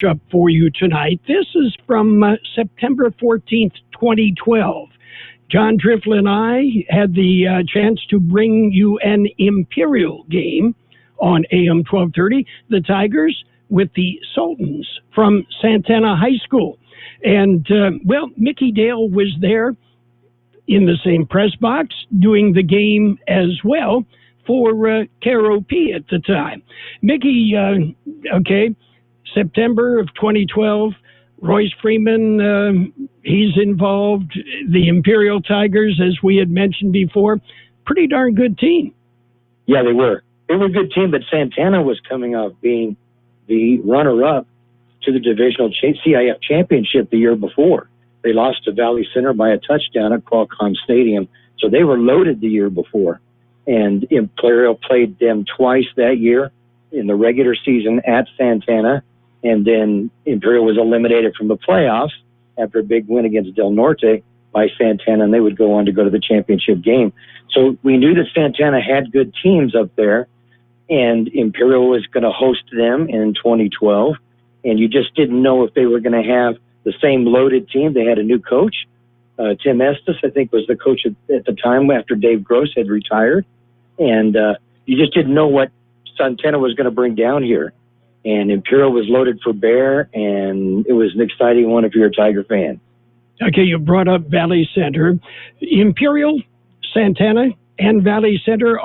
up for you tonight. This is from September 14th, 2012. John Driftle and I had the chance to bring you an Imperial game on AM 1230, the Tigers with the Sultans from Santana High School. And, Mickey Dale was there in the same press box doing the game as well for KROP at the time. Mickey, September of 2012, Royce Freeman, he's involved. The Imperial Tigers, as we had mentioned before, pretty darn good team. Yeah, they were. They were a good team, but Santana was coming off being the runner-up to the divisional CIF championship the year before. They lost to Valley Center by a touchdown at Qualcomm Stadium, so they were loaded the year before. And Imperial played them twice that year in the regular season at Santana, and then Imperial was eliminated from the playoffs after a big win against Del Norte by Santana, and they would go on to go to the championship game. So we knew that Santana had good teams up there, and Imperial was going to host them in 2012, and you just didn't know if they were going to have the same loaded team. They had a new coach. Tim Estes, I think, was the coach at the time after Dave Gross had retired, and you just didn't know what Santana was going to bring down here. And Imperial was loaded for bear, and it was an exciting one if you're a Tiger fan. Okay, you brought up Valley Center. Imperial, Santana, and Valley Center,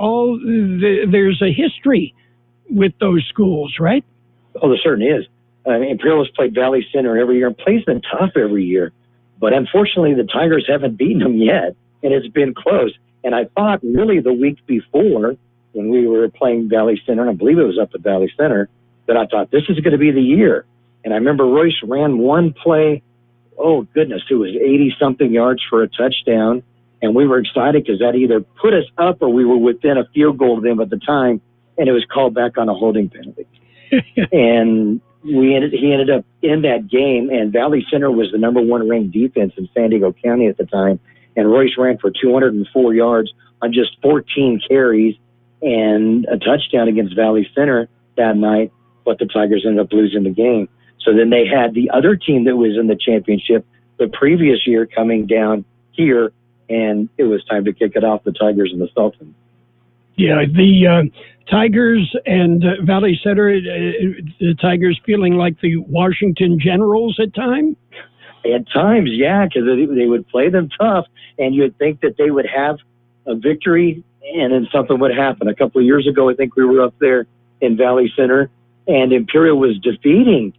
there's a history with those schools, right? Oh, there certainly is. Imperial has played Valley Center every year and plays them tough every year. But unfortunately, the Tigers haven't beaten them yet, and it's been close. And I thought really the week before when we were playing Valley Center, and I believe it was up at Valley Center, that I thought this is going to be the year. And I remember Royce ran one play, oh goodness, it was 80-something yards for a touchdown. And we were excited because that either put us up or we were within a field goal of them at the time, and it was called back on a holding penalty. And he ended up in that game, and Valley Center was the number one ranked defense in San Diego County at the time. And Royce ran for 204 yards on just 14 carries and a touchdown against Valley Center that night. But the Tigers ended up losing the game. So then they had the other team that was in the championship the previous year coming down here, and it was time to kick it off, the Tigers and the Sultans. Yeah, the Tigers and Valley Center, the Tigers feeling like the Washington Generals at times? At times, yeah, because they would play them tough, and you'd think that they would have a victory, and then something would happen. A couple of years ago, I think we were up there in Valley Center, and Imperial was defeating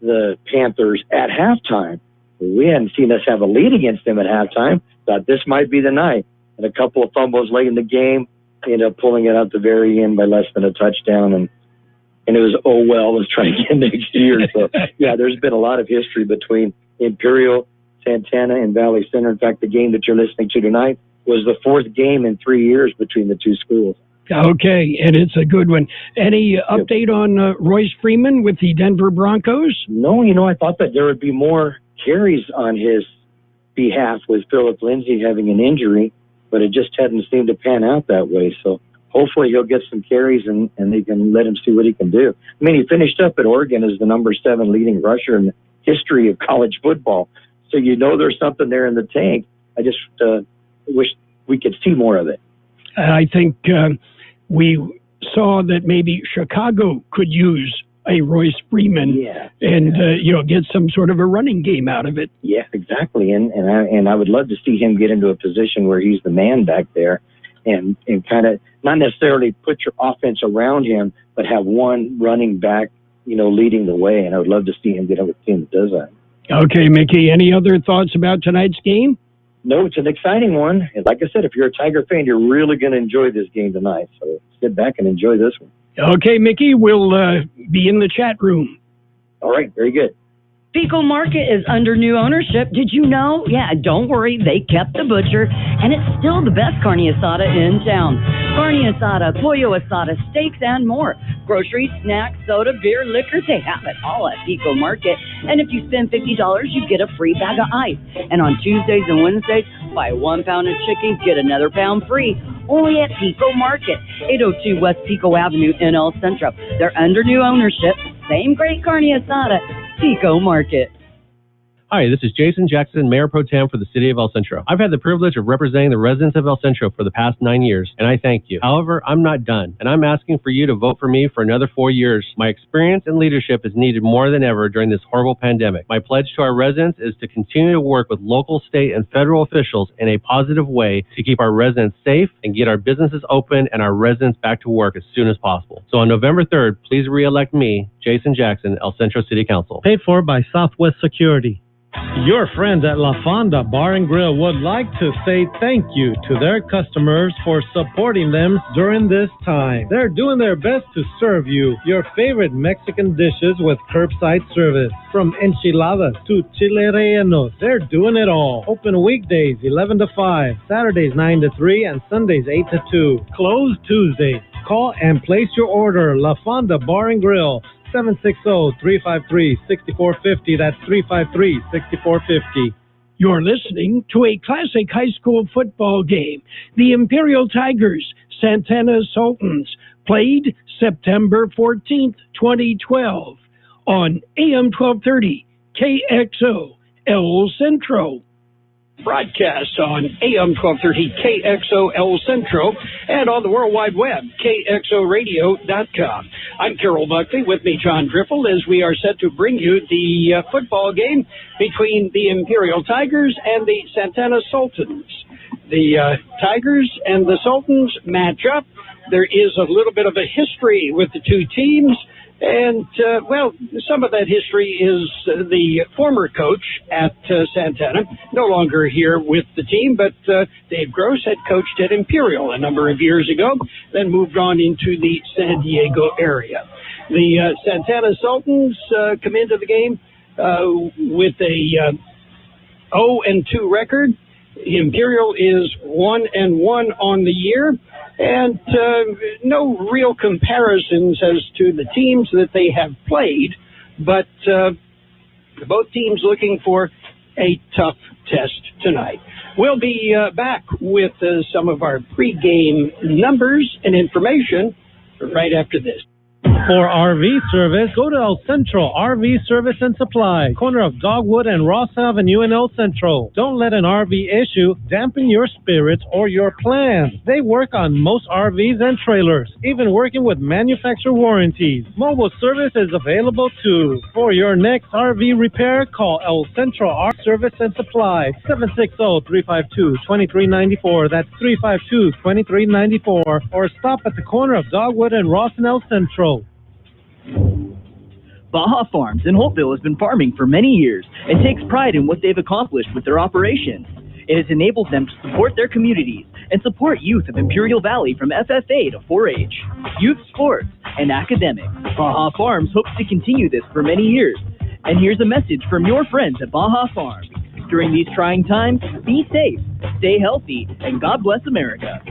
the Panthers at halftime. We hadn't seen us have a lead against them at halftime. Thought this might be the night. And a couple of fumbles late in the game, ended up pulling it out the very end by less than a touchdown. And it was, oh, well, let's try again next year. So, yeah, there's been a lot of history between Imperial, Santana, and Valley Center. In fact, the game that you're listening to tonight was the fourth game in 3 years between the two schools. Okay, and it's a good one. Any update on Royce Freeman with the Denver Broncos? No, I thought that there would be more carries on his behalf with Philip Lindsay having an injury, but it just hadn't seemed to pan out that way. So hopefully he'll get some carries and they can let him see what he can do. I mean, he finished up at Oregon as the number 7 leading rusher in the history of college football. So there's something there in the tank. I just wish we could see more of it. I think we saw that maybe Chicago could use a Royce Freeman and get some sort of a running game out of it. Yeah, exactly. And I would love to see him get into a position where he's the man back there and kind of not necessarily put your offense around him, but have one running back, leading the way. And I would love to see him get on a team that does that. Okay, Mickey, any other thoughts about tonight's game? No, it's an exciting one. And like I said, if you're a Tiger fan, you're really going to enjoy this game tonight. So sit back and enjoy this one. Okay, Mickey, we'll be in the chat room. All right, very good. Pico Market is under new ownership. Did you know? Yeah, don't worry. They kept the butcher, and it's still the best carne asada in town. Carne asada, pollo asada, steaks, and more. Groceries, snacks, soda, beer, liquor, they have it all at Pico Market. And if you spend $50, you get a free bag of ice. And on Tuesdays and Wednesdays, buy 1 pound of chicken, get another pound free. Only at Pico Market, 802 West Pico Avenue in El Centro. They're under new ownership. Same great carne asada, Pico Market. Hi, this is Jason Jackson, Mayor Pro Tem for the City of El Centro. I've had the privilege of representing the residents of El Centro for the past 9 years, and I thank you. However, I'm not done, and I'm asking for you to vote for me for another 4 years. My experience and leadership is needed more than ever during this horrible pandemic. My pledge to our residents is to continue to work with local, state, and federal officials in a positive way to keep our residents safe and get our businesses open and our residents back to work as soon as possible. So on November 3rd, please re-elect me, Jason Jackson, El Centro City Council. Paid for by Southwest Security. Your friends at La Fonda Bar and Grill would like to say thank you to their customers for supporting them during this time. They're doing their best to serve you your favorite Mexican dishes with curbside service. From enchiladas to chile rellenos, they're doing it all. Open weekdays 11 to 5, Saturdays 9 to 3, and Sundays 8 to 2. Closed Tuesdays. Call and place your order. La Fonda Bar and Grill. 760-353-6450. That's 353-6450. You're listening to a classic high school football game. The Imperial Tigers, Santana Sultans, played September 14th, 2012 on AM 1230 KXO El Centro. Broadcast on AM 1230 KXO El Centro and on the World Wide Web, KXORadio.com. I'm Carol Buckley, with me John Drifle, as we are set to bring you the football game between the Imperial Tigers and the Santana Sultans. The Tigers and the Sultans match up. There is a little bit of a history with the two teams. And, some of that history is the former coach at Santana, no longer here with the team, but Dave Gross had coached at Imperial a number of years ago, then moved on into the San Diego area. The Santana Sultans come into the game with a 0-2 record. Imperial is 1-1 on the year. And no real comparisons as to the teams that they have played, but both teams looking for a tough test tonight. We'll be back with some of our pregame numbers and information right after this. For RV service, go to El Centro RV Service and Supply, corner of Dogwood and Ross Avenue in El Centro. Don't let an RV issue dampen your spirits or your plans. They work on most RVs and trailers, even working with manufacturer warranties. Mobile service is available too. For your next RV repair, call El Centro RV Service and Supply, 760-352-2394. That's 352-2394. Or stop at the corner of Dogwood and Ross in El Centro. Baja Farms in Holtville has been farming for many years and takes pride in what they've accomplished with their operations. It has enabled them to support their communities and support youth of Imperial Valley from FFA to 4-H, youth sports, and academics. Baja Farms hopes to continue this for many years. And here's a message from your friends at Baja Farms. During these trying times, be safe, stay healthy, and God bless America.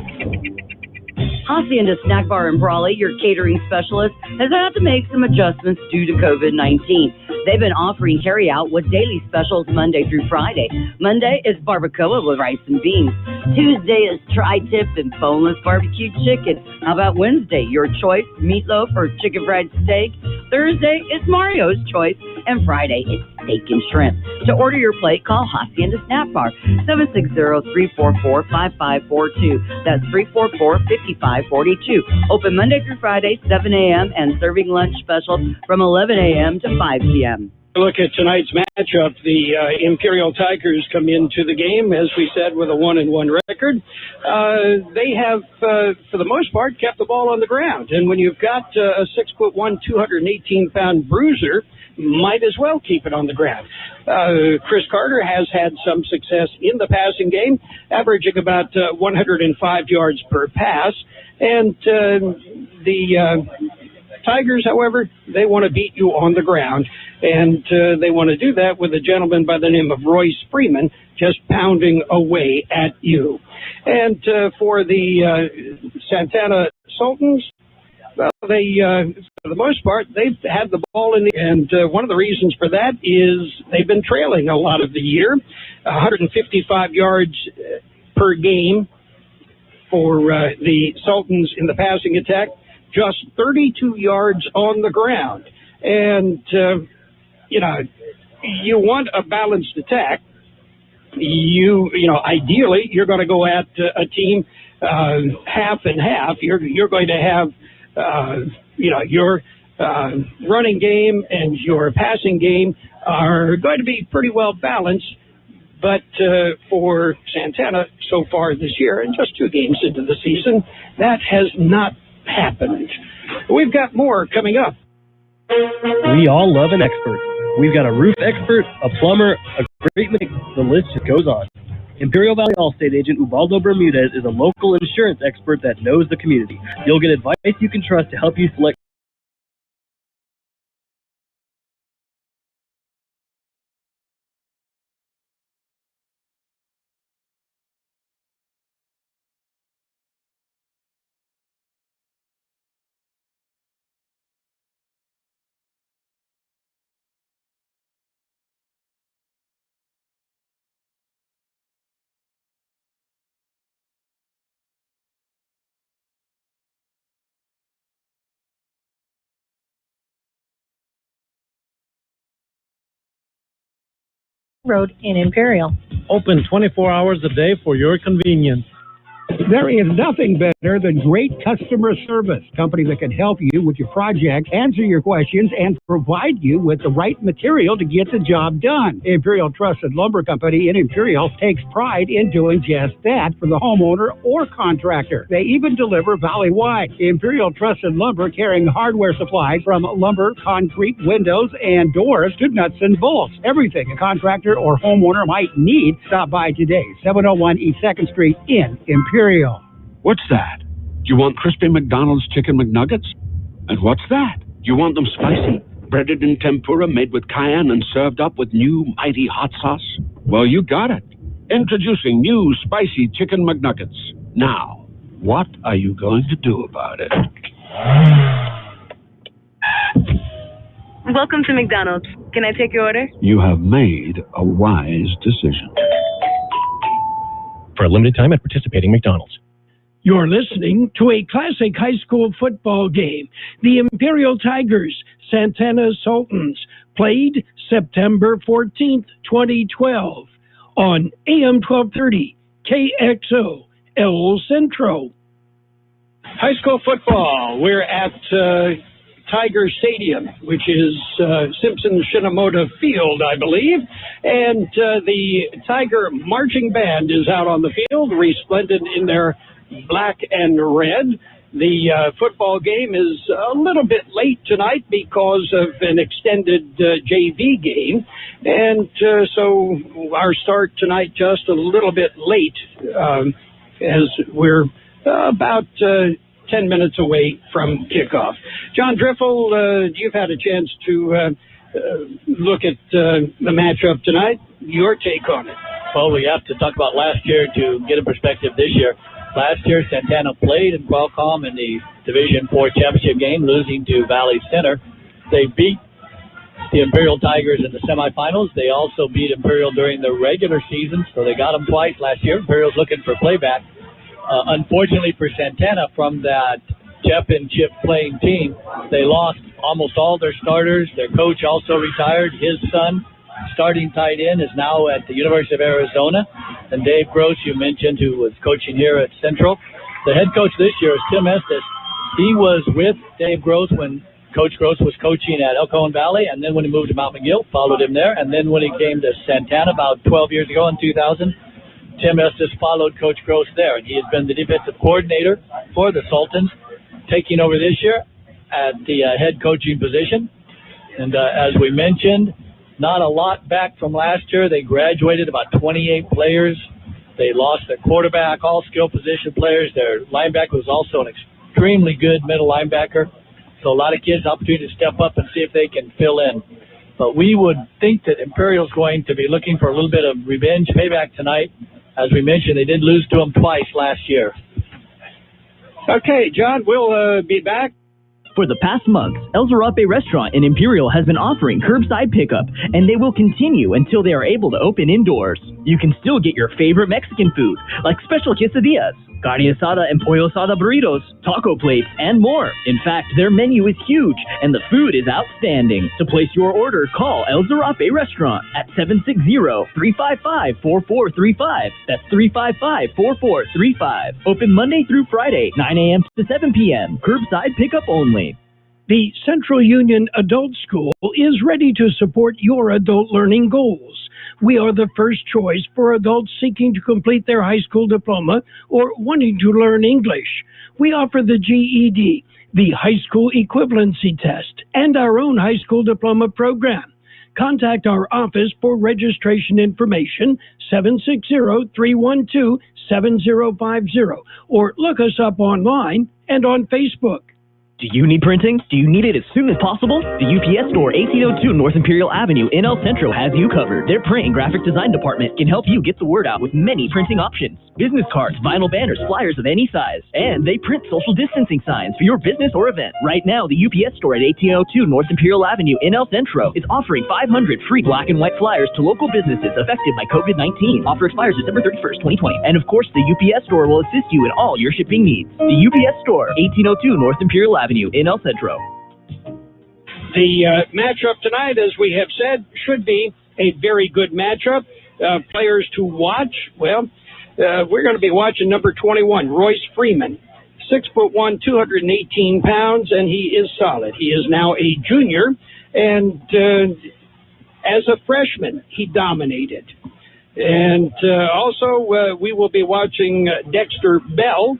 Hacienda Snack Bar in Brawley, your catering specialist, has had to make some adjustments due to COVID-19. They've been offering carry-out with daily specials Monday through Friday. Monday is barbacoa with rice and beans. Tuesday is tri-tip and boneless barbecue chicken. How about Wednesday? Your choice, meatloaf or chicken fried steak. Thursday is Mario's choice. And Friday is steak and shrimp. To order your plate, call Hacienda Snack Bar, 760-344-5542. That's 344-5542. Open Monday through Friday, 7 a.m. and serving lunch specials from 11 a.m. to 5 p.m. Look at tonight's matchup. The Imperial Tigers come into the game, as we said, with a 1-1 record. They have, for the most part, kept the ball on the ground. And when you've got a 6'1", 218-pound bruiser, might as well keep it on the ground. Chris Carter has had some success in the passing game, averaging about 105 yards per pass. And the Tigers, however, they want to beat you on the ground, and they want to do that with a gentleman by the name of Royce Freeman just pounding away at you. And for the Santana Sultans, well, they, for the most part, they've had the ball in the and one of the reasons for that is they've been trailing a lot of the year, 155 yards per game for the Sultans in the passing attack, just 32 yards on the ground. And you want a balanced attack. Ideally, you're going to go at a team half and half. You're going to have, your running game and your passing game are going to be pretty well balanced. But for Santana so far this year, and just 2 games into the season, that has not happened. We've got more coming up. We all love an expert. We've got a roof expert, a plumber, a great mechanic. The list just goes on. Imperial Valley Allstate agent Ubaldo Bermudez is a local insurance expert that knows the community. You'll get advice you can trust to help you select. Road in Imperial. Open 24 hours a day for your convenience. There is nothing better than great customer service. Company that can help you with your project, answer your questions, and provide you with the right material to get the job done. Imperial Trusted Lumber Company in Imperial takes pride in doing just that for the homeowner or contractor. They even deliver valley-wide. Imperial Trusted Lumber carrying hardware supplies from lumber, concrete, windows, and doors to nuts and bolts. Everything a contractor or homeowner might need. Stop by today, 701 East 2nd Street in Imperial. What's that? You want crispy McDonald's chicken McNuggets? And what's that? You want them spicy, breaded in tempura, made with cayenne and served up with new mighty hot sauce? Well, you got it. Introducing new spicy chicken McNuggets. Now, what are you going to do about it? Welcome to McDonald's. Can I take your order? You have made a wise decision. For a limited time at participating McDonald's. You're listening to a classic high school football game. The Imperial Tigers, Santana Sultans, played September 14th, 2012 on AM 1230 KXO El Centro. High school football. We're at Tiger Stadium, which is Simpson Shinomoto Field, I believe. And the Tiger Marching Band is out on the field, resplendent in their black and red. The football game is a little bit late tonight because of an extended JV game. And so our start tonight just a little bit late as we're about 10 minutes away from kickoff. John Driffel, you've had a chance to look at the matchup tonight. Your take on it? Well, we have to talk about last year to get a perspective this year. Last year, Santana played in Qualcomm in the Division IV championship game, losing to Valley Center. They beat the Imperial Tigers in the semifinals. They also beat Imperial during the regular season, so they got them twice last year. Imperial's looking for playback. Unfortunately for Santana, from that championship playing team, they lost almost all their starters. Their coach also retired. His son, starting tight end, is now at the University of Arizona. And Dave Gross, you mentioned, who was coaching here at Centro. The head coach this year is Tim Estes. He was with Dave Gross when Coach Gross was coaching at El Cajon Valley, and then when he moved to Mount McGill, followed him there. And then when he came to Santana about 12 years ago in 2000, Tim Estes followed Coach Gross there, and he has been the defensive coordinator for the Sultans, taking over this year at the head coaching position. And as we mentioned, not a lot back from last year. They graduated about 28 players. They lost their quarterback, all skill position players. Their linebacker was also an extremely good middle linebacker. So a lot of kids opportunity to step up and see if they can fill in. But we would think that Imperial's going to be looking for a little bit of revenge payback tonight. As we mentioned, they did lose to them twice last year. Okay, John, we'll be back For the past months, El Zarape restaurant in Imperial has been offering curbside pickup, and they will continue until they are able to open indoors. You can still get your favorite Mexican food, like special quesadillas, carne asada and pollo asada burritos, taco plates, and more. In fact, their menu is huge, and the food is outstanding. To place your order, call El Zarape Restaurant at 760-355-4435. That's 355-4435. Open Monday through Friday, 9 a.m. to 7 p.m. Curbside pickup only. The Central Union Adult School is ready to support your adult learning goals. We are the first choice for adults seeking to complete their high school diploma or wanting to learn English. We offer the GED, the High School Equivalency Test, and our own high school diploma program. Contact our office for registration information, 760-312-7050, or look us up online and on Facebook. Do you need printing? Do you need it as soon as possible? The UPS Store, 1802 North Imperial Avenue in El Centro has you covered. Their print and graphic design department can help you get the word out with many printing options. Business cards, vinyl banners, flyers of any size. And they print social distancing signs for your business or event. Right now, the UPS Store at 1802 North Imperial Avenue in El Centro is offering 500 free black and white flyers to local businesses affected by COVID-19. Offer expires December 31st, 2020. And of course, the UPS Store will assist you in all your shipping needs. The UPS Store, 1802 North Imperial Avenue in El Centro. The matchup tonight, as we have said, should be a very good matchup. Players to watch, well, we're going to be watching number 21, Royce Freeman, 6'1", 218 pounds, and he is solid. He is now a junior, and as a freshman, he dominated. And also, we will be watching Dexter Bell,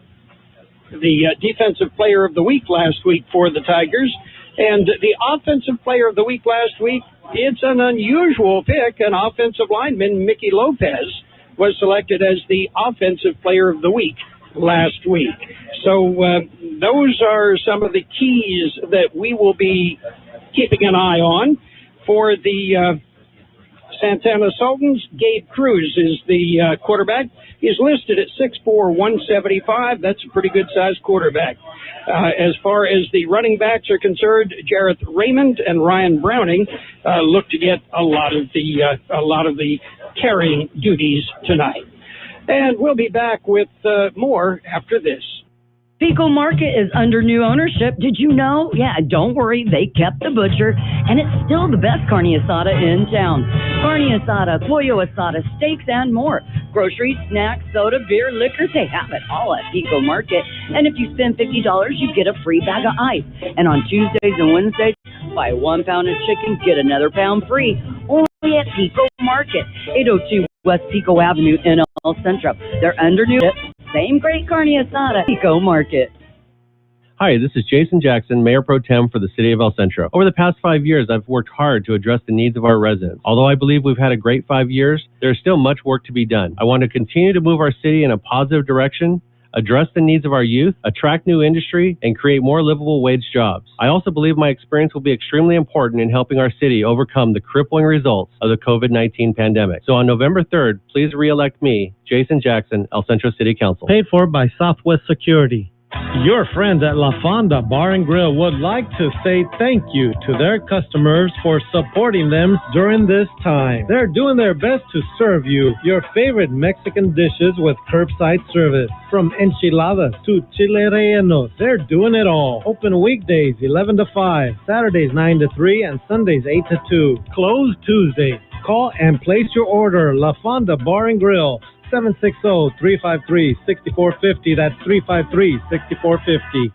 the defensive player of the week last week for the Tigers. And the offensive player of the week last week, it's an unusual pick. An offensive lineman, Mickey Lopez, was selected as the offensive player of the week last week. So those are some of the keys that we will be keeping an eye on for the Santana Sultans. Gabe Cruz is the quarterback. He's listed at 6'4", 175. That's a pretty good-sized quarterback. As far as the running backs are concerned, Jareth Raymond and Ryan Browning look to get a lot of the carrying duties tonight. And we'll be back with more after this. Pico Market is under new ownership. Did you know? Yeah, don't worry. They kept the butcher, and it's still the best carne asada in town. Carne asada, pollo asada, steaks, and more. Groceries, snacks, soda, beer, liquor, they have it all at Pico Market. And if you spend $50, you get a free bag of ice. And on Tuesdays and Wednesdays, buy 1 pound of chicken, get another pound free. Only at Pico Market, 802 West Pico Avenue in El Centro. They're under new same great carne asada, Pico Market. Hi, this is Jason Jackson, Mayor Pro Tem for the City of El Centro. Over the past 5 years, I've worked hard to address the needs of our residents. Although I believe we've had a great 5 years, there's still much work to be done. I want to continue to move our city in a positive direction, address the needs of our youth, attract new industry, and create more livable wage jobs. I also believe my experience will be extremely important in helping our city overcome the crippling results of the COVID-19 pandemic. So on November 3rd, please re-elect me, Jason Jackson, El Centro City Council. Paid for by Southwest Security. Your friends at La Fonda Bar and Grill would like to say thank you to their customers for supporting them during this time. They're doing their best to serve you your favorite Mexican dishes with curbside service. From enchiladas to chile rellenos, they're doing it all. Open weekdays 11 to 5, Saturdays 9 to 3, and Sundays 8 to 2. Closed Tuesday. Call and place your order. La Fonda Bar and Grill. 760-353-6450. That's 353-6450.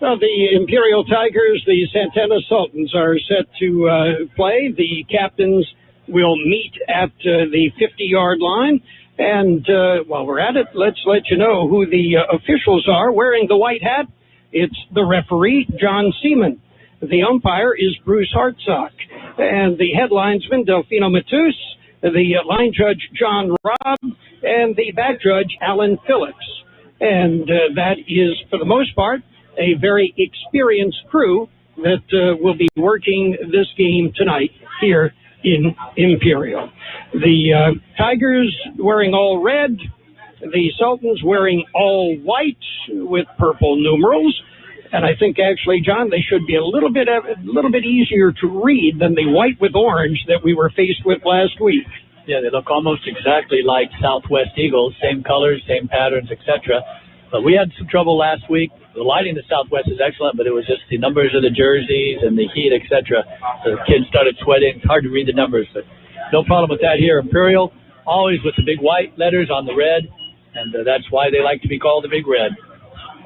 Well, the Imperial Tigers, the Santana Sultans, are set to play. The captains will meet at the 50-yard line. And while we're at it, let's let you know who the officials are. Wearing the white hat, it's the referee, John Seaman. The umpire is Bruce Hartsock. And the head linesman, Delfino Matus. The line judge, John Robb, and the back judge, Alan Phillips. And that is, for the most part, a very experienced crew that will be working this game tonight here in Imperial. The Tigers wearing all red, the Sultans wearing all white with purple numerals, And I think actually, John, they should be a little bit easier to read than the white with orange that we were faced with last week. Yeah, they look almost exactly like Southwest Eagles, same colors, same patterns, etc. But we had some trouble last week. The lighting of Southwest is excellent, but it was just the numbers of the jerseys and the heat, etc. The kids started sweating. It's hard to read the numbers, but no problem with that here. Imperial, always with the big white letters on the red, and that's why they like to be called the Big Red.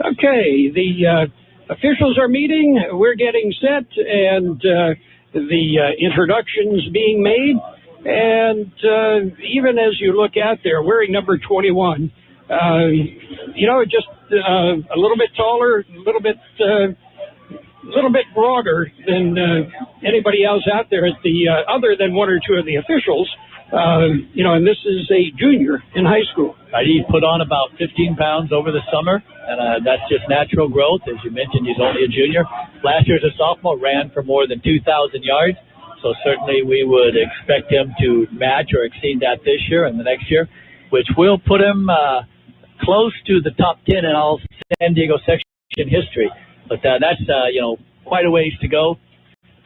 Okay, the officials are meeting. We're getting set, and the introductions being made. And even as you look out there, wearing number 21, just a little bit taller, a little bit broader than anybody else out there at the other than one or two of the officials. And this is a junior in high school. He put on about 15 pounds over the summer, and that's just natural growth. As you mentioned, he's only a junior. Last year as a sophomore, ran for more than 2,000 yards. So certainly we would expect him to match or exceed that this year and the next year, which will put him close to the top 10 in all San Diego section history. But that's, quite a ways to go.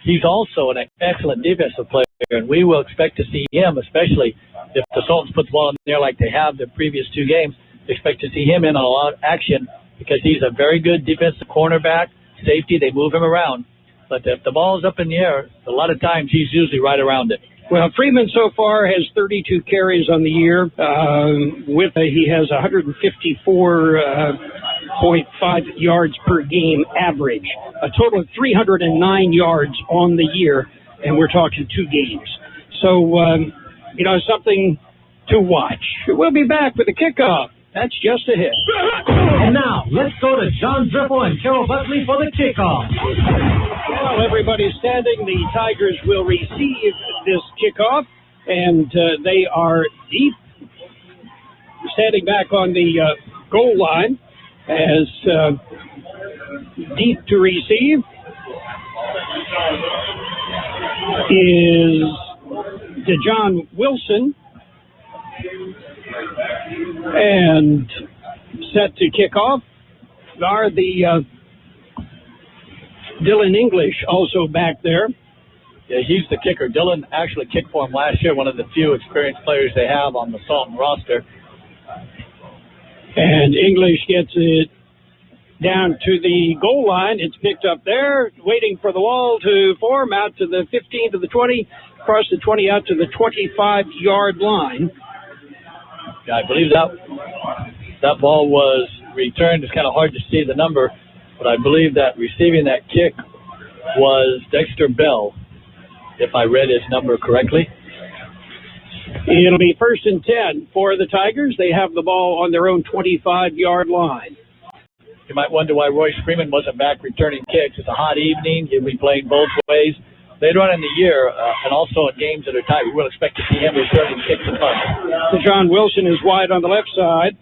He's also an excellent defensive player, and we will expect to see him, especially if the Sultans put the ball in there like they have the previous two games, expect to see him in on a lot of action because he's a very good defensive cornerback, safety. They move him around. But if the ball's up in the air, a lot of times he's usually right around it. Well, Freeman so far has 32 carries on the year. He has 154.5 yards per game average, a total of 309 yards on the year, and we're talking 2 games. So, something to watch. We'll be back with the kickoff. That's just ahead. And now, let's go to John Dripple and Carol Buckley for the kickoff. Well, everybody's standing. The Tigers will receive this kickoff, and they are deep, standing back on the goal line as deep to receive is DeJohn Wilson. And set to kick off are the Dylan English also back there. Yeah, he's the kicker. Dylan actually kicked for him last year, one of the few experienced players they have on the Sultan roster. And English gets it down to the goal line. It's picked up there, waiting for the wall to form out to the 15 to the 20, across the 20 out to the 25-yard line. Yeah, I believe that ball was returned. It's kind of hard to see the number, but I believe that receiving that kick was Dexter Bell, if I read his number correctly. It'll be 1st and 10 for the Tigers. They have the ball on their own 25-yard line. You might wonder why Royce Freeman wasn't back returning kicks. It's a hot evening. He'll be playing both ways. They run in the year and also in games that are tight. We will expect to see him returning kicks and punts. DeJohn Wilson is wide on the left side.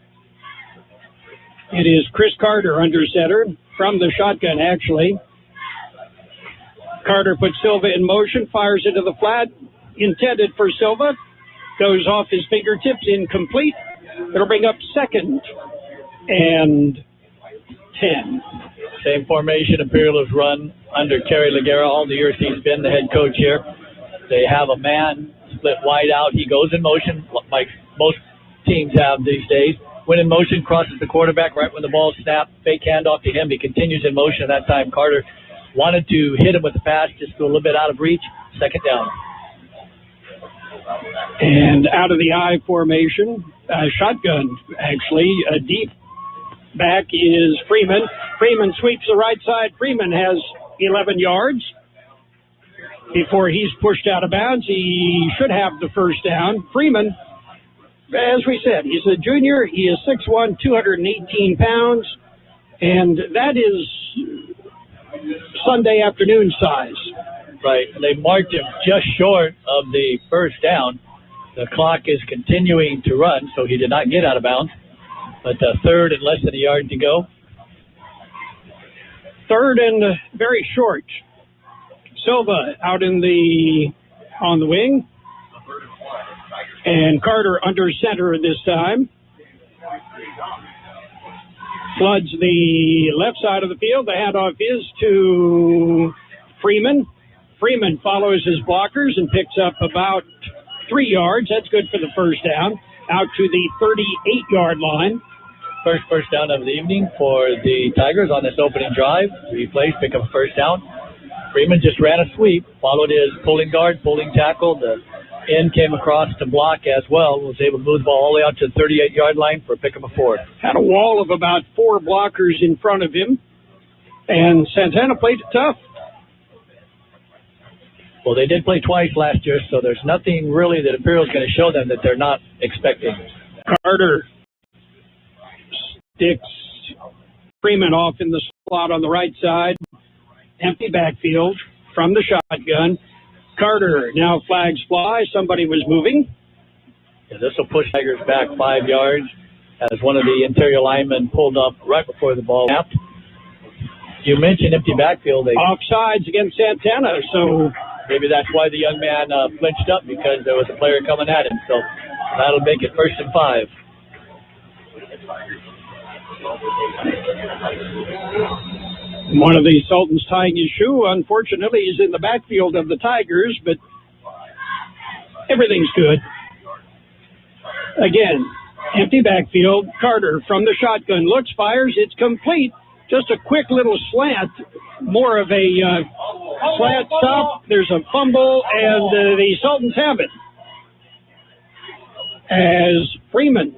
It is Chris Carter under center from the shotgun, actually. Carter puts Silva in motion, fires into the flat, intended for Silva. Goes off his fingertips, incomplete. It'll bring up 2nd and 10. Same formation Imperial has run under Kerry Laguerra all the years he's been the head coach here. They have a man split wide out. He goes in motion like most teams have these days. When in motion, crosses the quarterback right when the ball snapped. Fake handoff to him. He continues in motion. At that time, Carter wanted to hit him with the pass, just a little bit out of reach. 2nd down. And out of the I formation, shotgun, actually, deep back is Freeman. Freeman sweeps the right side. Freeman has 11 yards before he's pushed out of bounds. He should have the 1st down. Freeman, as we said, he's a junior. He is 6'1", 218 pounds, and that is Sunday afternoon size. Right, and they marked him just short of the 1st down. The clock is continuing to run, so he did not get out of bounds. But 3rd and less than a yard to go. 3rd and very short. Silva out on the wing. And Carter under center this time. Floods the left side of the field. The handoff is to Freeman. Freeman follows his blockers and picks up about 3 yards. That's good for the first down. Out to the 38-yard line. First down of the evening for the Tigers on this opening drive. 3 plays, pick up a first down. Freeman just ran a sweep, followed his pulling guard, pulling tackle. The end came across to block as well. Was able to move the ball all the way out to the 38-yard line for a pick up a 4. Had a wall of about 4 blockers in front of him. And Santana played it tough. Well, they did play twice last year, so there's nothing really that Imperial's going to show them that they're not expecting. Carter sticks Freeman off in the slot on the right side. Empty backfield from the shotgun. Carter now flags fly. Somebody was moving. Yeah, this will push Tigers back 5 yards as one of the interior linemen pulled up right before the ball snapped. You mentioned empty backfield. Offsides against Santana, so maybe that's why the young man flinched up, because there was a player coming at him. So that'll make it 1st and 5. One of the Sultans tying his shoe. Unfortunately, he's in the backfield of the Tigers, but everything's good. Again, empty backfield. Carter from the shotgun looks, fires. It's complete. Just a quick little slant, more of a slant stop. There's a fumble, and the Sultans have it. As Freeman.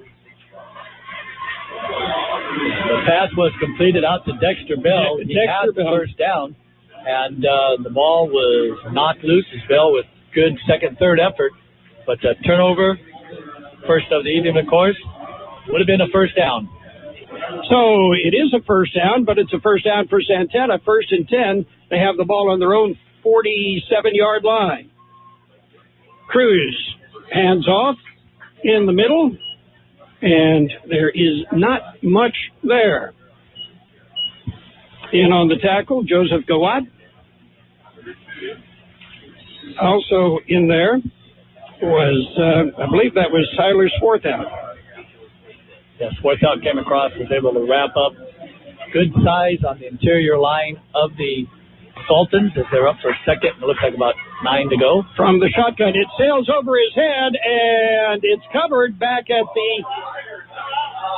The pass was completed out to Dexter Bell. He had the first down, and the ball was knocked loose as Bell with good second, third effort. But turnover, first of the evening, of course, would have been a first down. So it is a first down, but it's a first down for Santana. 1st and 10. They have the ball on their own 47-yard line. Cruz hands off in the middle, and there is not much there. In on the tackle, Joseph Gawad. Also in there was, I believe that was Tyler Swarthout. Yeah, Swarthout came across, was able to wrap up. Good size on the interior line of the Sultans as they're up for second. It looks like about 9 to go. From the shotgun, it sails over his head, and it's covered back at the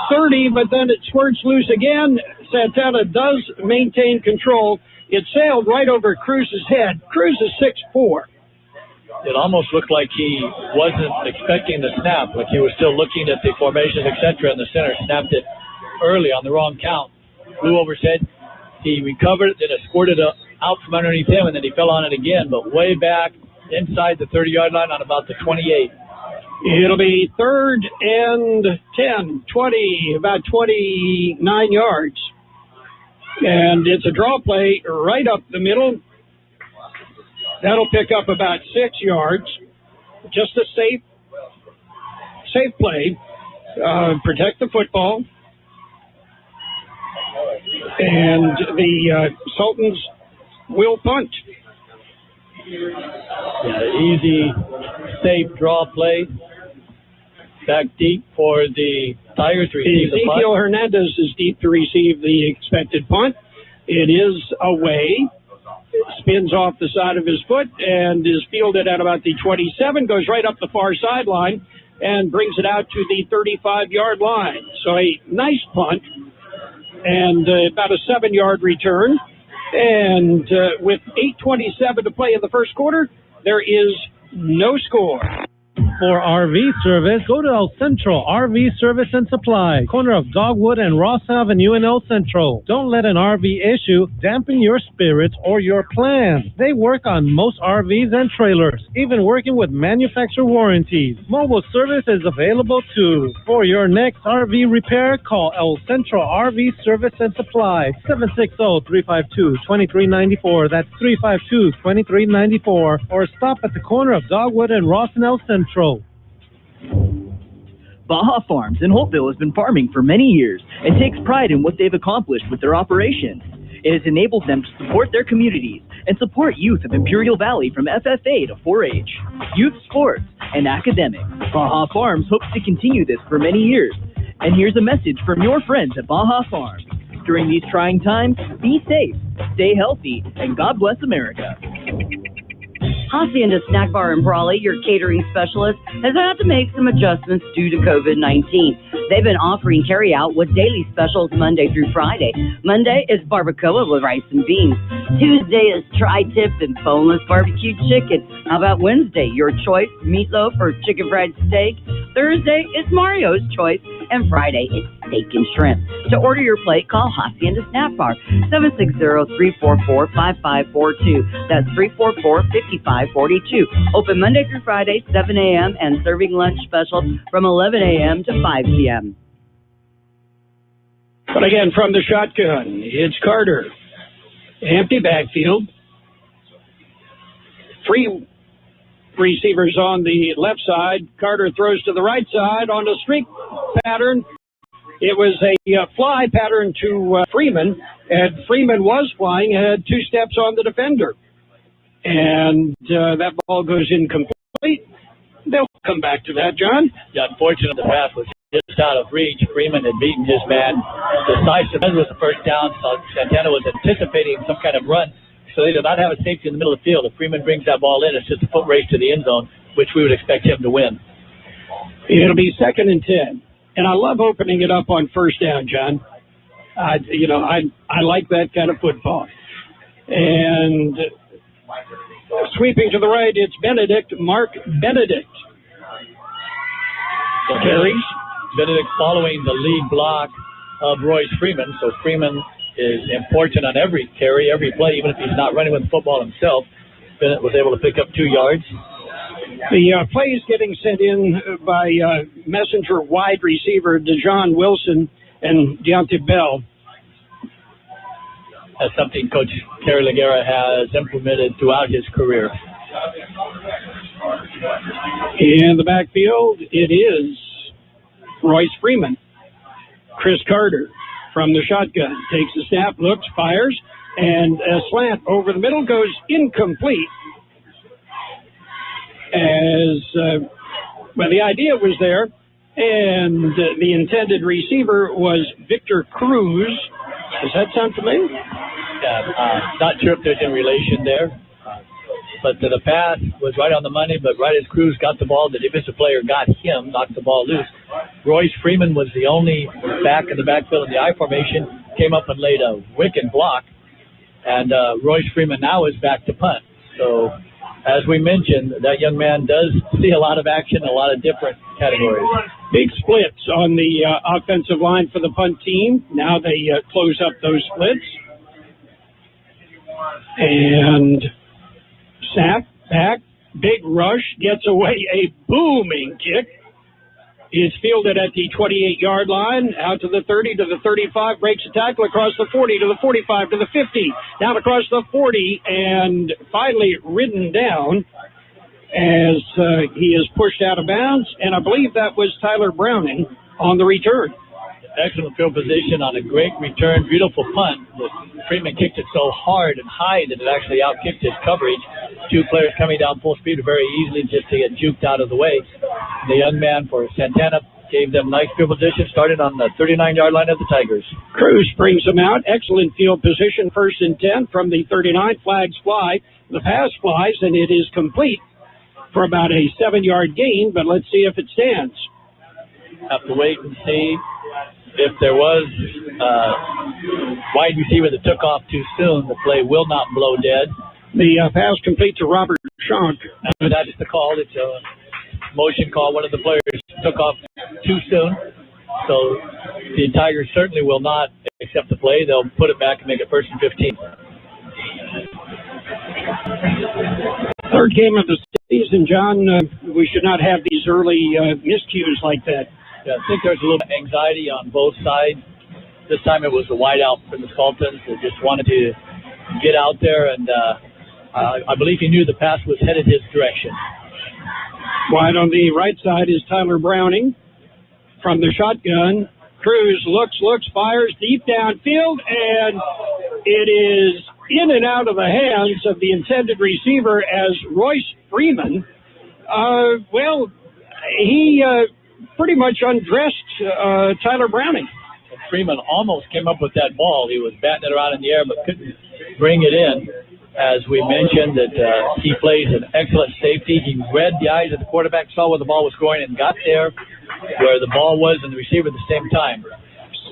30, but then it squirts loose again. Santana does maintain control. It sailed right over Cruz's head. Cruz is 6'4". It almost looked like he wasn't expecting the snap, like he was still looking at the formation, etc., and the center snapped it early on the wrong count. Flew over his head. He recovered it, then it squirted out from underneath him, and then he fell on it again, but way back inside the 30-yard line on about the 28. It'll be 3rd and 10, 20, about 29 yards. And it's a draw play right up the middle. That'll pick up about 6 yards. Just a safe play. Protect the football. And the Sultans will punt. Yeah, easy, safe draw play. Back deep for the Tigers to receive the punt. Ezekiel Hernandez is deep to receive the expected punt. It is away. Spins off the side of his foot and is fielded at about the 27, goes right up the far sideline and brings it out to the 35-yard line. So a nice punt and about a 7-yard return. And with 8:27 to play in the first quarter, there is no score. For RV service, go to El Centro RV Service and Supply, corner of Dogwood and Ross Avenue in El Centro. Don't let an RV issue dampen your spirits or your plans. They work on most RVs and trailers, even working with manufacturer warranties. Mobile service is available too. For your next RV repair, call El Centro RV Service and Supply, 760-352-2394. That's 352-2394. Or stop at the corner of Dogwood and Ross in El Centro. Baja Farms in Holtville has been farming for many years and takes pride in what they've accomplished with their operations. It has enabled them to support their communities and support youth of Imperial Valley from FFA to 4-H, youth sports, and academics. Baja Farms hopes to continue this for many years. And here's a message from your friends at Baja Farms. During these trying times, be safe, stay healthy, and God bless America. Hacienda Snack Bar in Brawley, your catering specialist, has had to make some adjustments due to COVID-19. They've been offering carry-out with daily specials Monday through Friday. Monday is barbacoa with rice and beans. Tuesday is tri-tip and boneless barbecue chicken. How about Wednesday? Your choice, meatloaf or chicken fried steak. Thursday is Mario's choice. And Friday is steak and shrimp. To order your plate, call Hacienda Snack Bar, 760-344-5542. That's 344-5542. Open Monday through Friday, 7 a.m. and serving lunch specials from 11 a.m. to 5 p.m. But again, from the shotgun, it's Carter. Empty backfield. Three receivers on the left side. Carter throws to the right side on the streak pattern. It was a fly pattern to Freeman, and Freeman was flying, had 2 steps on the defender. And that ball goes incomplete. They'll come back to that, John. Yeah, unfortunately, the pass was just out of reach. Freeman had beaten his man. Decisive was the first down, so Santana was anticipating some kind of run. So they do not have a safety in the middle of the field. If Freeman brings that ball in, it's just a foot race to the end zone, which we would expect him to win. It'll be 2nd and 10. And I love opening it up on first down, John. I like that kind of football. And sweeping to the right, it's Mark Benedict. So carries. Benedict following the lead block of Royce Freeman. So Freeman is important on every carry, every play, even if he's not running with the football himself. Bennett was able to pick up 2 yards. The play is getting sent in by messenger wide receiver DeJohn Wilson and Deontay Bell. That's something Coach Terry Laguerra has implemented throughout his career. In the backfield, it is Royce Freeman. Chris Carter from the shotgun takes the snap, looks, fires, and a slant over the middle goes incomplete. The idea was there, and the intended receiver was Victor Cruz. Does that sound familiar? Yeah, not sure if there's any relation there. But the pass was right on the money, but right as Cruz got the ball, the defensive player got him, knocked the ball loose. Royce Freeman was the only back in the backfield in the I formation, came up and laid a wicked block, and Royce Freeman now is back to punt. So, as we mentioned, that young man does see a lot of action in a lot of different categories. Big splits on the offensive line for the punt team. Now they close up those splits. And snap, back, big rush, gets away a booming kick. Is fielded at the 28-yard line, out to the 30, to the 35, breaks a tackle across the 40, to the 45, to the 50, down across the 40, and finally ridden down as he is pushed out of bounds. And I believe that was Tyler Browning on the return. Excellent field position on a great return, beautiful punt. Freeman kicked it so hard and high that it actually outkicked his coverage. 2 players coming down full speed very easily just to get juked out of the way. The young man for Santana gave them nice field position, started on the 39-yard line of the Tigers. Cruz brings them out. Excellent field position, 1st and 10 from the 39. Flags fly. The pass flies, and it is complete for about a 7-yard gain, but let's see if it stands. Have to wait and see. If there was a wide receiver that took off too soon, the play will not blow dead. The pass complete to Robert Schonk. That's the call. It's a motion call. One of the players took off too soon. So the Tigers certainly will not accept the play. They'll put it back and make it 1st and 15. Third game of the season, John. We should not have these early miscues like that. Yeah, I think there's a little anxiety on both sides. This time it was the wideout for the Sultans that just wanted to get out there, and I believe he knew the pass was headed his direction. Wide on the right side is Tyler Browning from the shotgun. Cruz looks, fires deep downfield, and it is in and out of the hands of the intended receiver as Royce Freeman. He pretty much undressed Tyler Browning. Freeman almost came up with that ball. He was batting it around in the air but couldn't bring it in. As we mentioned, that he plays an excellent safety. He read the eyes of the quarterback, saw where the ball was going, and got there where the ball was and the receiver at the same time.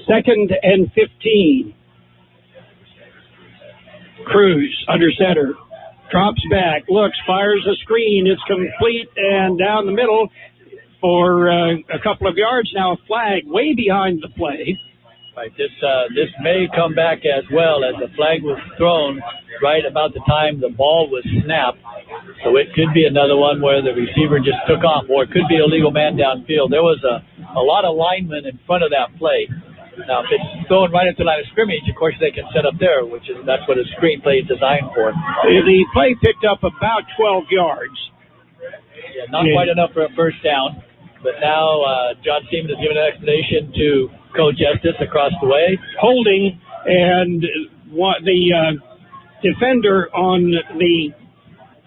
2nd and 15. Cruz under center. Drops back, looks, fires a screen. It's complete and down the middle for a couple of yards. Now a flag way behind the play. Right, this may come back as well, as the flag was thrown right about the time the ball was snapped. So it could be another one where the receiver just took off, or it could be a legal man downfield. There was a lot of linemen in front of that play. Now, if it's thrown right at the line of scrimmage, of course they can set up there, that's what a screen play is designed for. The play picked up about 12 yards. Yeah, not quite enough for a first down. But now John Seaman has given an explanation to Coach Estes across the way. Holding, and the defender on the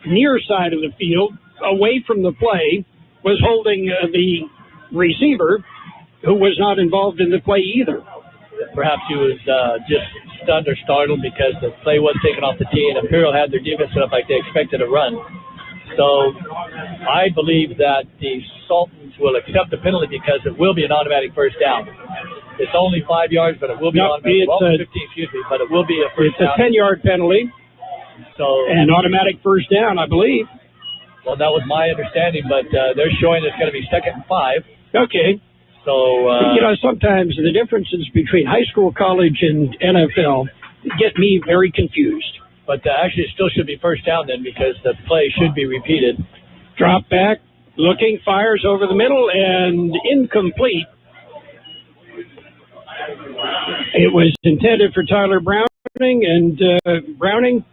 near side of the field, away from the play, was holding the receiver, who was not involved in the play either. Perhaps he was just stunned or startled because the play was taken off the tee, and Imperial had their defense set up like they expected a run. So I believe that the Sultans will accept the penalty because it will be an automatic first down. It's only 5 yards, but it will be automatic. Well, 15, but it will be a first down. It's a 10-yard penalty. So an automatic first down, I believe. Well, that was my understanding, but they're showing it's going to be 2nd and 5. Okay. So sometimes the differences between high school, college, and NFL get me very confused. But actually, it still should be first down then, because the play should be repeated. Drop back, looking, fires over the middle, and incomplete. It was intended for Tyler Browning, and Browning,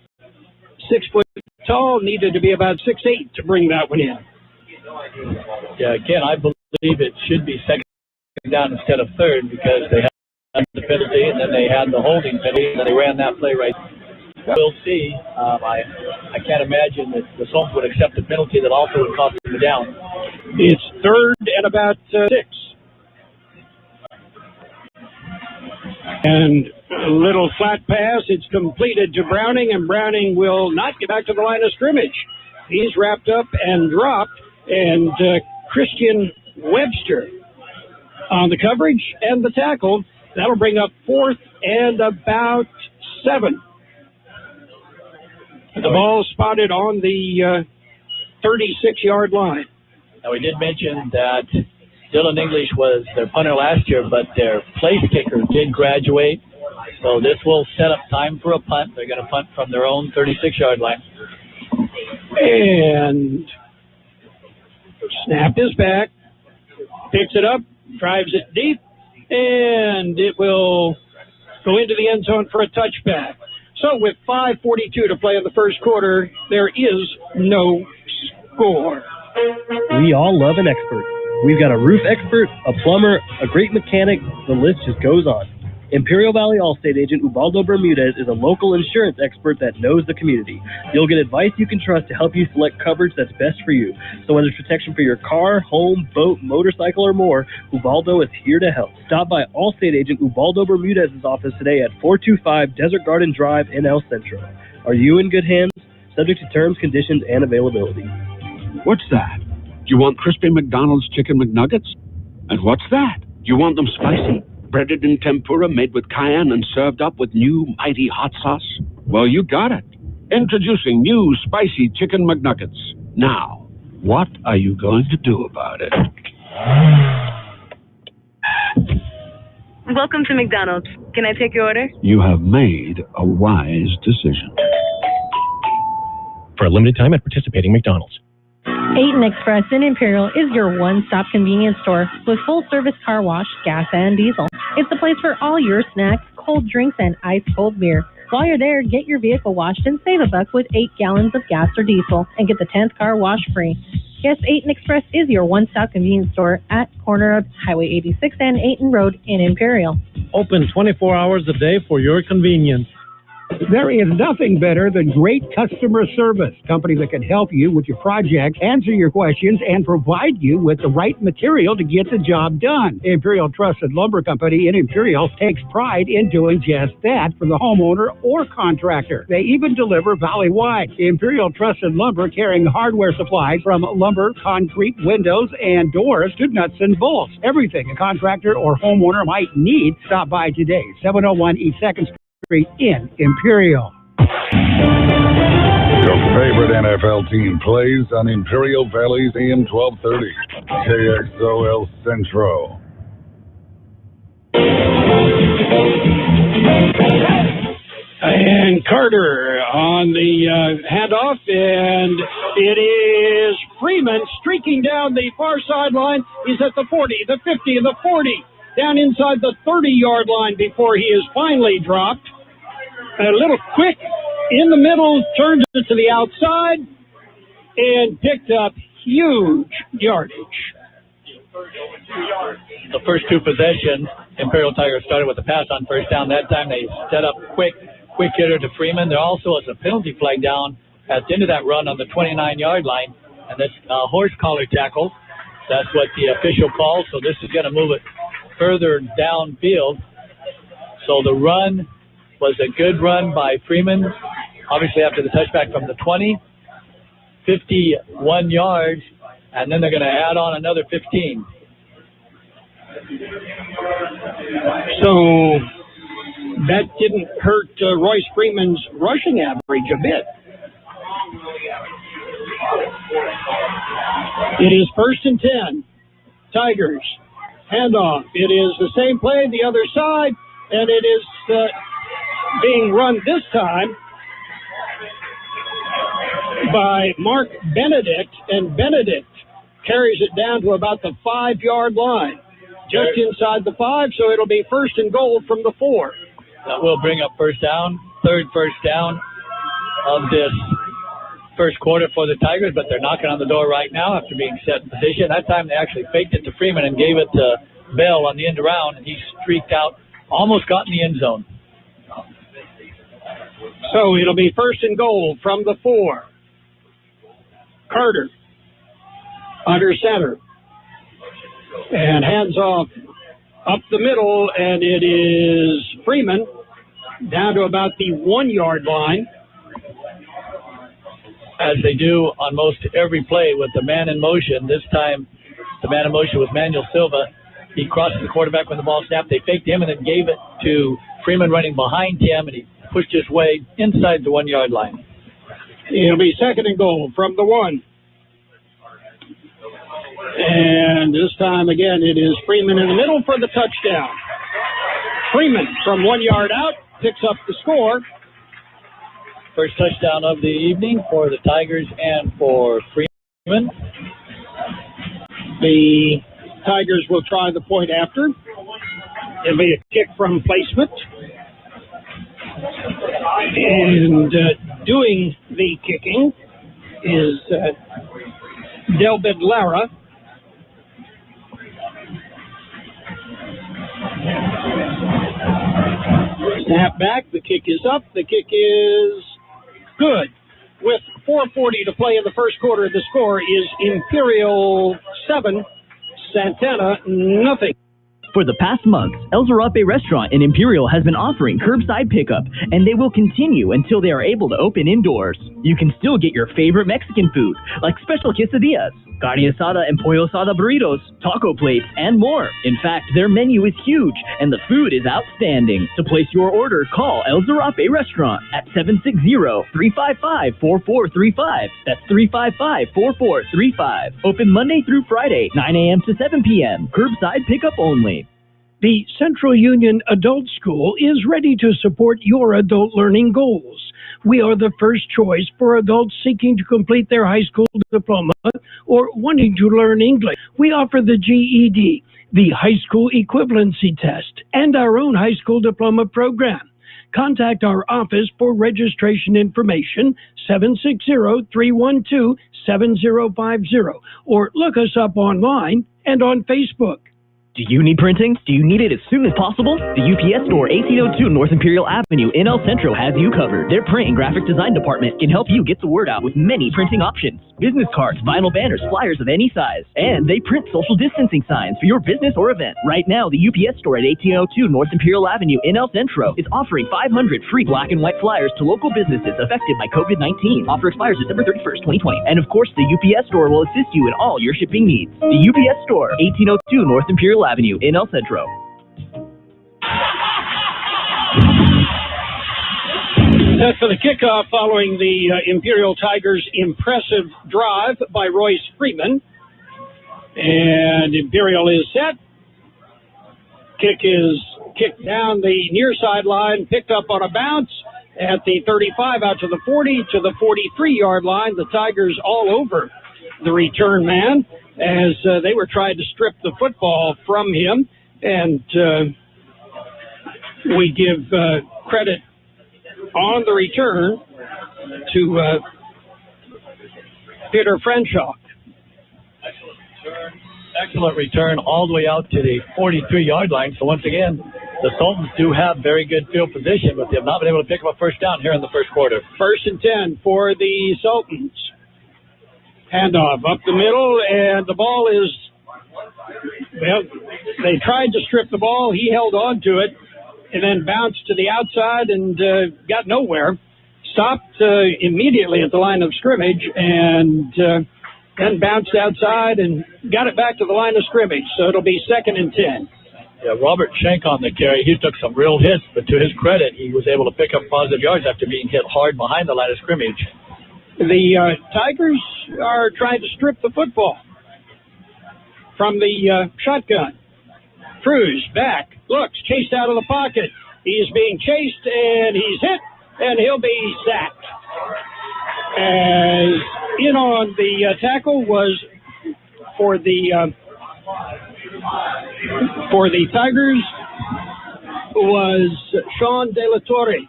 6 foot tall, needed to be about 6'8" to bring that one in. Yeah, again, I believe it should be 2nd down instead of 3rd, because they had the penalty, and then they had the holding penalty, and they ran that play right. We'll see. I can't imagine that the Sultans would accept a penalty that also would cost them down. It's 3rd and about 6. And a little flat pass. It's completed to Browning, and Browning will not get back to the line of scrimmage. He's wrapped up and dropped, and Christian Webster on the coverage and the tackle. That'll bring up 4th and about 7. The ball spotted on the 36-yard line. Now, we did mention that Dylan English was their punter last year, but their place kicker did graduate. So this will set up time for a punt. They're going to punt from their own 36-yard line. And snap is back. Picks it up, drives it deep, and it will go into the end zone for a touchback. So with 5:42 to play in the first quarter, there is no score. We all love an expert. We've got a roof expert, a plumber, a great mechanic. The list just goes on. Imperial Valley Allstate agent Ubaldo Bermudez is a local insurance expert that knows the community. You'll get advice you can trust to help you select coverage that's best for you. So whether it's protection for your car, home, boat, motorcycle, or more, Ubaldo is here to help. Stop by Allstate agent Ubaldo Bermudez's office today at 425 Desert Garden Drive in El Centro. Are you in good hands? Subject to terms, conditions, and availability. What's that? You want crispy McDonald's chicken McNuggets? And what's that? You want them spicy? Breaded in tempura, made with cayenne and served up with new mighty hot sauce? Well, you got it. Introducing new spicy chicken McNuggets. Now, what are you going to do about it? Welcome to McDonald's. Can I take your order? You have made a wise decision. For a limited time at participating McDonald's. Aten Express in Imperial is your one-stop convenience store with full-service car wash, gas, and diesel. It's the place for all your snacks, cold drinks, and ice-cold beer. While you're there, get your vehicle washed and save $1 with 8 gallons of gas or diesel and get the 10th car wash free. Yes, Aten Express is your one-stop convenience store at corner of Highway 86 and Aten Road in Imperial. Open 24 hours a day for your convenience. There is nothing better than great customer service. Company that can help you with your project, answer your questions, and provide you with the right material to get the job done. Imperial Trusted Lumber Company in Imperial takes pride in doing just that for the homeowner or contractor. They even deliver valley-wide. Imperial Trusted Lumber carrying hardware supplies from lumber, concrete, windows, and doors to nuts and bolts. Everything a contractor or homeowner might need. Stop by today, 701 East 2nd Street in Imperial. Your favorite NFL team plays on Imperial Valley's AM 1230, KXOL Centro. And Carter on the handoff, and it is Freeman streaking down the far sideline. He's at the 40, the 50, and the 40. Down inside the 30-yard line before he is finally dropped. A little quick in the middle, turns it to the outside, and picked up huge yardage. The first two possessions, Imperial Tigers started with a pass on first down. That time they set up quick hitter to Freeman. There also is a penalty flag down at the end of that run on the 29-yard line, and that's a horse collar tackle. That's what the official calls, so this is going to move it further downfield. So the run was a good run by Freeman, obviously after the touchback from the 20, 51 yards, and then they're going to add on another 15. So that didn't hurt Royce Freeman's rushing average a bit. It is 1st and 10. Tigers. Handoff. It is the same play, the other side, and it is being run this time by Mark Benedict, and Benedict carries it down to about the 5-yard line, just inside the 5, so it'll be 1st and goal from the 4. That will bring up first down, third first down of this first quarter for the Tigers, but they're knocking on the door right now after being set in position. That time they actually faked it to Freeman and gave it to Bell on the end around, and he streaked out, almost got in the end zone. So it'll be 1st and goal from the 4. Carter under center. And hands off up the middle, and it is Freeman down to about the 1-yard line. As they do on most every play with the man in motion. This time, the man in motion was Manuel Silva. He crossed the quarterback when the ball snapped. They faked him and then gave it to Freeman running behind him, and he pushed his way inside the 1-yard line. It'll be 2nd and goal from the 1. And this time, again, it is Freeman in the middle for the touchdown. Freeman from 1 yard out picks up the score. First touchdown of the evening for the Tigers and for Freeman. The Tigers will try the point after. It'll be a kick from placement. And doing the kicking is Delbed Lara. Snap back. The kick is up. The kick is good. With 4:40 to play in the first quarter, the score is Imperial 7, Santana nothing. For the past months, El Zarape Restaurant in Imperial has been offering curbside pickup, and they will continue until they are able to open indoors. You can still get your favorite Mexican food, like special quesadillas, carne asada and pollo asada burritos, taco plates, and more. In fact, their menu is huge, and the food is outstanding. To place your order, call El Zarape Restaurant at 760-355-4435. That's 355-4435. Open Monday through Friday, 9 a.m. to 7 p.m. Curbside pickup only. The Central Union Adult School is ready to support your adult learning goals. We are the first choice for adults seeking to complete their high school diploma or wanting to learn English. We offer the GED, the High School Equivalency Test, and our own high school diploma program. Contact our office for registration information, 760-312-7050, or look us up online and on Facebook. Do you need printing? Do you need it as soon as possible? The UPS Store, 1802 North Imperial Avenue in El Centro has you covered. Their print and graphic design department can help you get the word out with many printing options. Business cards, vinyl banners, flyers of any size. And they print social distancing signs for your business or event. Right now, the UPS Store at 1802 North Imperial Avenue in El Centro is offering 500 free black and white flyers to local businesses affected by COVID-19. Offer expires December 31st, 2020. And of course, the UPS Store will assist you in all your shipping needs. The UPS Store, 1802 North Imperial Avenue in El Centro. That's for the kickoff following the Imperial Tigers' impressive drive by Royce Freeman. And Imperial is set. Kick is kicked down the near sideline, picked up on a bounce at the 35, out to the 40, to the 43-yard line. The Tigers all over the return man as they were trying to strip the football from him. And we give credit on the return to Peter Frenshaw. Excellent return all the way out to the 43-yard line. So once again, the Sultans do have very good field position, but they have not been able to pick up a first down here in the first quarter. 1st and 10 for the Sultans. Handoff up the middle, and the ball is, well, they tried to strip the ball. He held on to it and then bounced to the outside and got nowhere. Stopped immediately at the line of scrimmage and then bounced outside and got it back to the line of scrimmage. So it'll be 2nd and 10. Yeah, Robert Schenk on the carry. He took some real hits, but to his credit, he was able to pick up positive yards after being hit hard behind the line of scrimmage. The Tigers are trying to strip the football from the shotgun. Cruz back, looks, chased out of the pocket. He's being chased, and he's hit, and he'll be sacked. As in on the tackle was for the Tigers was Sean De La Torre.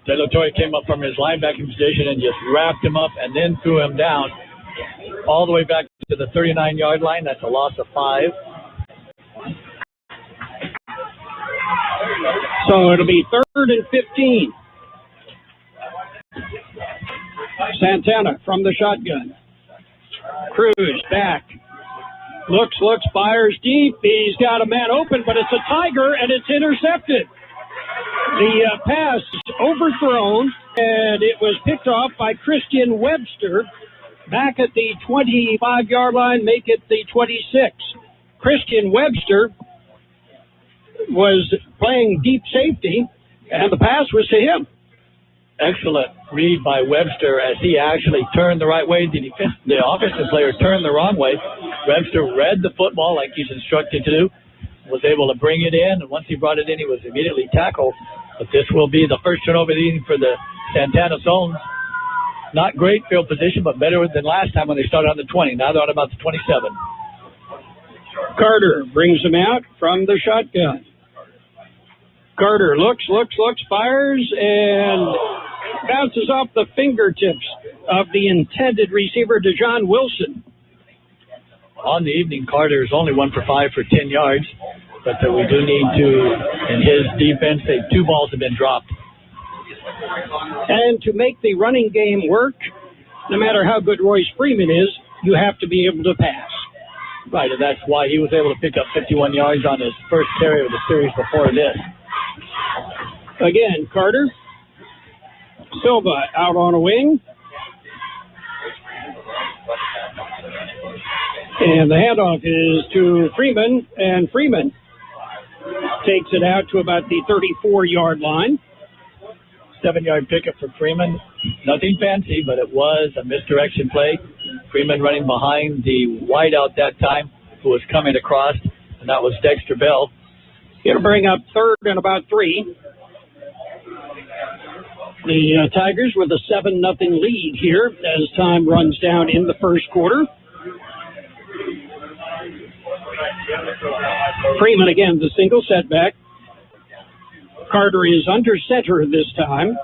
De La Torre came up from his linebacking position and just wrapped him up and then threw him down all the way back to the 39-yard line. That's a loss of 5. So it'll be 3rd and 15. Santana from the shotgun. Cruz back. Looks, fires deep. He's got a man open, but it's a Tiger, and it's intercepted. The pass overthrown, and it was picked off by Christian Webster back at the 25-yard line, make it the 26. Christian Webster was playing deep safety, and the pass was to him. Excellent read by Webster as he actually turned the right way. The offensive player turned the wrong way. Webster read the football like he's instructed to do, was able to bring it in, and once he brought it in, he was immediately tackled. But this will be the first turnover of the evening for the Santana Sultans. Not great field position, but better than last time when they started on the 20. Now they're on about the 27. Carter brings him out from the shotgun. Carter looks, fires, and bounces off the fingertips of the intended receiver, DeJohn Wilson. On the evening, Carter is only 1 for 5 for 10 yards, but we do need to, in his defense, 2 balls have been dropped. And to make the running game work, no matter how good Royce Freeman is, you have to be able to pass. Right, and that's why he was able to pick up 51 yards on his first carry of the series before this. Again, Carter. Silva out on a wing. And the handoff is to Freeman, and Freeman takes it out to about the 34-yard line. 7-yard pickup for Freeman. Nothing fancy, but it was a misdirection play. Freeman running behind the wideout that time, who was coming across, and that was Dexter Bell. It'll bring up 3rd and about 3. The Tigers with a 7-0 lead here as time runs down in the first quarter. Freeman again, the single setback. Carter is under center this time.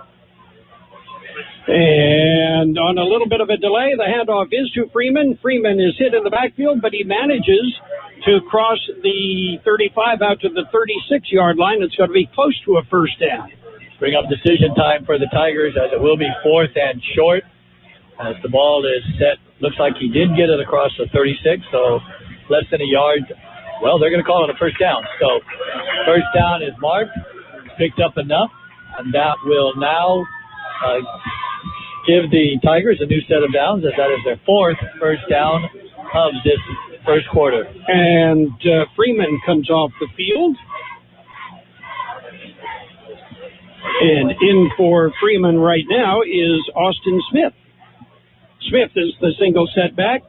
And on a little bit of a delay, the handoff is to Freeman. Freeman is hit in the backfield, but he manages to cross the 35 out to the 36-yard line. It's going to be close to a first down. Bring up decision time for the Tigers, as it will be 4th and short. As the ball is set, looks like he did get it across the 36, so less than a yard. Well, they're going to call it a first down. So first down is marked, picked up enough, and that will now give the Tigers a new set of downs, as that is their 4th first down of this first quarter. And Freeman comes off the field. And in for Freeman right now is Austin Smith. Smith is the single setback.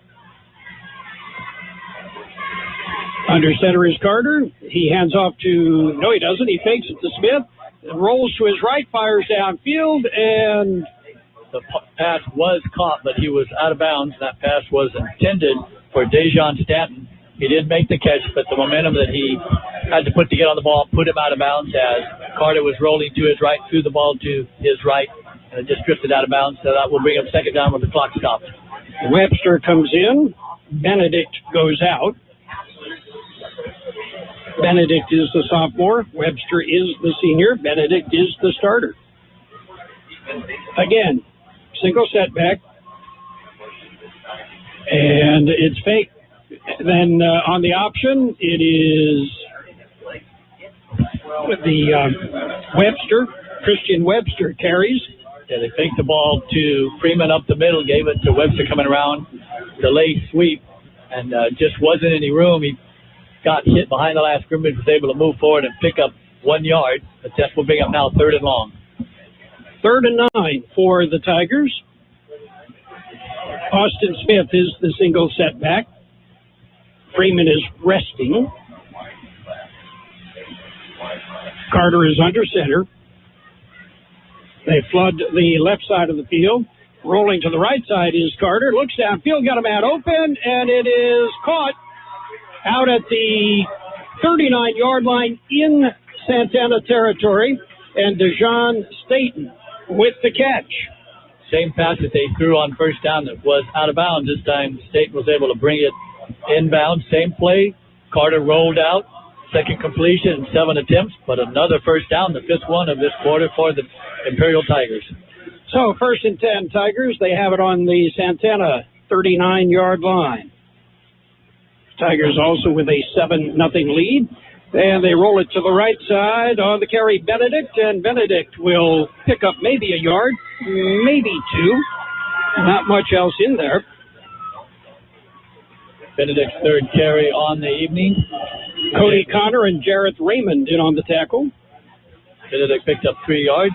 Under center is Carter. He hands off to, no he doesn't, he fakes it to Smith, rolls to his right, fires downfield, and the pass was caught, but he was out of bounds. That pass was intended for Dejon Stanton. He did make the catch, but the momentum that he had to put to get on the ball put him out of bounds as Carter was rolling to his right, threw the ball to his right, and it just drifted out of bounds. So that will bring up second down when the clock stopped. Webster comes in. Benedict goes out. Benedict is the sophomore. Webster is the senior. Benedict is the starter. Again, single setback. And it's fake. Then on the option, it is Webster. Christian Webster carries. Yeah, they faked the ball to Freeman up the middle, gave it to Webster coming around, delayed sweep, and just wasn't any room. He got hit behind the last scrimmage, was able to move forward and pick up 1 yard. But that will bring up now 3rd and long. 3rd and 9 for the Tigers. Austin Smith is the single setback. Freeman is resting. Carter is under center. They flood the left side of the field. Rolling to the right side is Carter. Looks downfield, got a man open, and it is caught out at the 39-yard line in Santana territory. And Dejon Stanton with the catch. Same pass that they threw on first down that was out of bounds. This time, Stanton was able to bring it inbound. Same play. Carter rolled out. Second completion in 7 attempts, but another first down, the 5th one of this quarter for the Imperial Tigers. So 1st and 10 Tigers. They have it on the Santana 39-yard line. Tigers also with a 7-0 lead. And they roll it to the right side on the carry, Benedict, and Benedict will pick up maybe a yard, maybe 2. Not much else in there. Benedict's 3rd carry on the evening. Cody Connor and Jareth Raymond in on the tackle. Benedict picked up 3 yards.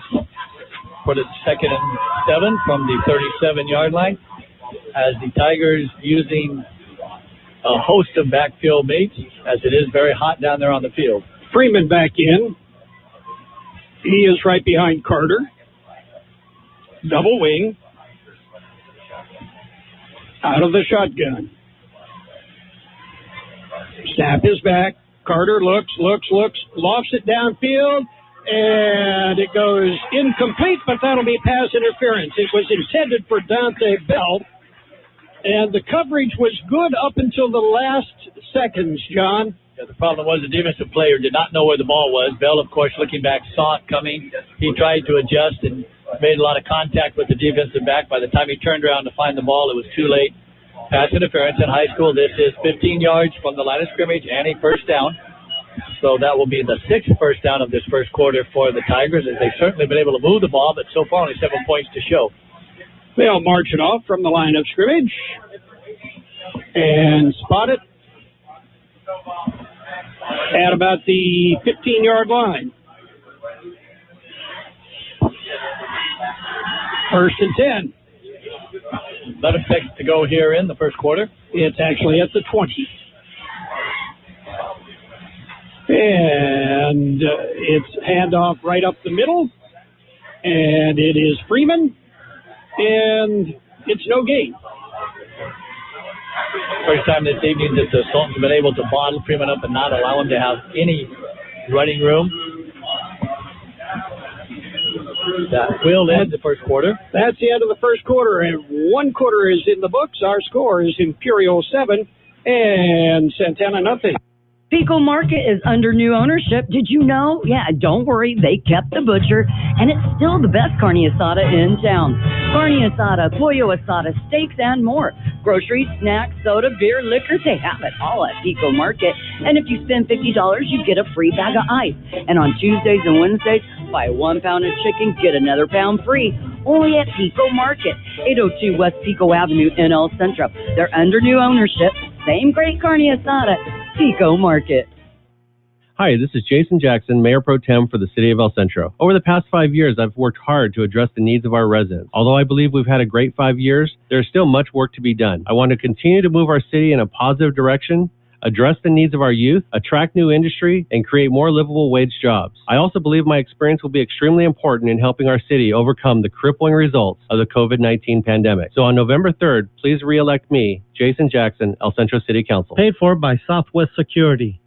Put it 2nd and 7 from the 37-yard line. As the Tigers using a host of backfield mates, as it is very hot down there on the field. Freeman back in. He is right behind Carter. Double wing. Out of the shotgun. Snap is back. Carter looks, lofts it downfield, and it goes incomplete, but that'll be pass interference. It was intended for Dante Bell, and the coverage was good up until the last seconds, John. Yeah, the problem was the defensive player did not know where the ball was. Bell, of course, looking back, saw it coming. He tried to adjust and made a lot of contact with the defensive back. By the time he turned around to find the ball, it was too late. Pass interference in high school. This is 15 yards from the line of scrimmage and a first down. So that will be the 6th first down of this first quarter for the Tigers, as they've certainly been able to move the ball, but so far only 7 points to show. They'll march it off from the line of scrimmage and spot it at about the 15-yard line. 1st and 10. 11 seconds to go here in the first quarter. It's actually at the 20. And it's handoff right up the middle. And it is Freeman. And it's no gain. First time this evening that the Sultans have been able to bottle Freeman up and not allow him to have any running room. That will end the first quarter. That's the end of the first quarter, and 1 quarter is in the books. Our score is Imperial 7 And Santana, nothing. Pico Market is under new ownership. Did you know? Yeah, don't worry. They kept the butcher, and it's still the best carne asada in town. Carne asada, pollo asada, steaks, and more. Groceries, snacks, soda, beer, liquor, they have it all at Pico Market. And if you spend $50, you get a free bag of ice. And on Tuesdays and Wednesdays, buy 1 pound of chicken, get another pound free. Only at Pico Market, 802 West Pico Avenue in El Centro. They're under new ownership. Same great carne asada. Pico Market. Hi, this is Jason Jackson, Mayor Pro Tem for the City of El Centro. Over the past 5 years, I've worked hard to address the needs of our residents. Although I believe we've had a great 5 years, there's still much work to be done. I want to continue to move our city in a positive direction, address the needs of our youth, attract new industry, and create more livable wage jobs. I also believe my experience will be extremely important in helping our city overcome the crippling results of the COVID-19 pandemic. So on November 3rd, please re-elect me, Jason Jackson, El Centro City Council. Paid for by Southwest Security.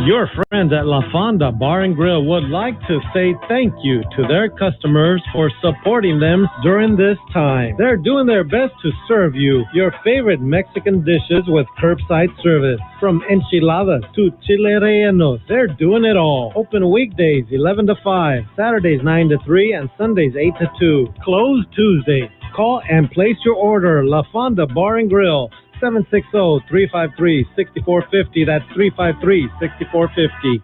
Your friends at La Fonda Bar and Grill would like to say thank you to their customers for supporting them during this time. They're doing their best to serve you your favorite Mexican dishes with curbside service. From enchiladas to chile rellenos, they're doing it all. Open weekdays 11 to 5, Saturdays 9 to 3, and Sundays 8 to 2. Closed Tuesdays. Call and place your order. La Fonda Bar and Grill. 760-353-6450. That's 353-6450.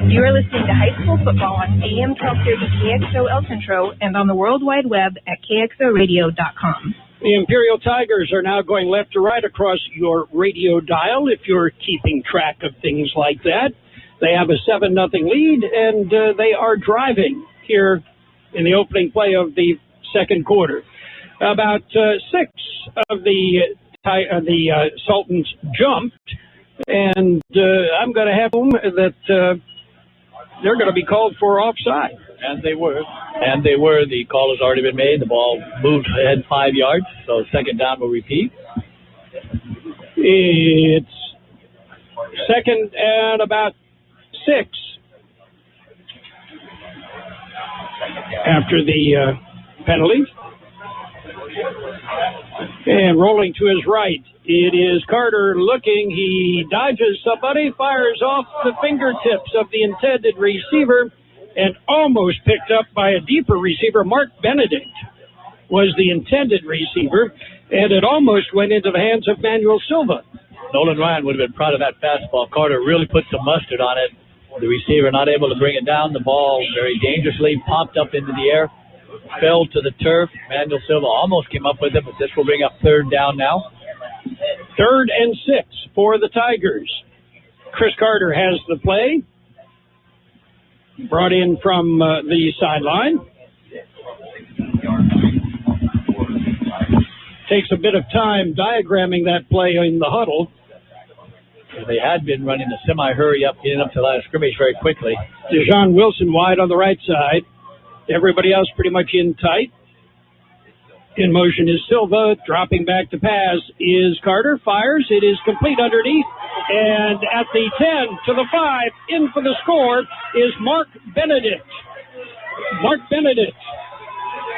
You are listening to high school football on AM 1230 KXO El Centro and on the World Wide Web at KXORadio.com. The Imperial Tigers are now going left to right across your radio dial if you're keeping track of things like that. They have a 7-0 lead, and they are driving here in the opening play of the second quarter. About 6 of the Sultans jumped, and I'm going to have them that they're going to be called for offside. And they were. The call has already been made. The ball moved ahead 5 yards, so second down will repeat. It's second and about 6 after the penalty. And rolling to his right, it is Carter looking. He dodges somebody, fires off the fingertips of the intended receiver, and almost picked up by a deeper receiver. Mark Benedict was the intended receiver, and it almost went into the hands of Manuel Silva. Nolan Ryan would have been proud of that fastball. Carter really put some mustard on it. The receiver not able to bring it down. The ball very dangerously popped up into the air, fell to the turf. Manuel Silva almost came up with it, but this will bring up third down now. 3rd and 6 for the Tigers. Chris Carter has the play. Brought in from the sideline. Takes a bit of time diagramming that play in the huddle. They had been running a semi-hurry up, getting up to the line of scrimmage very quickly. Dejon Wilson wide on the right side. Everybody else pretty much in tight. In motion is Silva. Dropping back to pass is Carter. Fires. It is complete underneath. And at the 10 to the 5, in for the score is Mark Benedict. Mark Benedict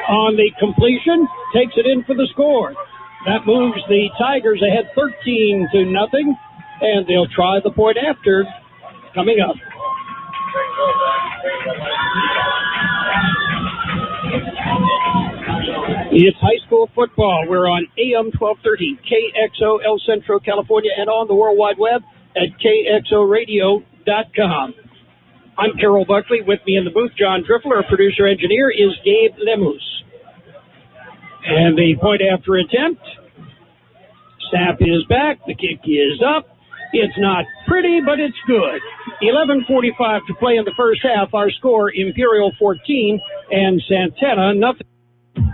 on the completion takes it in for the score. That moves the Tigers ahead 13-0. And they'll try the point after coming up. It's high school football. We're on AM 1230, KXO El Centro, California, and on the World Wide Web at KXORadio.com. I'm Carol Buckley. With me in the booth, John Driffler. Our producer-engineer is Gabe Lemus. And the point after attempt. Snap is back. The kick is up. It's not pretty, but it's good. 11:45 to play in the first half. Our score, Imperial 14 and Santana 0.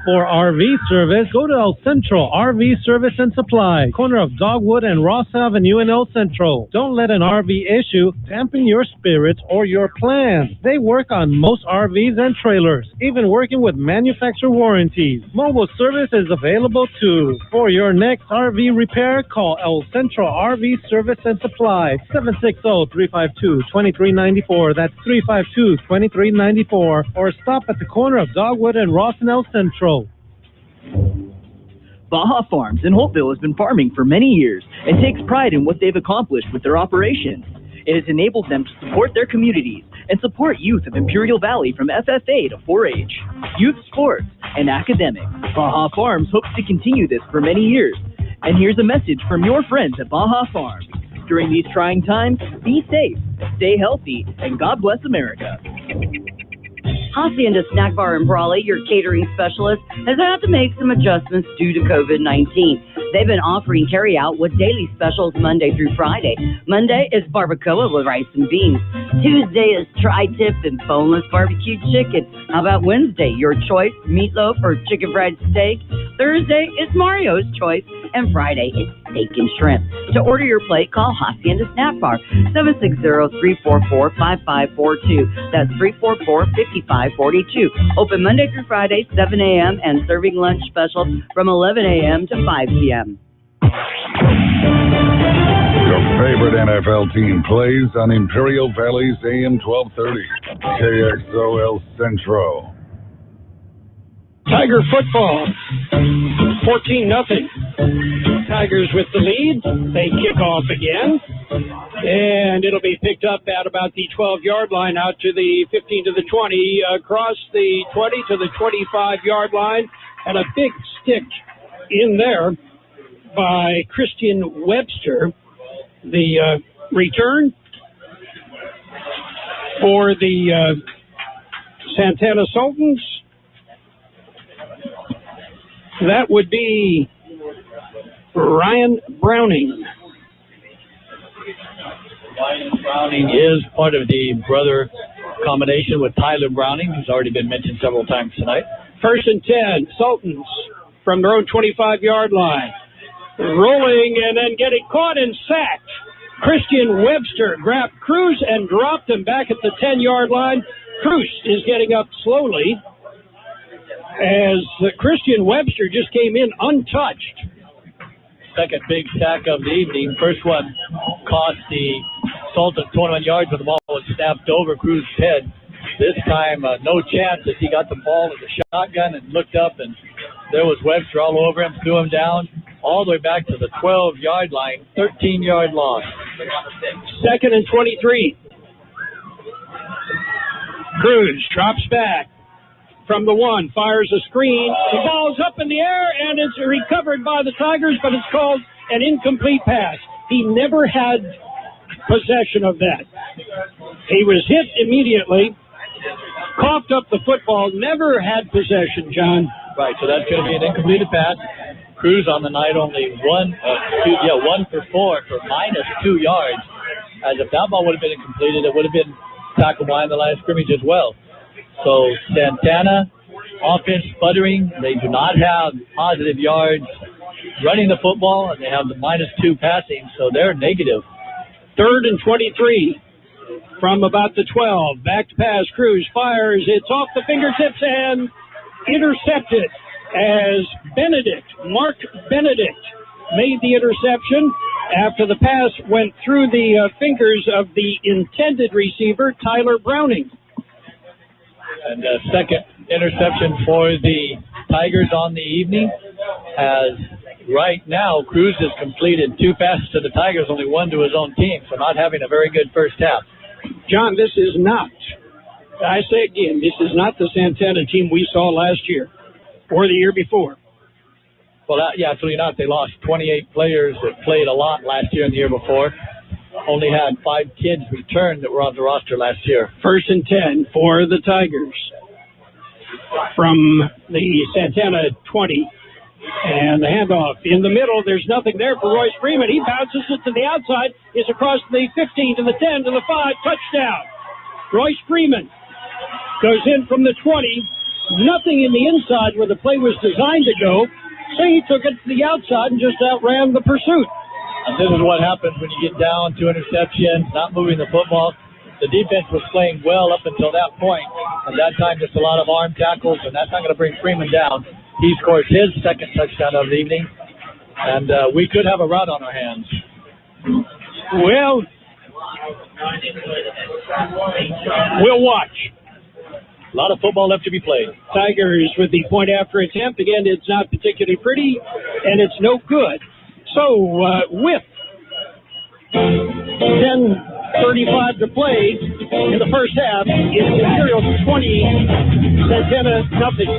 For RV service, go to El Centro RV Service and Supply, corner of Dogwood and Ross Avenue in El Centro. Don't let an RV issue dampen your spirits or your plans. They work on most RVs and trailers, even working with manufacturer warranties. Mobile service is available too. For your next RV repair, call El Centro RV Service and Supply, 760-352-2394. That's 352-2394. Or stop at the corner of Dogwood and Ross in El Centro. Baja Farms in Holtville has been farming for many years and takes pride in what they've accomplished with their operations. It has enabled them to support their communities and support youth of Imperial Valley from FFA to 4-H, youth sports, and academics. Baja Farms hopes to continue this for many years. And here's a message from your friends at Baja Farms. During these trying times, be safe, stay healthy, and God bless America. Hacienda Snack Bar in Brawley, your catering specialist, has had to make some adjustments due to COVID-19. They've been offering carry-out with daily specials Monday through Friday. Monday is barbacoa with rice and beans. Tuesday is tri-tip and boneless barbecue chicken. How about Wednesday? Your choice, meatloaf or chicken fried steak. Thursday is Mario's choice. And Friday is steak and shrimp. To order your plate, call Hacienda Snack Bar, 760-344-5542. That's 344-5542. Open Monday through Friday, 7 a.m. and serving lunch specials from 11 a.m. to 5 p.m. Your favorite NFL team plays on Imperial Valley's AM 1230. KXOL Centro. Tiger football, 14-0. Tigers with the lead. They kick off again, and it'll be picked up at about the 12-yard line, out to the 15 to the 20, across the 20 to the 25-yard line, and a big stick in there by Christian Webster. The return for the Santana Sultans. That would be Ryan Browning. Ryan Browning is part of the brother combination with Tyler Browning, who's already been mentioned several times tonight. 1st and 10, Sultans from their own 25-yard line. Rolling and then getting caught and sacked. Christian Webster grabbed Cruz and dropped him back at the 10-yard line. Cruz is getting up slowly as Christian Webster just came in untouched. Second big sack of the evening. First one cost the Sultans 21 yards, but the ball was snapped over Cruz's head. This time, no chance as he got the ball with the shotgun and looked up, and there was Webster all over him, threw him down all the way back to the 12-yard line. 13-yard loss. 2nd and 23. Cruz drops back from the 1, fires a screen. The ball's up in the air, and it's recovered by the Tigers, but it's called an incomplete pass. He never had possession of that. He was hit immediately, coughed up the football, never had possession, John. Right, so that's going to be an incompleted pass. Cruz on the night only 1 for 4 for -2 yards. As if that ball would have been incompleted, it would have been tackled behind the line of scrimmage as well. So Santana, offense sputtering. They do not have positive yards running the football, and they have the -2 passing, so they're negative. 3rd and 23 from about the 12. Back to pass. Cruz fires. It's off the fingertips and intercepted as Mark Benedict made the interception after the pass went through the fingers of the intended receiver, Tyler Browning. And second interception for the Tigers on the evening, as right now Cruz has completed 2 passes to the Tigers, only 1 to his own team, so not having a very good first half. John, this is not, I say again, this is not the Santana team we saw last year or the year before. Well, absolutely not. They lost 28 players that played a lot last year and the year before. Only had 5 kids return that were on the roster last year. 1st and 10 for the Tigers from the Santana 20. And the handoff in the middle. There's nothing there for Royce Freeman. He bounces it to the outside. It's across the 15 to the 10 to the 5. Touchdown. Royce Freeman goes in from the 20. Nothing in the inside where the play was designed to go. So he took it to the outside and just outran the pursuit. And this is what happens when you get down 2 interceptions, not moving the football. The defense was playing well up until that point. At that time, just a lot of arm tackles, and that's not going to bring Freeman down. He scores his 2nd touchdown of the evening, and we could have a rout on our hands. Well, we'll watch. A lot of football left to be played. Tigers with the point after attempt. Again, it's not particularly pretty, and it's no good. So, with 10:35 to play in the first half, it's Imperial 20, Santana nothing.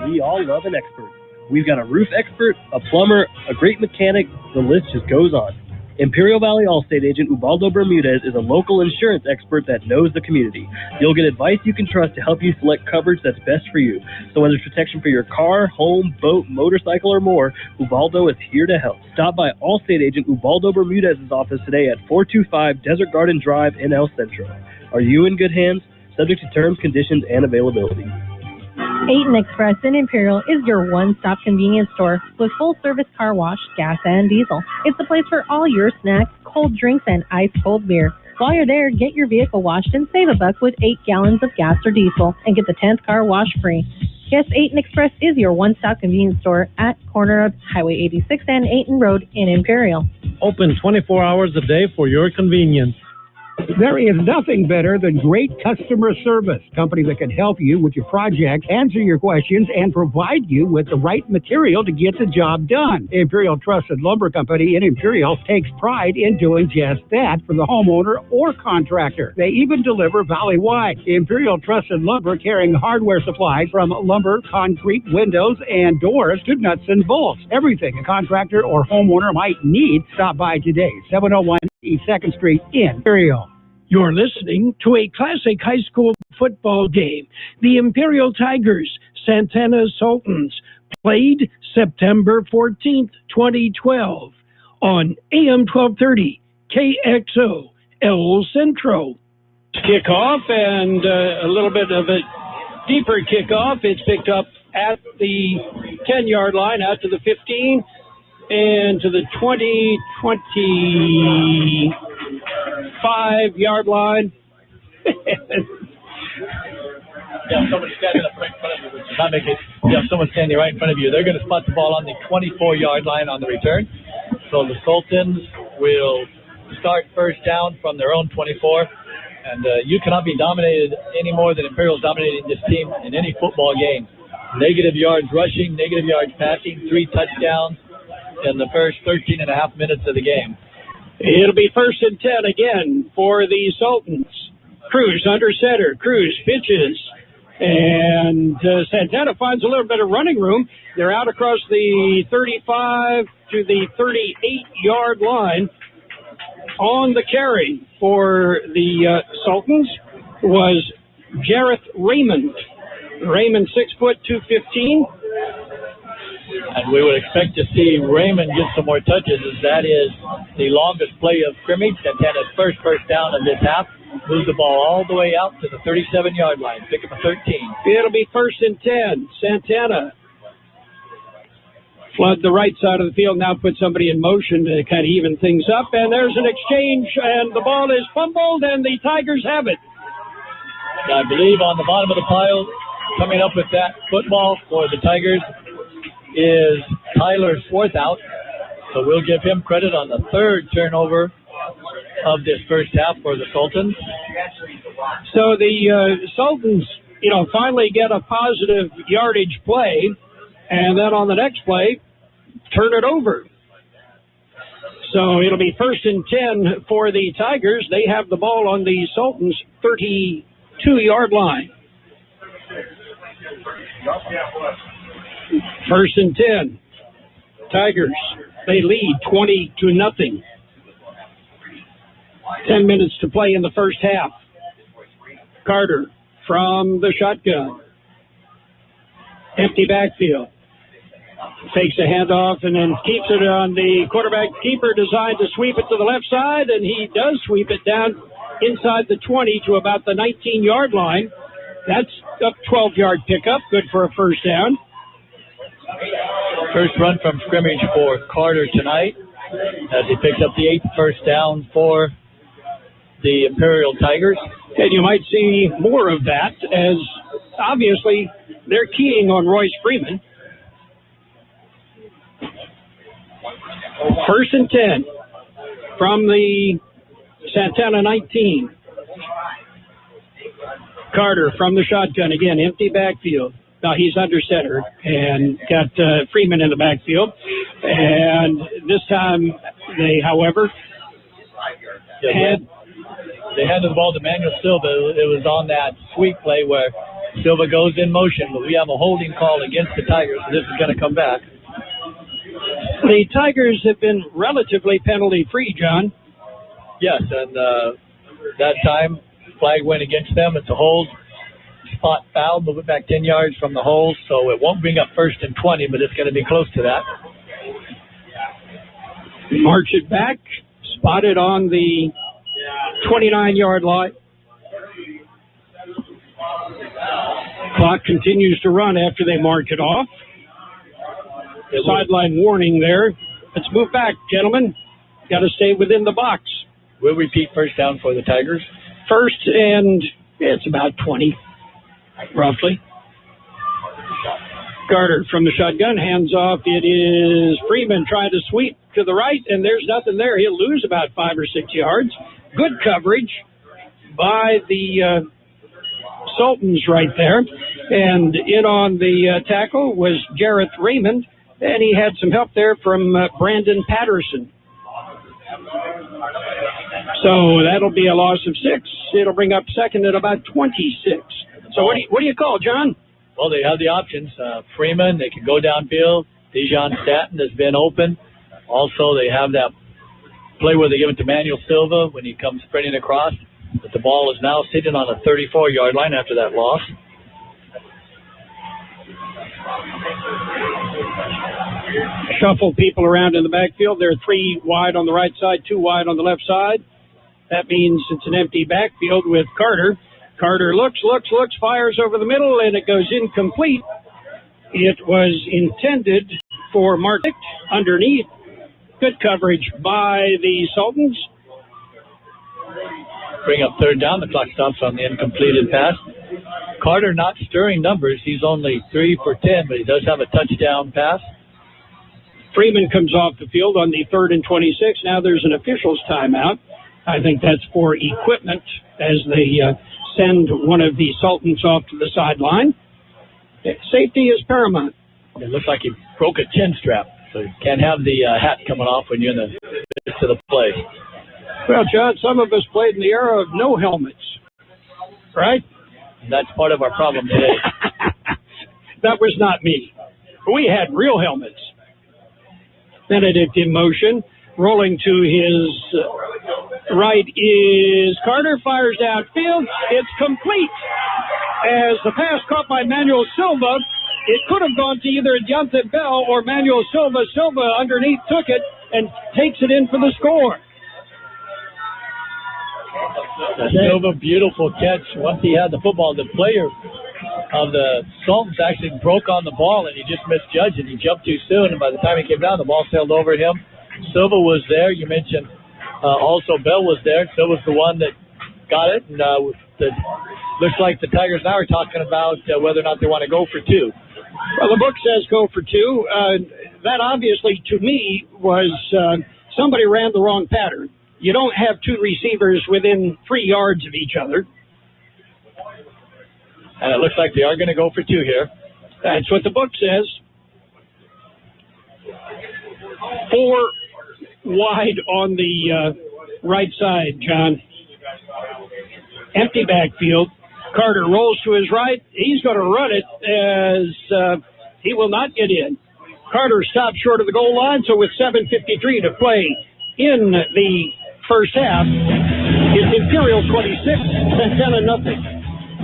We all love an expert. We've got a roof expert, a plumber, a great mechanic. The list just goes on. Imperial Valley Allstate agent Ubaldo Bermudez is a local insurance expert that knows the community. You'll get advice you can trust to help you select coverage that's best for you. So whether it's protection for your car, home, boat, motorcycle, or more, Ubaldo is here to help. Stop by Allstate agent Ubaldo Bermudez's office today at 425 Desert Garden Drive in El Centro. Are you in good hands? Subject to terms, conditions, and availability. Aten Express in Imperial is your one-stop convenience store with full-service car wash, gas, and diesel. It's the place for all your snacks, cold drinks, and ice-cold beer. While you're there, get your vehicle washed and save $1 with 8 gallons of gas or diesel and get the 10th car wash free. Yes, Aten Express is your one-stop convenience store at corner of Highway 86 and Aten Road in Imperial. Open 24 hours a day for your convenience. There is nothing better than great customer service. Company that can help you with your project, answer your questions, and provide you with the right material to get the job done. Imperial Trusted Lumber Company in Imperial takes pride in doing just that for the homeowner or contractor. They even deliver valley-wide. Imperial Trusted Lumber carrying hardware supplies from lumber, concrete, windows, and doors to nuts and bolts. Everything a contractor or homeowner might need. Stop by today. 701 East 2nd Street in Imperial. You're listening to a classic high school football game. The Imperial Tigers, Santana Sultans, played September 14th, 2012 on AM 1230 KXO El Centro. Kickoff and a little bit of a deeper kickoff. It's picked up at the 10-yard line, out to the 15, and to the 25-yard line. Someone standing up right in front of you, which is not making. You have someone standing right in front of you. They're going to spot the ball on the 24-yard line on the return. So the Sultans will start first down from their own 24. And you cannot be dominated any more than Imperial's dominating this team in any football game. Negative yards rushing, negative yards passing, 3 touchdowns in the first 13 and a half minutes of the game. It'll be 1st and 10 again for the Sultans. Cruz under center. Cruz pitches. And Santana finds a little bit of running room. They're out across the 35 to the 38-yard line. On the carry for the Sultans was Jareth Raymond. Raymond, 6 foot, 215. And we would expect to see Raymond get some more touches, as that is the longest play of scrimmage. Santana's first down of this half. Moves the ball all the way out to the 37-yard line. Pick up a 13. It'll be 1st and 10. Santana flood the right side of the field. Now put somebody in motion to kind of even things up. And there's an exchange, and the ball is fumbled, and the Tigers have it. I believe on the bottom of the pile, coming up with that football for the Tigers, is Tyler Swarthout. So we'll give him credit on the 3rd turnover of this first half for the Sultans. So the Sultans, finally get a positive yardage play, and then on the next play, turn it over. So it'll be 1st and 10 for the Tigers. They have the ball on the Sultans' 32-yard line. 1st and 10. Tigers, they lead 20-0. 10 minutes to play in the first half. Carter from the shotgun. Empty backfield. Takes a handoff and then keeps it on the quarterback keeper, designed to sweep it to the left side, and he does sweep it down inside the 20 to about the 19-yard line. That's a 12-yard pickup, good for a first down. First run from scrimmage for Carter tonight, as he picks up the 8th first down for the Imperial Tigers. And you might see more of that, as obviously they're keying on Royce Freeman. 1st and 10 from the Santana 19. Carter from the shotgun again, empty backfield. Now he's under center and got Freeman in the backfield. And this time they, however, they handed the ball to Manuel Silva. It was on that sweep play where Silva goes in motion, but we have a holding call against the Tigers, so this is going to come back. The Tigers have been relatively penalty-free, John. Yes, and that time, flag went against them. It's a hold. Spot foul, move it back 10 yards from the hole, so it won't bring up 1st and 20, but it's going to be close to that. March it back, spotted on the 29-yard line. Clock continues to run after they mark it off. Sideline warning there. Let's move back, gentlemen. Got to stay within the box. We'll repeat first down for the Tigers. First and it's about 20, roughly. Carter from the shotgun, hands off. It is Freeman trying to sweep to the right, and there's nothing there. He'll lose about 5 or 6 yards. Good coverage by the Sultans right there. And in on the tackle was Jareth Raymond, and he had some help there from Brandon Patterson. So that'll be a loss of 6. It'll bring up second at about 26. So what do you call, John? Well, they have the options. Freeman, they can go downfield. Dijon Staton has been open. Also, they have that play where they give it to Manuel Silva when he comes sprinting across. But the ball is now sitting on a 34-yard line after that loss. Shuffle people around in the backfield. There are 3 wide on the right side, 2 wide on the left side. That means it's an empty backfield with Carter. Carter looks, fires over the middle, and it goes incomplete. It was intended for Mark underneath. Good coverage by the Sultans. Bring up third down. The clock stops on the incompleted pass. Carter not stirring numbers. He's only 3 for 10, but he does have a touchdown pass. Freeman comes off the field on the 3rd and 26. Now there's an official's timeout. I think that's for equipment as they send one of the Sultans off to the sideline. Safety is paramount. It looks like he broke a chin strap, so you can't have the hat coming off when you're in the midst of the play. Well, John, some of us played in the era of no helmets, right? And that's part of our problem today. That was not me. We had real helmets. Benedict in motion. Rolling to his right is Carter. Fires downfield. It's complete. As the pass caught by Manuel Silva, it could have gone to either Deontay Bell or Manuel Silva. Silva underneath took it and takes it in for the score. Silva, beautiful catch. Once he had the football, the player of the Sultans actually broke on the ball, and he just misjudged it. He jumped too soon, and by the time he came down, the ball sailed over him. Silva was there. You mentioned also Bell was there. Silva's the one that got it, and looks like the Tigers now are talking about whether or not they want to go for 2. Well, the book says go for 2. That obviously, to me, was somebody ran the wrong pattern. You don't have 2 receivers within 3 yards of each other. And it looks like they are going to go for 2 here. That's what the book says. 4 wide on the right side, John. Empty backfield. Carter rolls to his right. He's going to run it as he will not get in. Carter stopped short of the goal line, so with 7:53 to play in the first half, it's Imperial 26, Santana nothing.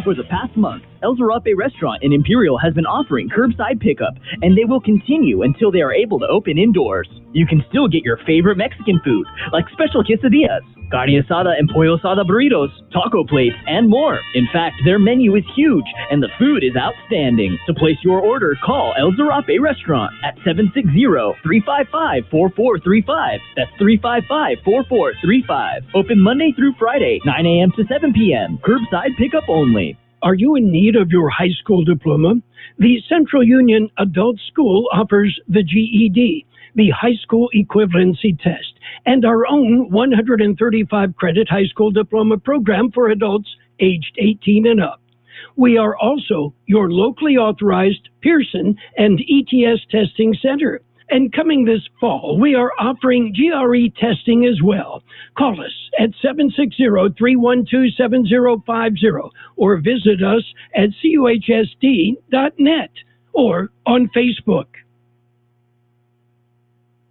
For the past month, El Zarape restaurant in Imperial has been offering curbside pickup, and they will continue until they are able to open indoors. You can still get your favorite Mexican food, like special quesadillas, carne asada and pollo asada burritos, taco plates, and more. In fact, their menu is huge, and the food is outstanding. To place your order, call El Zarape restaurant at 760-355-4435. That's 355-4435. Open Monday through Friday, 9 a.m. to 7 p.m. Curbside pickup only. Are you in need of your high school diploma? The Central Union Adult School offers the GED, the High School Equivalency Test, and our own 135-credit high school diploma program for adults aged 18 and up. We are also your locally authorized Pearson and ETS testing center. And coming this fall, we are offering GRE testing as well. Call us at 760-312-7050 or visit us at cuhsd.net or on Facebook.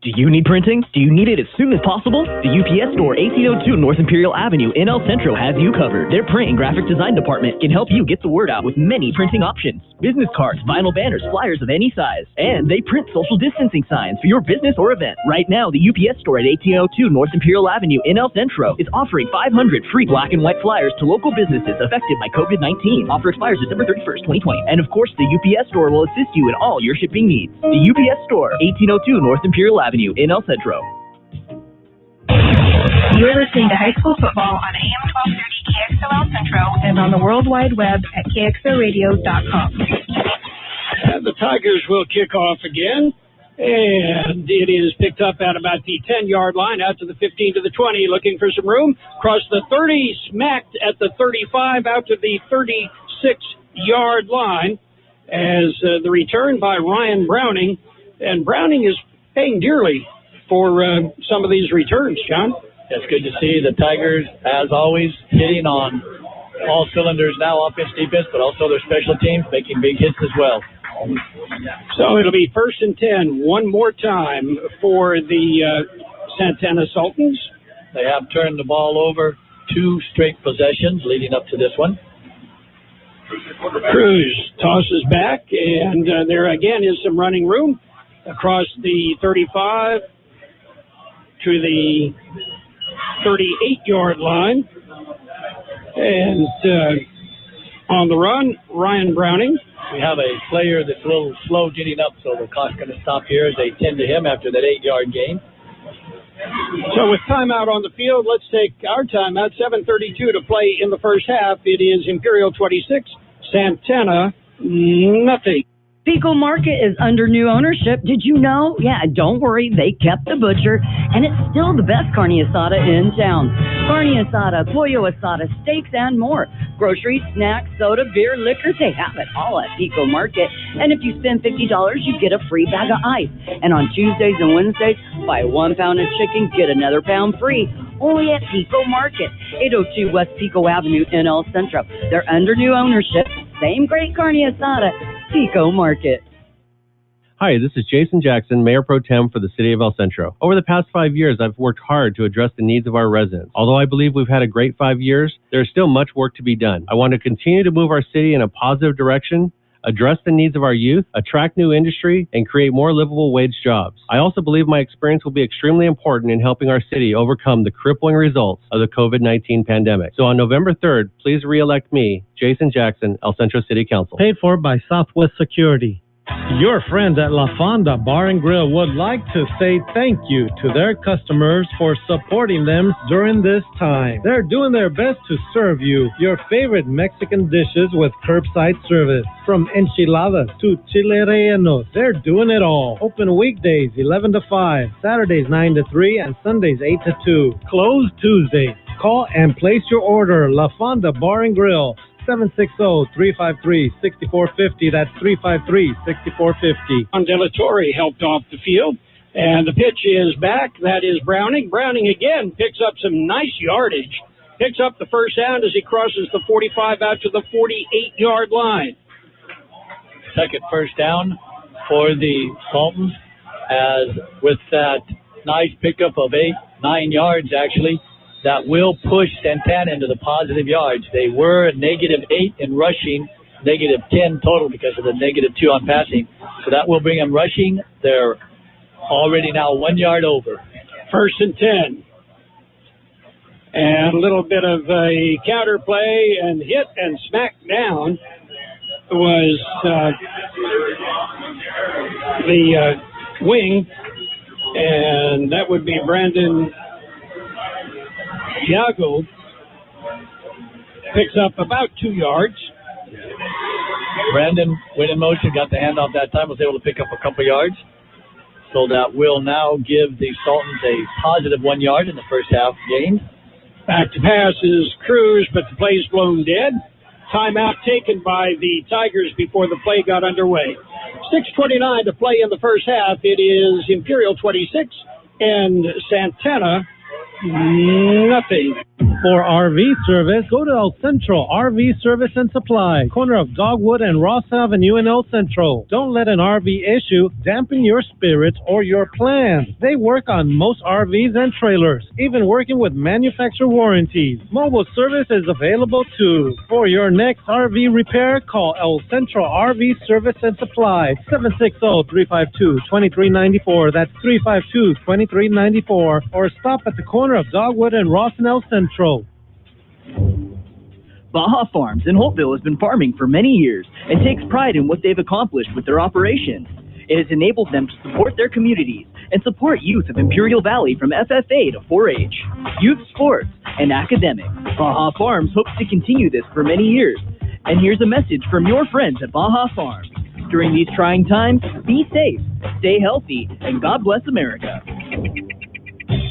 Do you need printing? Do you need it as soon as possible? The UPS Store, 1802 North Imperial Avenue in El Centro has you covered. Their print and graphic design department can help you get the word out with many printing options. Business cards, vinyl banners, flyers of any size. And they print social distancing signs for your business or event. Right now, the UPS Store at 1802 North Imperial Avenue in El Centro is offering 500 free black and white flyers to local businesses affected by COVID-19. Offer expires December 31st, 2020. And of course, the UPS Store will assist you in all your shipping needs. The UPS Store, 1802 North Imperial Avenue in El Centro. You're listening to high school football on AM 1230 KXO El Centro and on the World Wide Web at KXORadio.com. And the Tigers will kick off again. And it is picked up at about the 10-yard line, out to the 15 to the 20, looking for some room. Across the 30, smacked at the 35, out to the 36-yard line. As the return by Ryan Browning. And Browning is paying dearly for some of these returns, John. It's good to see the Tigers, as always, hitting on all cylinders now, offense, defense, but also their special teams making big hits as well. So it'll be 1st and 10 one more time for the Santana Sultans. They have turned the ball over 2 straight possessions leading up to this one. Cruz tosses back, and there again is some running room across the 35 to the 38-yard line. And on the run, Ryan Browning. We have a player that's a little slow getting up, so the clock's going to stop here as they tend to him after that 8-yard gain. So with timeout on the field, let's take our timeout. 7:32 to play in the first half. It is Imperial 26, Santana nothing. Pico Market is under new ownership. Did you know? Yeah, don't worry. They kept the butcher, and it's still the best carne asada in town. Carne asada, pollo asada, steaks, and more. Groceries, snacks, soda, beer, liquor, they have it all at Pico Market. And if you spend $50, you get a free bag of ice. And on Tuesdays and Wednesdays, buy 1 pound of chicken, get another pound free. Only at Pico Market, 802 West Pico Avenue in El Centro. They're under new ownership. Same great carne asada, Pico Market. Hi, this is Jason Jackson, Mayor Pro Tem for the City of El Centro. Over the past 5 years, I've worked hard to address the needs of our residents. Although I believe we've had a great 5 years, there is still much work to be done. I want to continue to move our city in a positive direction, address the needs of our youth, attract new industry, and create more livable wage jobs. I also believe my experience will be extremely important in helping our city overcome the crippling results of the COVID-19 pandemic. So on November 3rd, please re-elect me, Jason Jackson, El Centro City Council. Paid for by Southwest Security. Your friends at La Fonda Bar and Grill would like to say thank you to their customers for supporting them during this time. They're doing their best to serve you your favorite Mexican dishes with curbside service. From enchiladas to chile rellenos, they're doing it all. Open weekdays 11 to 5, Saturdays 9 to 3, and Sundays 8 to 2. Closed Tuesdays. Call and place your order. La Fonda Bar and Grill. 760-353-6450. That's 353-6450. Delatorre helped off the field, and the pitch is back. That is Browning. Browning again picks up some nice yardage. Picks up the first down as he crosses the 45 out to the 48-yard line. Second first down for the Sultans, as with that nice pickup of 9 yards actually, that will push Santana into the positive yards. They were -8 in rushing, -10 total because of the -2 on passing. So that will bring them rushing. They're already now 1 yard over. 1st and 10. And a little bit of a counter play and hit and smacked down was the wing, and that would be Brandon Iago. Picks up about 2 yards. Brandon went in motion, got the handoff that time, was able to pick up a couple yards. So that will now give the Sultans a positive 1 yard in the first half gain. Back to pass is Cruz, but the play's blown dead. timeout taken by the Tigers before the play got underway. 6:29 to play in the first half. It is Imperial 26 and Santana nothing. For RV service, go to El Centro RV Service and Supply, corner of Dogwood and Ross Avenue in El Centro. Don't let an RV issue dampen your spirits or your plans. They work on most RVs and trailers, even working with manufacturer warranties. Mobile service is available too. For your next RV repair, call El Centro RV Service and Supply, 760-352-2394. That's 352-2394. Or stop at the corner of Dogwood and Ross and El Centro. Baja Farms in Holtville has been farming for many years and takes pride in what they've accomplished with their operations. It has enabled them to support their communities and support youth of Imperial Valley from FFA to 4-H, youth sports, and academics. Baja Farms hopes to continue this for many years. And here's a message from your friends at Baja Farms. During these trying times, be safe, stay healthy, and God bless America.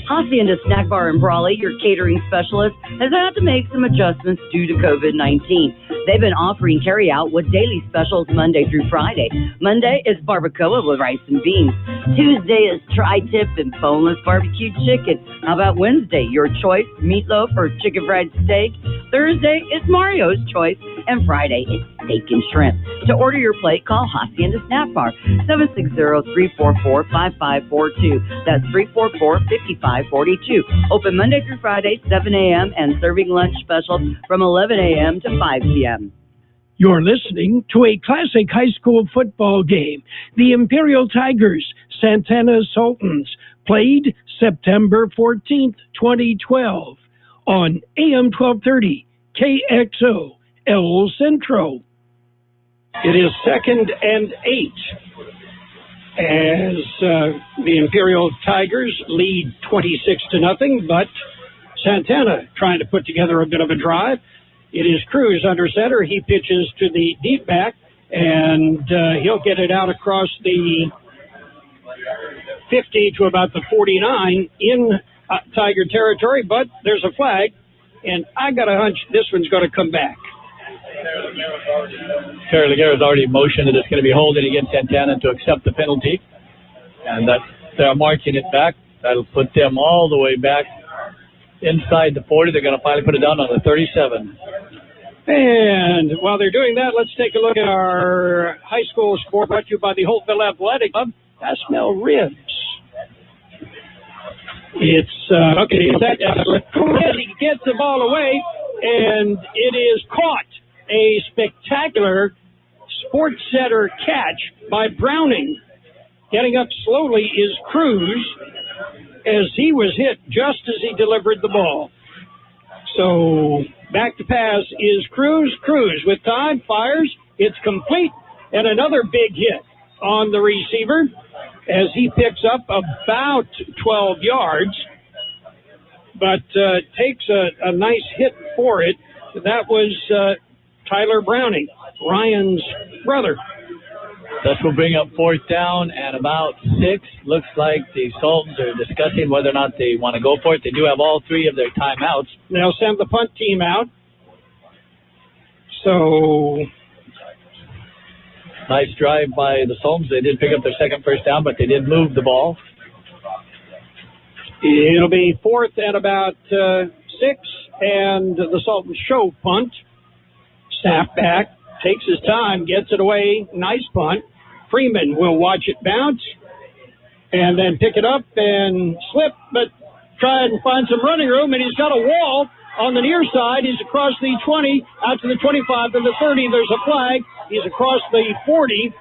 Hacienda Snack Bar in Brawley, your catering specialist, has had to make some adjustments due to COVID-19. They've been offering carry-out with daily specials Monday through Friday. Monday is barbacoa with rice and beans. Tuesday is tri-tip and boneless barbecue chicken. How about Wednesday, your choice, meatloaf or chicken fried steak? Thursday is Mario's choice, and Friday is steak and shrimp. To order your plate, call Hacienda Snack Bar, 760-344-5542. That's 344-5542. Open Monday through Friday, 7 a.m., and serving lunch specials from 11 a.m. to 5 p.m. You're listening to a classic high school football game. The Imperial Tigers, Santana Sultans, played September 14th, 2012 on AM 1230 KXO El Centro. It is 2nd and 8 as the Imperial Tigers lead 26-0, but Santana trying to put together a bit of a drive. It is Cruz under center. He pitches to the deep back, and he'll get it out across the 50 to about the 49 in Tiger territory, but there's a flag, and I got a hunch this one's going to come back. Terry Laguerre's already motioned that it's going to be holding against Santana to accept the penalty, and they're marking it back. That'll put them all the way back inside the 40. They're going to finally put it down on the 37. And while they're doing that, let's take a look at our high school score brought to you by the Holtville Athletic Club. I smell ribs. It's okay. He gets the ball away, and it is caught. A spectacular Sports Center catch by Browning. Getting up slowly is Cruz, as he was hit just as he delivered the ball. So back to pass is Cruz. Cruz with time fires. It's complete, and another big hit on the receiver as he picks up about 12 yards, but takes a nice hit for it. That was Tyler Browning, Ryan's brother. This will bring up 4th down and about 6. Looks like the Sultans are discussing whether or not they want to go for it. They do have all 3 of their timeouts. They'll send the punt team out. So nice drive by the Sultans. They did pick up their second first down, but they did move the ball. It'll be 4th and about 6, and the Sultans show punt. Snap back, takes his time, gets it away. Nice punt. Freeman will watch it bounce and then pick it up and slip, but try and find some running room, and he's got a wall on the near side. He's across the 20, out to the 25, to the 30. There's a flag. He's across the 40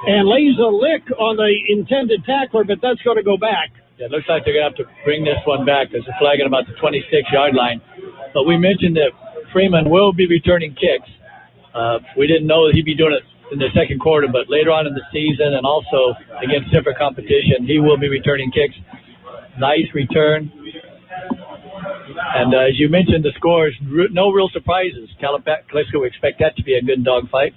and lays a lick on the intended tackler, but that's going to go back. Yeah, it looks like they're going to have to bring this one back. There's a flag at about the 26-yard line. But we mentioned that Freeman will be returning kicks. We didn't know that he'd be doing it in the second quarter, but later on in the season and also against different competition, he will be returning kicks. Nice return. And as you mentioned, the scores, no real surprises. Calexico, we expect that to be a good dogfight.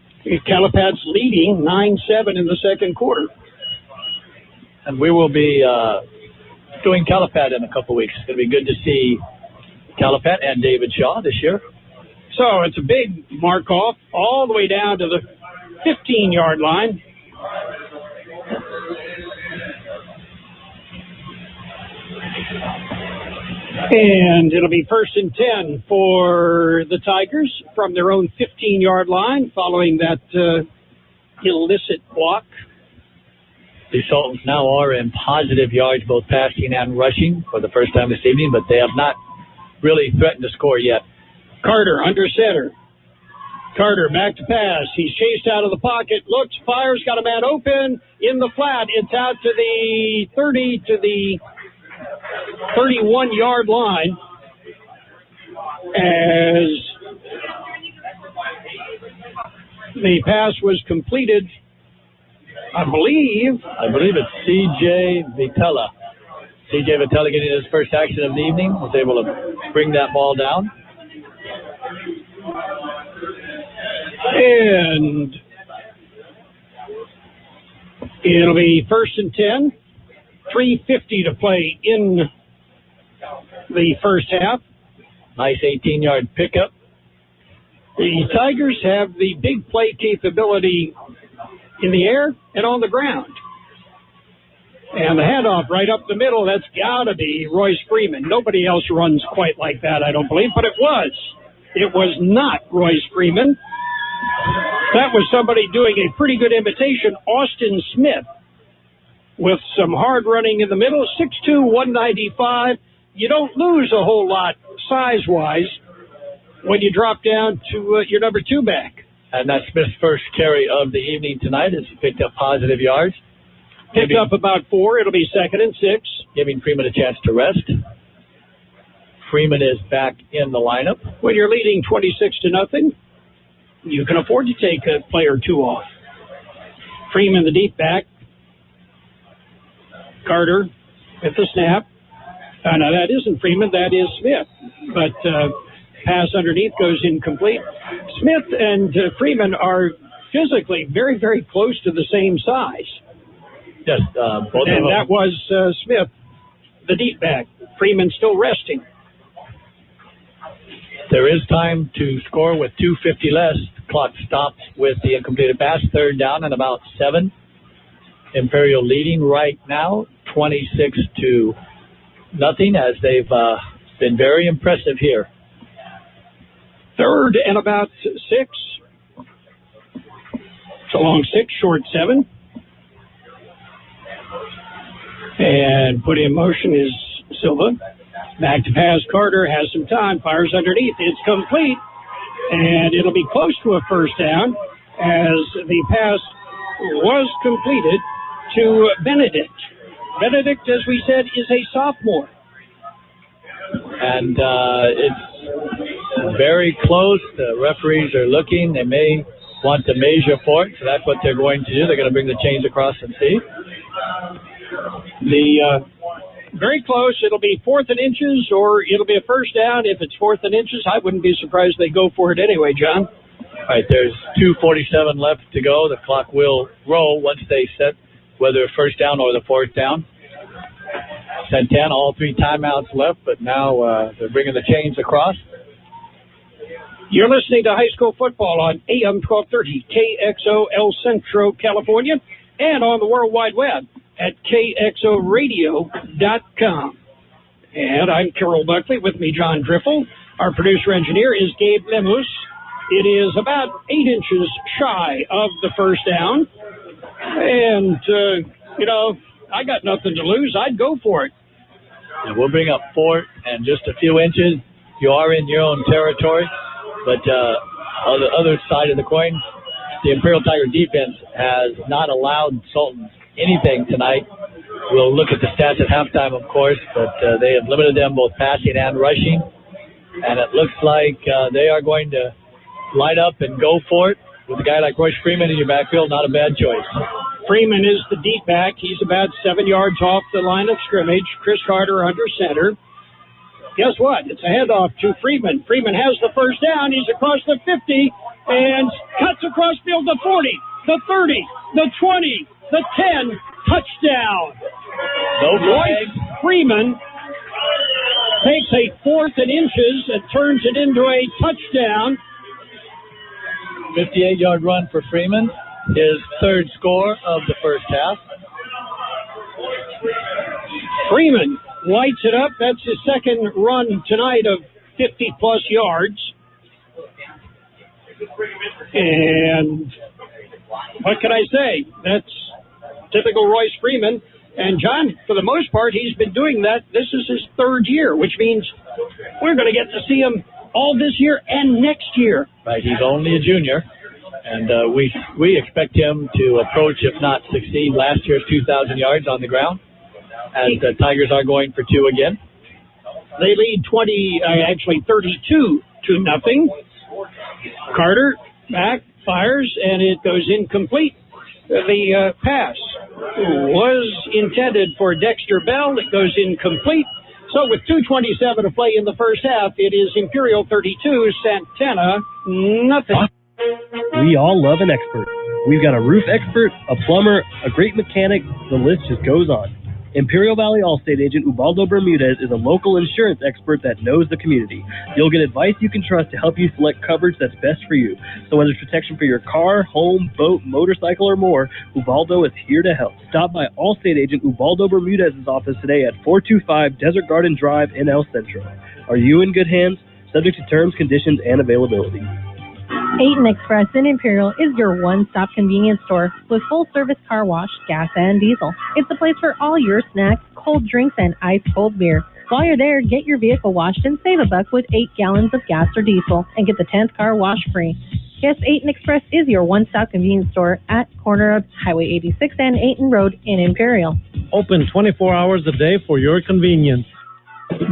Calipat's leading 9-7 in the second quarter. And we will be doing Calipat in a couple weeks. It's going to be good to see Calipat and David Shaw this year. So it's a big mark-off all the way down to the 15-yard line. And it'll be 1st and 10 for the Tigers from their own 15-yard line following that illicit block. The Sultans now are in positive yards, both passing and rushing, for the first time this evening, but they have not really threatened to score yet. Carter under center. Carter back to pass. He's chased out of the pocket. Looks, fires, got a man open in the flat. It's out to the 30 to the 31-yard line as the pass was completed. I believe it's C.J. Vitella. C.J. Vitella getting his first action of the evening, was able to bring that ball down. And it'll be 1st and 10. 3:50 to play in the first half. Nice 18-yard pickup. The Tigers have the big play capability in the air and on the ground. And the handoff right up the middle, that's got to be Royce Freeman. Nobody else runs quite like that, I don't believe, but it was. It was not Royce Freeman. That was somebody doing a pretty good imitation, Austin Smith, with some hard running in the middle, 6'2", 195. You don't lose a whole lot size-wise when you drop down to your number 2 back. And that's Smith's first carry of the evening tonight as he picked up positive yards. Picked up about 4. It'll be 2nd and 6. Giving Freeman a chance to rest. Freeman is back in the lineup. When you're leading 26-0, you can afford to take a player or 2 off. Freeman, the deep back. Carter at the snap. No, that isn't Freeman. That is Smith. But pass underneath goes incomplete. Smith and Freeman are physically very, very close to the same size. Yes, both of them. And that was Smith, the deep back. Freeman still resting. There is time to score with 2:50 left. Clock stops with the incompleted pass. 3rd down and about 7. Imperial leading right now, 26-0, as they've been very impressive here. 3rd and about 6. It's a long 6, short 7. And put in motion is Silva. Back to pass. Carter has some time. Fires underneath. It's complete. And it'll be close to a 1st down as the pass was completed to Benedict. Benedict, as we said, is a sophomore. And it's very close. The referees are looking. They may want to measure for it, so that's what they're going to do. They're going to bring the chains across and see. Very close. It'll be 4th and inches, or it'll be a 1st down. If it's 4th and inches, I wouldn't be surprised they go for it anyway, John. All right, there's 2:47 left to go. The clock will roll once they set whether a 1st down or the 4th down. Santana, all 3 timeouts left, but now they're bringing the chains across. You're listening to high school football on AM 1230, KXO El Centro, California, and on the World Wide Web at KXORadio.com. And I'm Carol Buckley. With me, John Driffel. Our producer-engineer is Gabe Lemus. It is about 8 inches shy of the 1st down. And, I got nothing to lose. I'd go for it. And we'll bring up 4th and just a few inches. You are in your own territory. But on the other side of the coin, the Imperial Tiger defense has not allowed Sultans anything tonight. We'll look at the stats at halftime, of course, but they have limited them both passing and rushing. And it looks like they are going to line up and go for it. With a guy like Royce Freeman in your backfield, not a bad choice. Freeman is the deep back. He's about 7 yards off the line of scrimmage. Chris Carter under center. Guess what? It's a handoff to Freeman. Freeman has the 1st down. He's across the 50 and cuts across field the 40, the 30, the 20, the 10. Touchdown. No Royce Freeman takes a 4th and inches and turns it into a touchdown. 58-yard run for Freeman, his third score of the first half. Freeman lights it up. That's his second run tonight of 50-plus yards. And what can I say? That's typical Royce Freeman. And, John, for the most part, he's been doing that. This is his third year, which means we're going to get to see him all this year and next year. Right, he's only a junior, and we expect him to approach, if not succeed, last year's 2,000 yards on the ground, as the Tigers are going for two again. They lead 32-0. Carter back, fires, and it goes incomplete. The pass was intended for Dexter Bell. It goes incomplete. So with 2:27 to play in the first half, it is Imperial 32, Santana nothing. We all love an expert. We've got a roof expert, a plumber, a great mechanic. The list just goes on. Imperial Valley Allstate agent Ubaldo Bermudez is a local insurance expert that knows the community. You'll get advice you can trust to help you select coverage that's best for you. So whether it's protection for your car, home, boat, motorcycle, or more, Ubaldo is here to help. Stop by Allstate agent Ubaldo Bermudez's office today at 425 Desert Garden Drive in El Centro. Are you in good hands? Subject to terms, conditions, and availability. Aten Express in Imperial is your one-stop convenience store with full-service car wash, gas, and diesel. It's the place for all your snacks, cold drinks, and ice-cold beer. While you're there, get your vehicle washed and save $1 with 8 gallons of gas or diesel and get the 10th car wash free. Yes, Aten Express is your one-stop convenience store at corner of Highway 86 and Aten Road in Imperial. Open 24 hours a day for your convenience.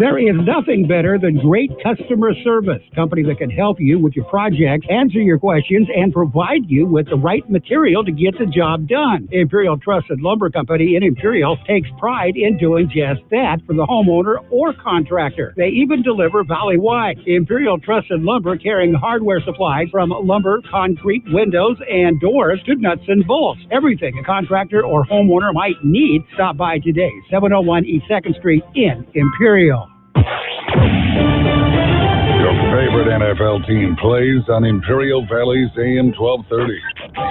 There is nothing better than great customer service. Company that can help you with your project, answer your questions, and provide you with the right material to get the job done. Imperial Trusted Lumber Company in Imperial takes pride in doing just that for the homeowner or contractor. They even deliver valley-wide. Imperial Trusted Lumber carrying hardware supplies from lumber, concrete, windows, and doors to nuts and bolts. Everything a contractor or homeowner might need. Stop by today, 701 East 2nd Street in Imperial. Your favorite NFL team plays on Imperial Valley's AM 1230,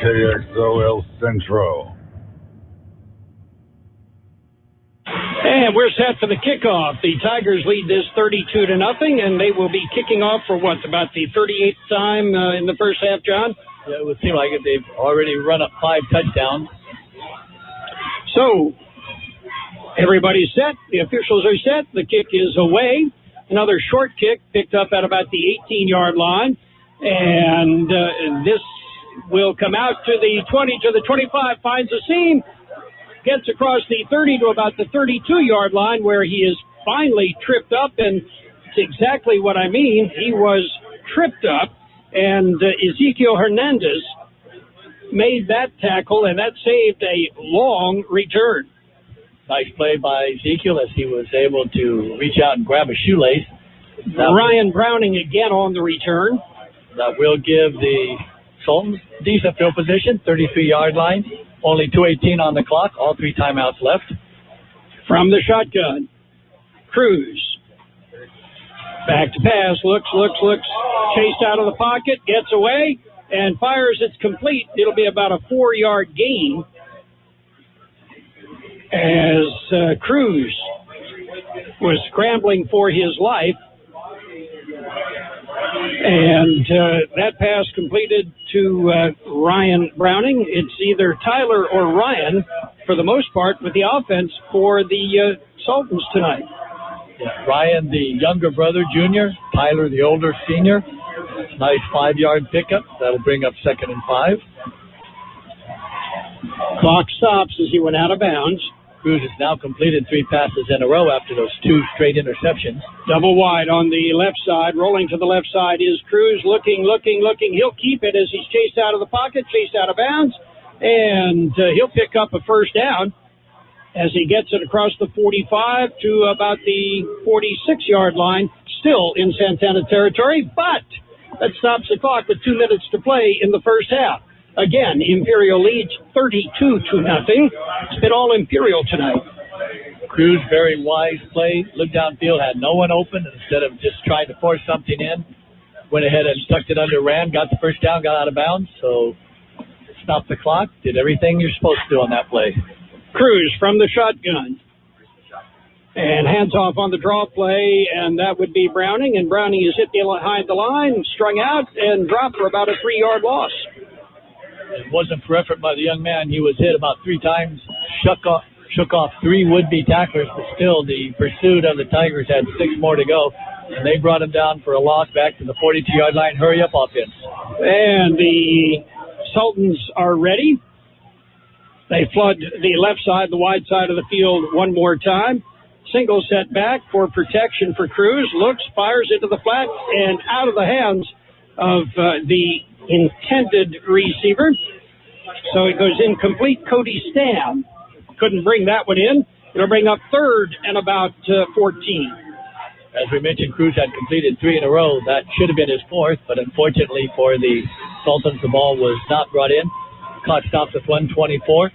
KXO El Centro. And we're set for the kickoff. The Tigers lead this 32-0, and they will be kicking off for about the 38th time in the first half, John? Yeah, it would seem like it. They've already run up 5 touchdowns. So, everybody's set. The officials are set. The kick is away. Another short kick picked up at about the 18-yard line. And this will come out to the 20, to the 25, finds a seam, gets across the 30 to about the 32-yard line where he is finally tripped up. And it's exactly what I mean. He was tripped up, and Ezekiel Hernandez made that tackle, and that saved a long return. Nice play by Ezekiel as he was able to reach out and grab a shoelace. Ryan Browning again on the return. That will give the Sultans decent field position, 33-yard line. Only 2:18 on the clock, all 3 timeouts left. From the shotgun, Cruz. Back to pass, looks, chased out of the pocket, gets away, and fires. It's complete. It'll be about a 4-yard gain as Cruz was scrambling for his life. And that pass completed to Ryan Browning. It's either Tyler or Ryan, for the most part, with the offense for the Sultans tonight. Yeah, Ryan, the younger brother, junior. Tyler, the older senior. Nice 5-yard pickup. That'll bring up 2nd and 5. Clock stops as he went out of bounds. Cruz has now completed 3 passes in a row after those 2 straight interceptions. Double wide on the left side. Rolling to the left side is Cruz. Looking. He'll keep it as he's chased out of the pocket, chased out of bounds. And he'll pick up a first down as he gets it across the 45 to about the 46-yard line. Still in Santana territory, but that stops the clock with 2 minutes to play in the first half. Again, Imperial leads 32-0. It's been all Imperial tonight. Cruz, very wise play. Looked downfield, had no one open. Instead of just trying to force something in, went ahead and tucked it under, ran, got the first down, got out of bounds. So stopped the clock, did everything you're supposed to do on that play. Cruz from the shotgun. And hands off on the draw play, and that would be Browning. And Browning is hit behind the line, strung out, and dropped for about a 3-yard loss. It wasn't for effort by the young man. He was hit about 3 times, shook off 3 would-be tacklers, but still the pursuit of the Tigers had 6 more to go. And they brought him down for a loss back to the 42-yard line. Hurry-up offense. And the Sultans are ready. They flood the left side, the wide side of the field one more time. Single set back for protection for Cruz. Looks, fires into the flat, and out of the hands of the intended receiver. So it goes incomplete. Cody Stam couldn't bring that one in. It'll bring up 3rd and about 14. As we mentioned, Cruz had completed 3 in a row. That should have been his 4th, but unfortunately for the Sultans, the ball was not brought in. Clock stops at 1:24.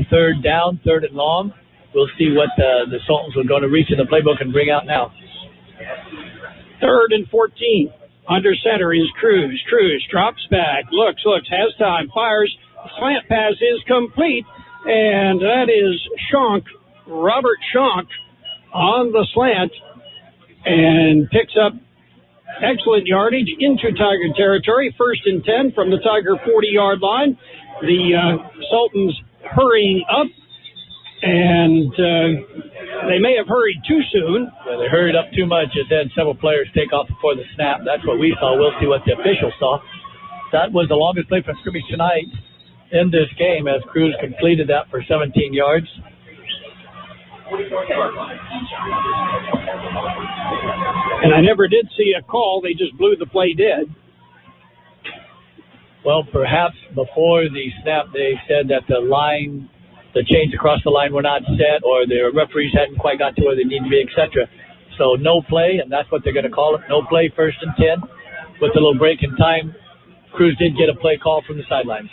3rd down, 3rd and long. We'll see what the Sultans are going to reach in the playbook and bring out now. 3rd and 14. Under center is Cruz. Cruz drops back, looks, has time, fires. Slant pass is complete, and that is Robert Schonk on the slant, and picks up excellent yardage into Tiger territory. 1st and 10 from the Tiger 40-yard line. The Sultans hurrying up, and they may have hurried too soon. Yeah, they hurried up too much, and then several players take off before the snap. That's what we saw. We'll see what the officials saw. That was the longest play from scrimmage tonight in this game, as Cruz completed that for 17 yards. And I never did see a call. They just blew the play dead. Well, perhaps before the snap, they said that the chains across the line were not set, or the referees hadn't quite got to where they need to be, etc. So no play, and that's what they're going to call it. No play, 1st and 10. With a little break in time, Cruz did get a play call from the sidelines.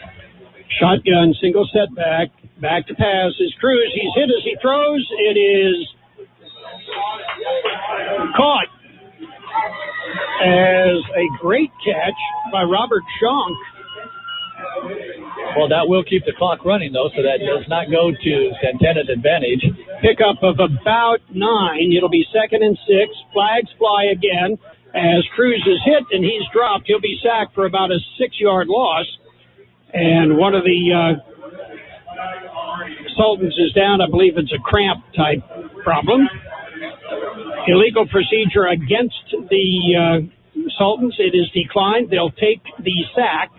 Shotgun, single setback, back to pass is Cruz. He's hit as he throws. It is caught as a great catch by Robert Schonk. Well, that will keep the clock running, though, so that does not go to Santana's advantage. Pickup of about 9. It'll be 2nd and 6. Flags fly again as Cruz is hit and he's dropped. He'll be sacked for about a 6-yard loss. And one of the Sultans is down. I believe it's a cramp type problem. Illegal procedure against the Sultans. It is declined. They'll take the sack.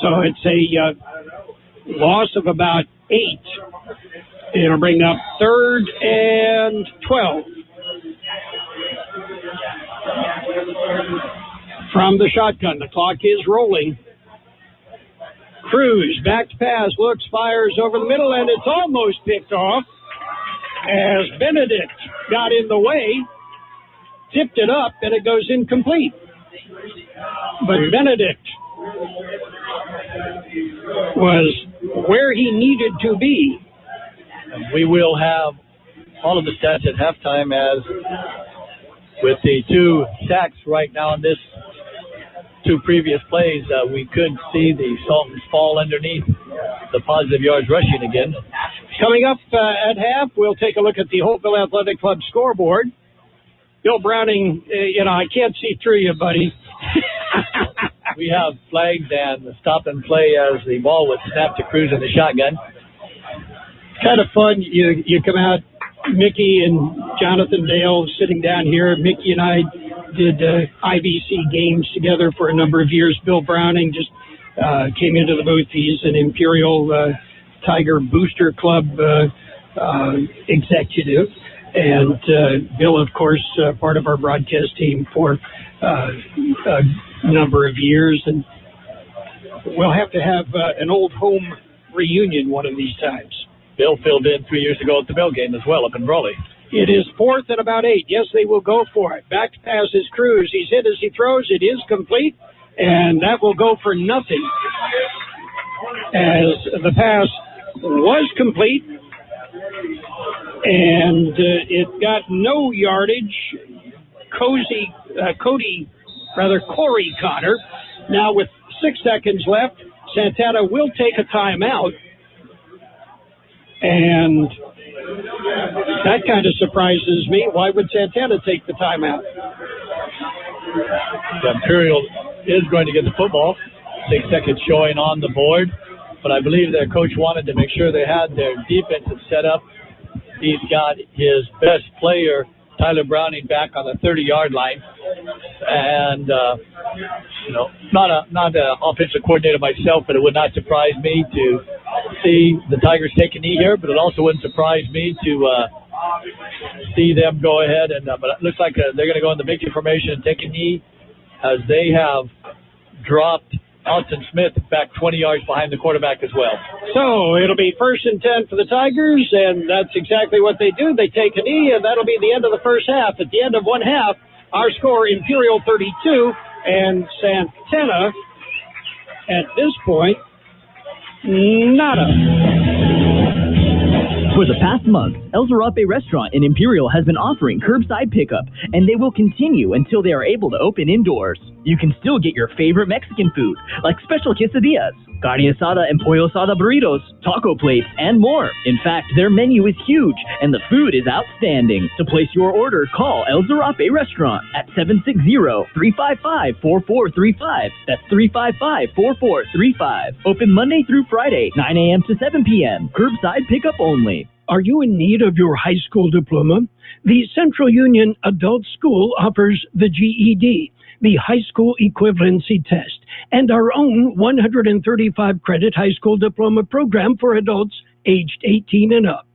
So it's a loss of about 8. It'll bring up 3rd and 12. From the shotgun, the clock is rolling. Cruz, back to pass, looks, fires over the middle, and it's almost picked off as Benedict got in the way, tipped it up, and it goes incomplete. But Benedict was where he needed to be. And we will have all of the stats at halftime, as with the 2 sacks right now in this 2 previous plays, we could see the Sultans fall underneath the positive yards rushing again. Coming up at half, we'll take a look at the Holtville Athletic Club scoreboard. Bill Browning, I can't see through you, buddy. We have flags and stop and play as the ball was snapped to Cruz in the shotgun. Kind of fun. You come out, Mickey and Jonathan Dale sitting down here. Mickey and I did IVC games together for a number of years. Bill Browning just came into the booth. He's an Imperial Tiger Booster Club executive. And Bill, of course, part of our broadcast team for a number of years. And we'll have to have an old home reunion one of these times. Bill filled in 3 years ago at the Bell game as well up in Brawley. It is 4th and about 8. Yes, they will go for it. Back to pass is Cruz. He's hit as he throws. It is complete, and that will go for nothing as the pass was complete, and it got no yardage. Cody Corey Cotter. Now with 6 seconds left, Santana will take a timeout. And that kind of surprises me. Why would Santana take the timeout? The Imperial is going to get the football. 6 seconds showing on the board. But I believe their coach wanted to make sure they had their defensive set up. He's got his best player, Tyler Browning, back on the 30-yard line. And, not an offensive coordinator myself, but it would not surprise me to see the Tigers take a knee here, but it also wouldn't surprise me to see them go ahead. But it looks like they're going to go in the big formation and take a knee as they have dropped Alton Smith back 20 yards behind the quarterback as well. So it'll be 1st and 10 for the Tigers, and that's exactly what they do. They take a knee, and that'll be the end of the first half. At the end of one half, our score, Imperial 32, and Santana, at this point, nada. For the past month, El Zarape restaurant in Imperial has been offering curbside pickup, and they will continue until they are able to open indoors. You can still get your favorite Mexican food, like special quesadillas, carne asada and pollo asada burritos, taco plates, and more. In fact, their menu is huge, and the food is outstanding. To place your order, call El Zarape restaurant at 760-355-4435. That's 355-4435. Open Monday through Friday, 9 a.m. to 7 p.m. Curbside pickup only. Are you in need of your high school diploma? The Central Union Adult School offers the GED, the High School Equivalency Test, and our own 135-credit high school diploma program for adults aged 18 and up.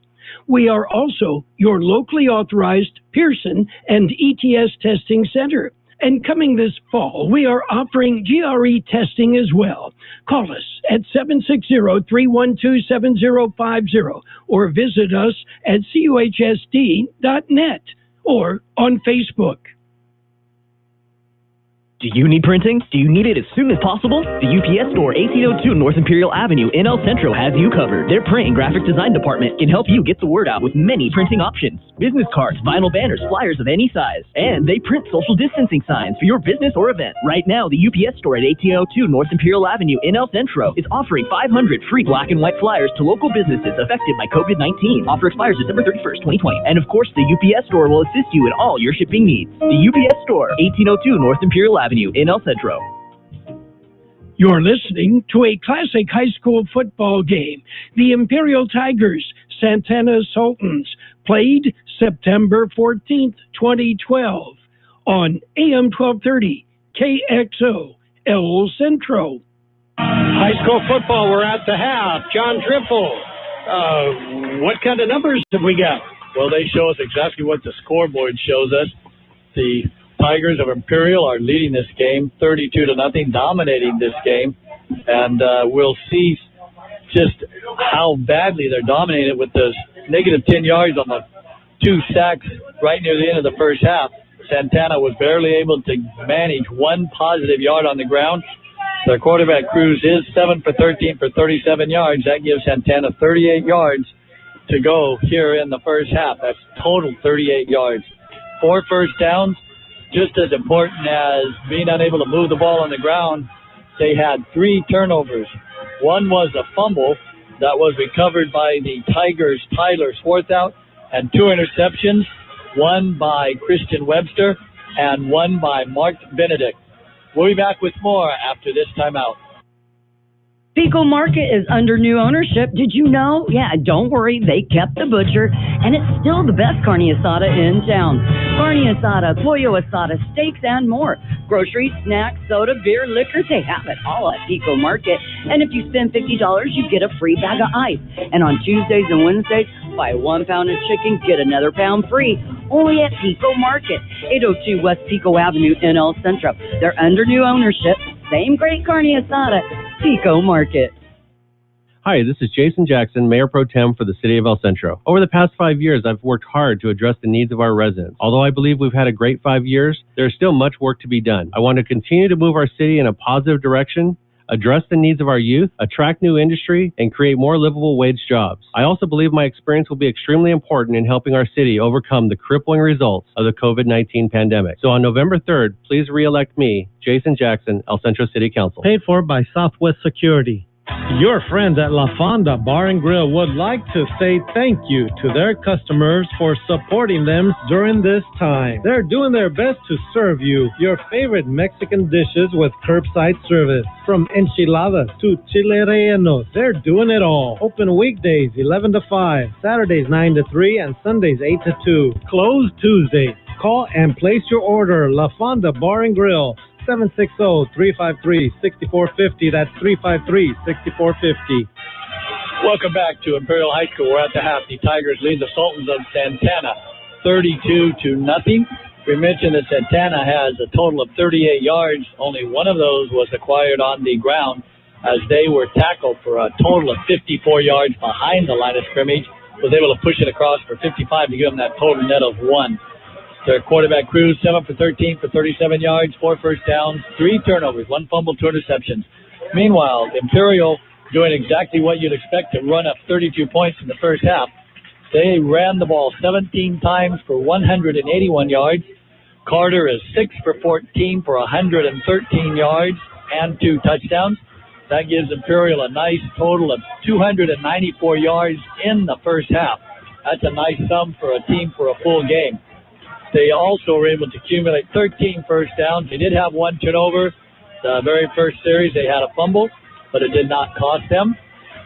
We are also your locally authorized Pearson and ETS testing center. And coming this fall, we are offering GRE testing as well. Call us at 760-312-7050 or visit us at cuhsd.net or on Facebook. Do you need printing? Do you need it as soon as possible? The UPS Store, 1802 North Imperial Avenue in El Centro has you covered. Their print and graphic design department can help you get the word out with many printing options. Business cards, vinyl banners, flyers of any size. And they print social distancing signs for your business or event. Right now, the UPS Store at 1802 North Imperial Avenue in El Centro is offering 500 free black and white flyers to local businesses affected by COVID-19. Offer expires December 31st, 2020. And of course, the UPS Store will assist you in all your shipping needs. The UPS Store, 1802 North Imperial Avenue in El Centro. You're listening to a classic high school football game. The Imperial Tigers, Santana Sultans, played September 14th, 2012 on AM 1230 KXO El Centro. High school football, we're at the half. John Drifle, what kind of numbers have we got? Well, they show us exactly what the scoreboard shows us. The Tigers of Imperial are leading this game 32-0, dominating this game. And we'll see just how badly they're dominated with those negative 10 yards on the 2 sacks right near the end of the first half. Santana was barely able to manage 1 positive yard on the ground. Their quarterback Cruz is 7 for 13 for 37 yards. That gives Santana 38 yards to go here in the first half. That's total 38 yards. 4 first downs. Just as important as being unable to move the ball on the ground, they had 3 turnovers. One was a fumble that was recovered by the Tigers' Tyler Swarthout, and 2 interceptions, one by Christian Webster and one by Mark Benedict. We'll be back with more after this timeout. Pico Market is under new ownership. Did you know? Yeah, don't worry. They kept the butcher, and it's still the best carne asada in town. Carne asada, pollo asada, steaks, and more. Groceries, snacks, soda, beer, liquor, they have it all at Pico Market. And if you spend $50, you get a free bag of ice. And on Tuesdays and Wednesdays, buy 1 pound of chicken, get another pound free. Only at Pico Market, 802 West Pico Avenue in El Centro. They're under new ownership. Same great carne asada, Pico Market. Hi, this is Jason Jackson, Mayor Pro Tem for the City of El Centro. Over the past 5 years, I've worked hard to address the needs of our residents. Although I believe we've had a great 5 years, there is still much work to be done. I want to continue to move our city in a positive direction. address the needs of our youth, attract new industry, and create more livable wage jobs. I also believe my experience will be extremely important in helping our city overcome the crippling results of the COVID-19 pandemic. So on November 3rd, please re-elect me, Jason Jackson, El Centro City Council. Paid for by Southwest Security. Your friends at La Fonda Bar and Grill would like to say thank you to their customers for supporting them during this time. They're doing their best to serve you your favorite Mexican dishes with curbside service. From enchiladas to chile rellenos, they're doing it all. Open weekdays 11 to 5, Saturdays 9 to 3, and Sundays 8 to 2. Closed Tuesdays. Call and place your order. La Fonda Bar and Grill. 760-353-6450. That's 353-6450. Welcome back to Imperial High School. We're at the half. The Tigers lead the Sultans of Santana 32-0. We mentioned that Santana has a total of 38 yards. Only one of those was acquired on the ground as they were tackled for a total of 54 yards behind the line of scrimmage. Was able to push it across for 55 to give them that total net of 1. Their quarterback Cruz, 7 for 13 for 37 yards, 4 first downs, 3 turnovers, 1 fumble, 2 interceptions. Meanwhile, Imperial doing exactly what you'd expect to run up 32 points in the first half. They ran the ball 17 times for 181 yards. Carter is 6 for 14 for 113 yards and 2 touchdowns. That gives Imperial a nice total of 294 yards in the first half. That's a nice sum for a team for a full game. They also were able to accumulate 13 first downs. They did have 1 turnover. The very first series, they had a fumble, but it did not cost them.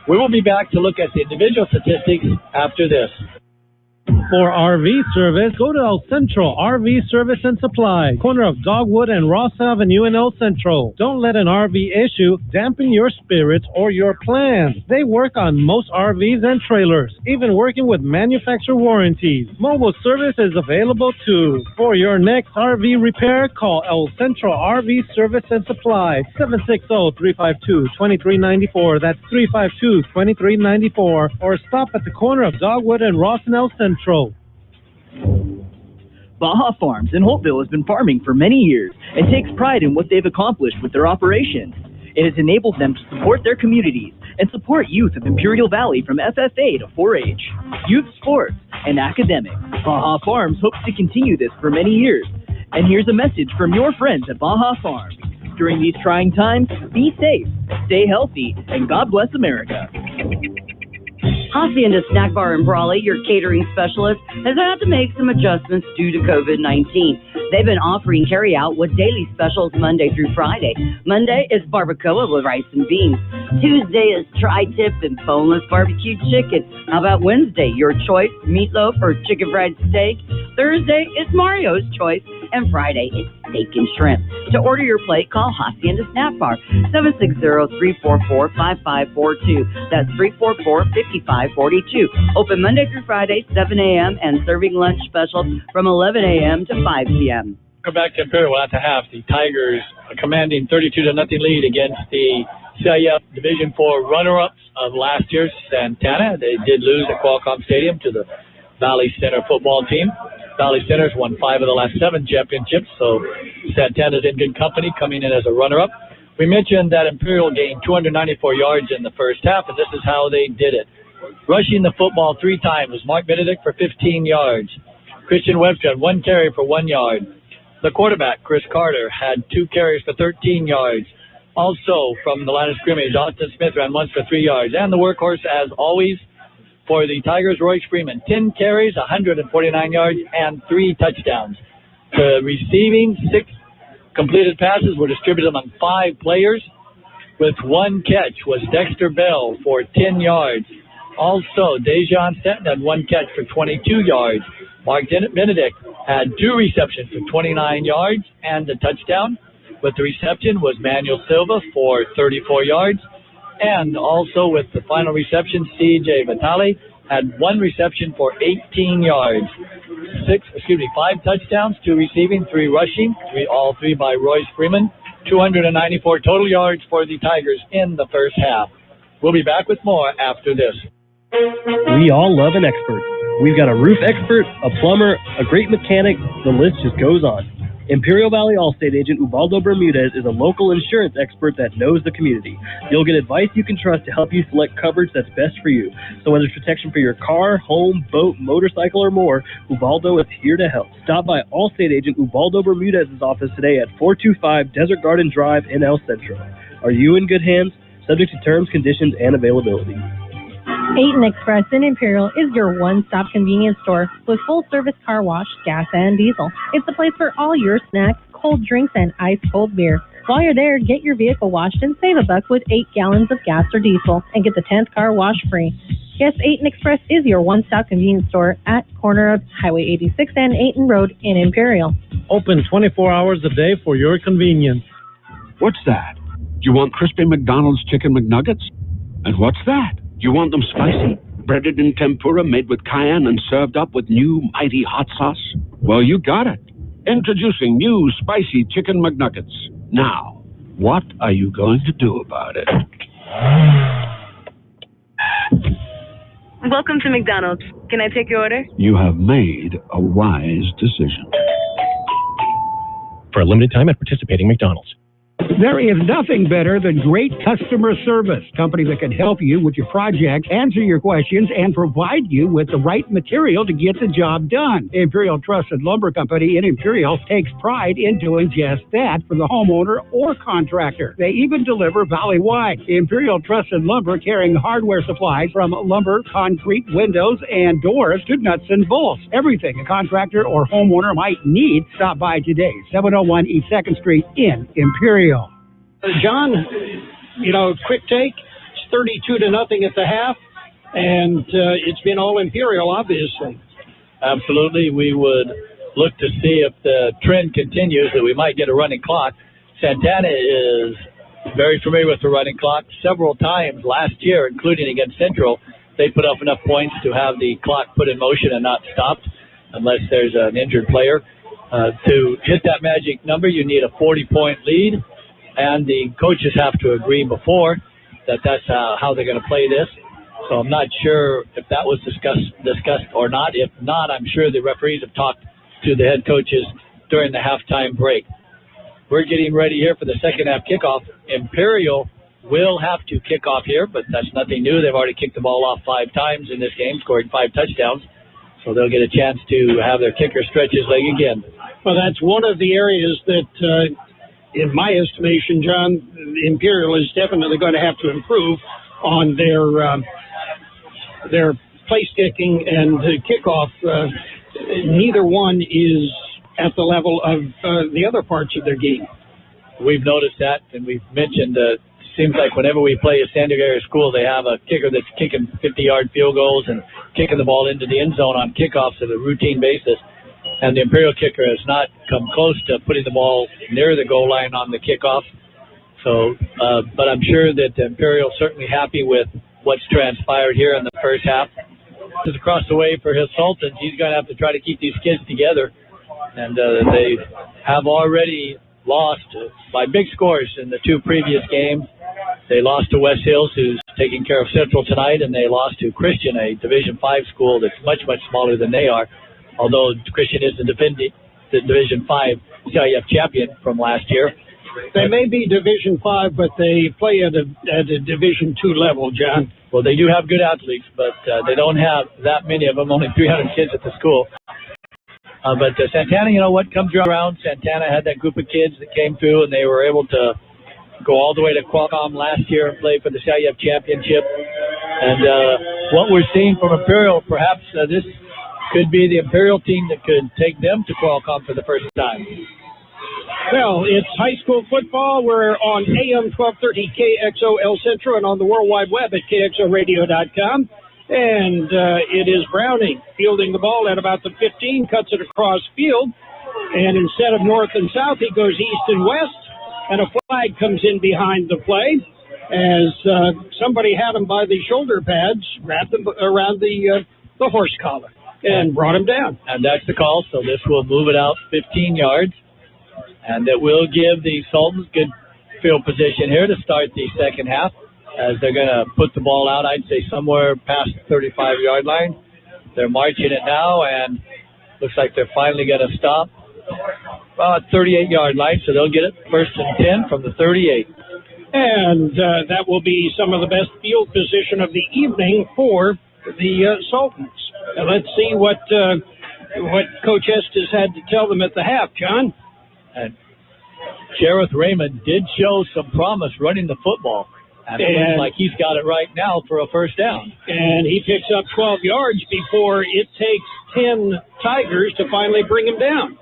We will be back to look at the individual statistics after this. For RV service, go to El Centro RV Service and Supply, corner of Dogwood and Ross Avenue in El Centro. Don't let an RV issue dampen your spirits or your plans. They work on most RVs and trailers, even working with manufacturer warranties. Mobile service is available too. For your next RV repair, call El Centro RV Service and Supply, 760-352-2394. That's 352-2394. Or stop at the corner of Dogwood and Ross in El Centro. Baja Farms in Holtville has been farming for many years and takes pride in what they've accomplished with their operations. It has enabled them to support their communities and support youth of Imperial Valley from FFA to 4-H, youth sports, and academics. Baja Farms hopes to continue this for many years. And here's a message from your friends at Baja Farms. During these trying times, be safe, stay healthy, and God bless America. Hacienda Snack Bar in Brawley, your catering specialist, has had to make some adjustments due to COVID-19. They've been offering carry-out with daily specials Monday through Friday. Monday is barbacoa with rice and beans. Tuesday is tri-tip and boneless barbecued chicken. How about Wednesday? Your choice, meatloaf or chicken fried steak. Thursday is Mario's choice. And Friday is steak and shrimp. To order your plate, call Hacienda Snack Bar, 760-344-5542. That's 344-5542. Open Monday through Friday, 7 a.m. and serving lunch specials from 11 a.m. to 5 p.m. Come back to Imperial at the half. The Tigers are commanding 32-0 lead against the CIF Division IV runner-ups of last year's Santana. They did lose at Qualcomm Stadium to the Valley Center football team. Valley Center's won 5 of the last 7 championships, so Santana's in good company, coming in as a runner-up. We mentioned that Imperial gained 294 yards in the first half, and this is how they did it. Rushing the football 3 times was Mark Benedict for 15 yards. Christian Webster had 1 carry for 1 yard. The quarterback, Chris Carter, had 2 carries for 13 yards. Also, from the line of scrimmage, Austin Smith ran once for 3 yards. And the workhorse, as always, for the Tigers, Royce Freeman, 10 carries, 149 yards, and 3 touchdowns. The receiving 6 completed passes were distributed among 5 players. With 1 catch was Dexter Bell for 10 yards. Also, Dejon Stanton had 1 catch for 22 yards. Mark Benedict had 2 receptions for 29 yards and a touchdown. With the reception was Manuel Silva for 34 yards. And also with the final reception, C.J. Vitale had 1 reception for 18 yards. 5 touchdowns, 2 receiving, 3 rushing, all 3 by Royce Freeman. 294 total yards for the Tigers in the first half. We'll be back with more after this. We all love an expert. We've got a roof expert, a plumber, a great mechanic, the list just goes on. Imperial Valley Allstate agent Ubaldo Bermudez is a local insurance expert that knows the community. You'll get advice you can trust to help you select coverage that's best for you. So whether it's protection for your car, home, boat, motorcycle, or more, Ubaldo is here to help. Stop by Allstate agent Ubaldo Bermudez's office today at 425 Desert Garden Drive in El Centro. Are you in good hands? Subject to terms, conditions, and availability. Aten Express in Imperial is your one-stop convenience store with full-service car wash, gas, and diesel. It's the place for all your snacks, cold drinks, and ice-cold beer. While you're there, get your vehicle washed and save a buck with 8 gallons of gas or diesel and get the 10th car wash free. Yes, Aten Express is your one-stop convenience store at corner of Highway 86 and Aten Road in Imperial. Open 24 hours a day for your convenience. What's that? You want crispy McDonald's chicken McNuggets? And what's that? You want them spicy, breaded in tempura, made with cayenne and served up with new mighty hot sauce? Well, you got it. Introducing new spicy chicken McNuggets. Now, what are you going to do about it? Welcome to McDonald's. Can I take your order? You have made a wise decision. For a limited time at participating McDonald's. There is nothing better than great customer service. Company that can help you with your project, answer your questions, and provide you with the right material to get the job done. Imperial Trusted Lumber Company in Imperial takes pride in doing just that for the homeowner or contractor. They even deliver valley-wide. Imperial Trusted Lumber carrying hardware supplies from lumber, concrete, windows, and doors to nuts and bolts. Everything a contractor or homeowner might need. Stop by today, 701 East 2nd Street in Imperial. John, quick take. It's 32-0 at the half, and it's been all Imperial, obviously. Absolutely. We would look to see if the trend continues that we might get a running clock. Santana is very familiar with the running clock. Several times last year, including against Centro, they put up enough points to have the clock put in motion and not stopped unless there's an injured player. To hit that magic number, you need a 40-point lead. And the coaches have to agree before that's how they're going to play this. So I'm not sure if that was discussed or not. If not, I'm sure the referees have talked to the head coaches during the halftime break. We're getting ready here for the second half kickoff. Imperial will have to kick off here, but that's nothing new. They've already kicked the ball off 5 times in this game, scoring 5 touchdowns. So they'll get a chance to have their kicker stretch his leg again. Well, that's one of the areas that... in my estimation, John, Imperial is definitely going to have to improve on their place kicking and kickoff. Neither one is at the level of the other parts of their game. We've noticed that, and we've mentioned it seems like whenever we play a San Diego area school, they have a kicker that's kicking 50-yard field goals and kicking the ball into the end zone on kickoffs on a routine basis. And the Imperial kicker has not come close to putting the ball near the goal line on the kickoff. So, but I'm sure that Imperial is certainly happy with what's transpired here in the first half. Just across the way for his Sultans, he's going to have to try to keep these kids together. And they have already lost by big scores in the 2 previous games. They lost to West Hills, who's taking care of Central tonight, and they lost to Christian, a Division 5 school that's much, much smaller than they are. Although Christian is the Division 5 CIF champion from last year. They may be Division 5, but they play at a Division 2 level, John. Well, they do have good athletes, but they don't have that many of them, only 300 kids at the school. But Santana, what comes around, Santana had that group of kids that came through, and they were able to go all the way to Qualcomm last year and play for the CIF championship. And what we're seeing from Imperial, perhaps this could be the Imperial team that could take them to Qualcomm for the first time. Well, it's high school football. We're on AM 1230 KXO El Centro and on the World Wide Web at KXORadio.com. And it is Browning fielding the ball at about the 15, cuts it across field. And instead of north and south, he goes east and west. And a flag comes in behind the play as somebody had him by the shoulder pads, wrapped them around the horse collar. And brought him down. And that's the call, so this will move it out 15 yards. And it will give the Sultans good field position here to start the second half, as they're going to put the ball out, I'd say, somewhere past the 35-yard line. They're marching it now, and looks like they're finally going to stop. about 38-yard line, so they'll get it 1st and 10 from the 38. And that will be some of the best field position of the evening for the Sultans. Let's see what Coach Estes had to tell them at the half, John. And Sheriff Raymond did show some promise running the football. And it looks like he's got it right now for a first down. And he picks up 12 yards before it takes 10 Tigers to finally bring him down.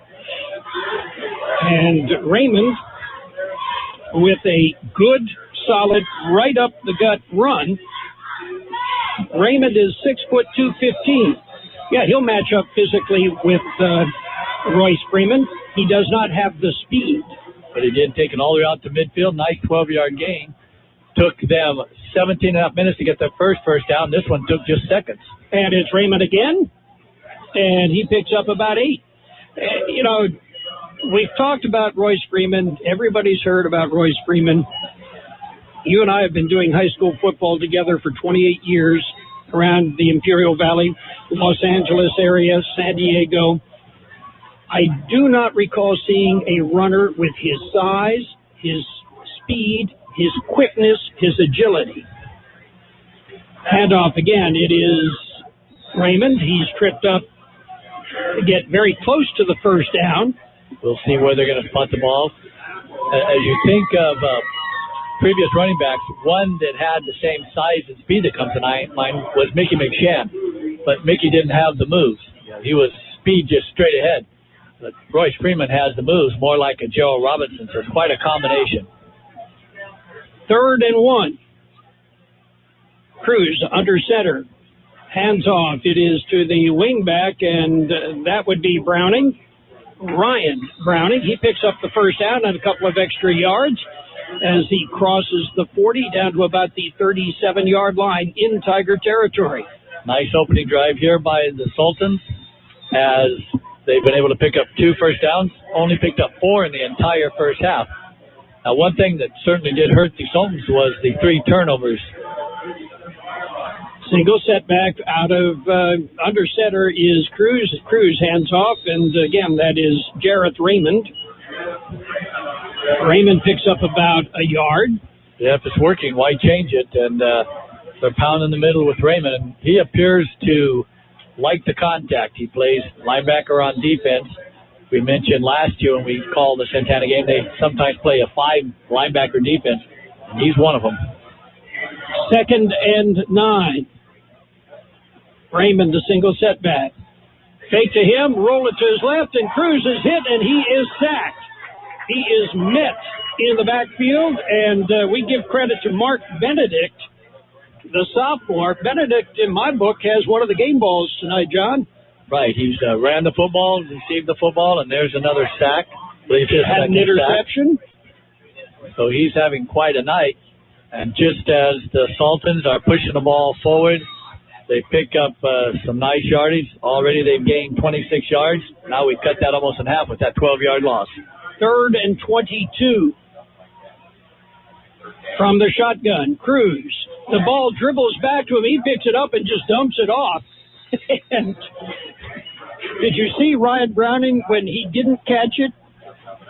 And Raymond, with a good, solid, right-up-the-gut run. Raymond is 6'2", 215. Yeah, he'll match up physically with Royce Freeman. He does not have the speed. But he did take it all the way out to midfield. Nice 12-yard gain. Took them 17 and a half minutes to get their first down. This one took just seconds. And it's Raymond again. And he picks up about 8. You know, we've talked about Royce Freeman. Everybody's heard about Royce Freeman. You and I have been doing high school football together for 28 years around the Imperial Valley, Los Angeles area, San Diego. I do not recall seeing a runner with his size, his speed, his quickness, his agility. Handoff again. It is Raymond. He's tripped up to get very close to the first down. We'll see where they're going to punt the ball. As you think of previous running backs, one that had the same size and speed that comes to mind was Mickey McShann. But Mickey didn't have the moves. He was speed just straight ahead. But Royce Freeman has the moves, more like a Gerald Robinson, so it's quite a combination. 3rd and 1. Cruz under center. Hands off. It is to the wingback, and that would be Browning. Ryan Browning. He picks up the first down and a couple of extra yards as he crosses the 40 down to about the 37-yard line in Tiger territory. Nice opening drive here by the Sultans as they've been able to pick up 2 first downs, only picked up 4 in the entire first half. Now, one thing that certainly did hurt the Sultans was the 3 turnovers. Single setback out of under center is Cruz. Cruz hands off, and again, that is Jareth Raymond. Raymond picks up about a yard. Yeah, if it's working, why change it? And they're pounding the middle with Raymond, and he appears to like the contact. He plays linebacker on defense. We mentioned last year when we called the Santana game, they sometimes play a 5 linebacker defense, and he's one of them. 2nd and 9. Raymond, the single setback. Fake to him, roll it to his left, and Cruz is hit, and he is sacked. He is met in the backfield, and we give credit to Mark Benedict, the sophomore. Benedict, in my book, has one of the game balls tonight, John. Right, he's ran the football, received the football, and there's another sack. Had an interception. So he's having quite a night. And just as the Sultans are pushing the ball forward, they pick up some nice yardage. Already they've gained 26 yards. Now we cut that almost in half with that 12-yard loss. 3rd and 22. From the shotgun, Cruz. The ball dribbles back to him. He picks it up and just dumps it off. And did you see Ryan Browning when he didn't catch it?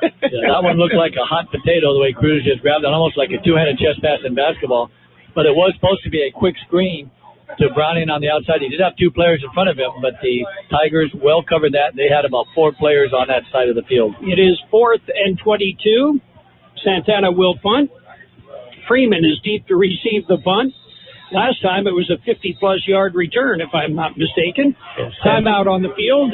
Yeah, that one looked like a hot potato the way Cruz just grabbed it, almost like a 2-handed chest pass in basketball. But it was supposed to be a quick screen to Browning on the outside. He did have 2 players in front of him, but the Tigers well covered that. They had about 4 players on that side of the field. It is 4th and 22. Santana will punt. Freeman is deep to receive the punt. Last time it was a 50-plus yard return, if I'm not mistaken. Yes. Timeout on the field.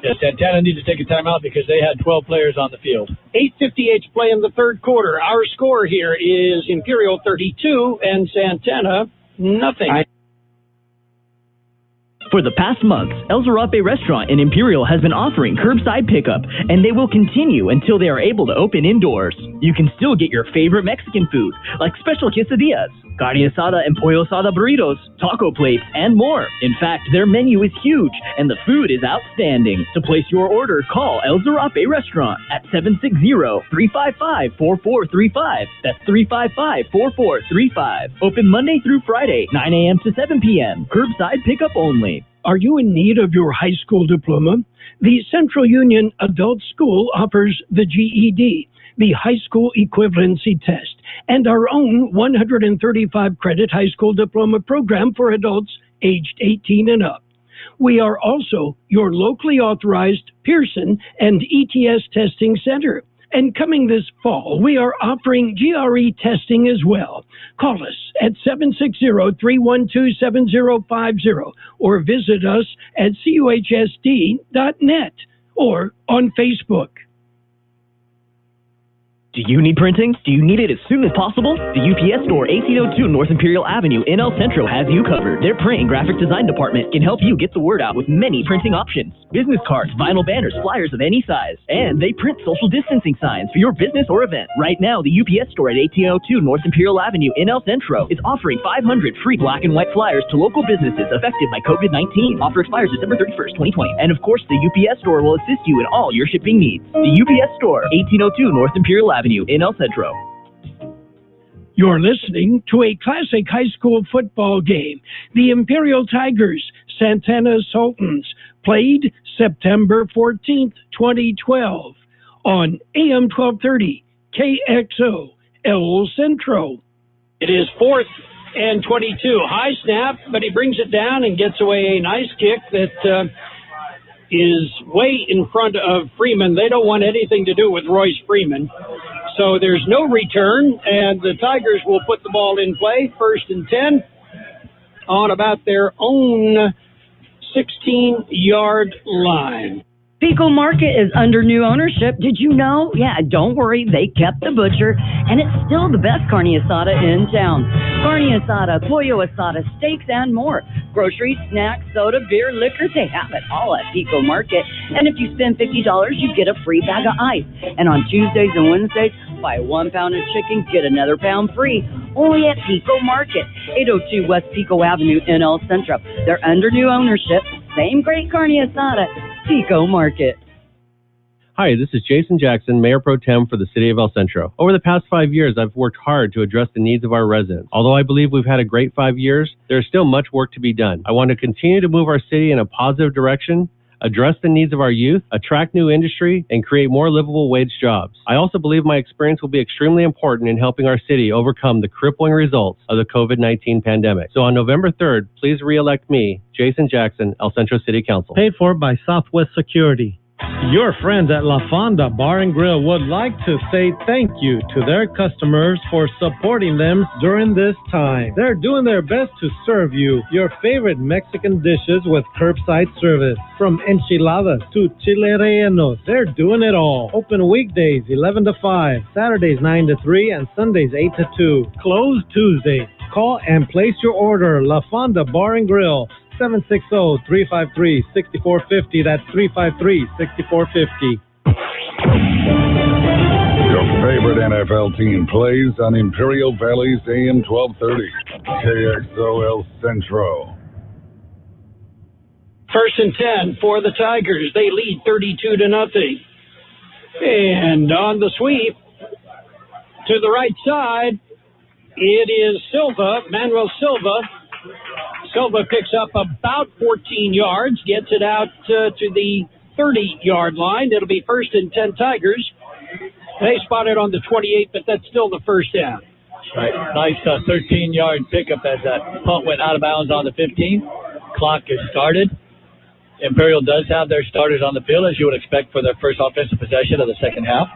Yes, Santana needs to take a timeout because they had 12 players on the field. 8:58 to play in the 3rd quarter. Our score here is Imperial 32 and Santana nothing. For the past months, El Zarape Restaurant in Imperial has been offering curbside pickup, and they will continue until they are able to open indoors. You can still get your favorite Mexican food, like special quesadillas, carne asada and pollo asada burritos, taco plates, and more. In fact, their menu is huge, and the food is outstanding. To place your order, call El Zarape Restaurant at 760-355-4435. That's 355-4435. Open Monday through Friday, 9 a.m. to 7 p.m. Curbside pickup only. Are you in need of your high school diploma? The Central Union Adult School offers the GED, the high school equivalency test, and our own 135-credit high school diploma program for adults aged 18 and up. We are also your locally authorized Pearson and ETS testing center. And coming this fall, we are offering GRE testing as well. Call us at 760-312-7050 or visit us at cuhsd.net or on Facebook. Do you need printing? Do you need it as soon as possible? The UPS Store, 1802 North Imperial Avenue in El Centro has you covered. Their print and graphic design department can help you get the word out with many printing options. Business cards, vinyl banners, flyers of any size. And they print social distancing signs for your business or event. Right now, the UPS Store at 1802 North Imperial Avenue in El Centro is offering 500 free black and white flyers to local businesses affected by COVID-19. Offer expires December 31st, 2020. And of course, the UPS Store will assist you in all your shipping needs. The UPS Store, 1802 North Imperial Avenue in El Centro. You're listening to a classic high school football game. The Imperial Tigers, Santana Sultans, played September 14th, 2012 on AM 1230 KXO El Centro. It is 4th and 22. High snap, but he brings it down and gets away a nice kick that is way in front of Freeman. They don't want anything to do with Royce Freeman. So there's no return, and the Tigers will put the ball in play, 1st and 10, on about their own 16-yard line. Pico Market is under new ownership. Did you know? Yeah, don't worry. They kept the butcher, and it's still the best carne asada in town. Carne asada, pollo asada, steaks, and more. Groceries, snacks, soda, beer, liquor, they have it all at Pico Market. And if you spend $50, you get a free bag of ice. And on Tuesdays and Wednesdays, buy 1 pound of chicken, get another pound free. Only at Pico Market, 802 West Pico Avenue in El Centro. They're under new ownership. Same great carne asada. Pico Market. Hi, this is Jason Jackson, Mayor Pro Tem for the City of El Centro. Over the past 5 years, I've worked hard to address the needs of our residents. Although I believe we've had a great 5 years, there's still much work to be done. I want to continue to move our city in a positive direction, address the needs of our youth, attract new industry, and create more livable wage jobs. I also believe my experience will be extremely important in helping our city overcome the crippling results of the COVID-19 pandemic. So on November 3rd, please re-elect me, Jason Jackson, El Centro City Council. Paid for by Southwest Security. Your friends at La Fonda Bar and Grill would like to say thank you to their customers for supporting them during this time. They're doing their best to serve you your favorite Mexican dishes with curbside service. From enchiladas to chile rellenos, they're doing it all. Open weekdays 11 to 5, Saturdays 9 to 3, and Sundays 8 to 2. Closed Tuesdays. Call and place your order. La Fonda Bar and Grill. 760-353-6450. That's 353-6450. Your favorite NFL team plays on Imperial Valley's AM 1230. KXO El Centro. 1st and 10 for the Tigers. They lead 32-0. And on the sweep to the right side, it is Manuel Silva. Silva picks up about 14 yards, gets it out to the 30-yard line. It'll be 1st and 10 Tigers. They spot it on the 28, but that's still the first down. Right. Nice 13-yard pickup as that punt went out of bounds on the 15. Clock is started. Imperial does have their starters on the field, as you would expect for their first offensive possession of the second half.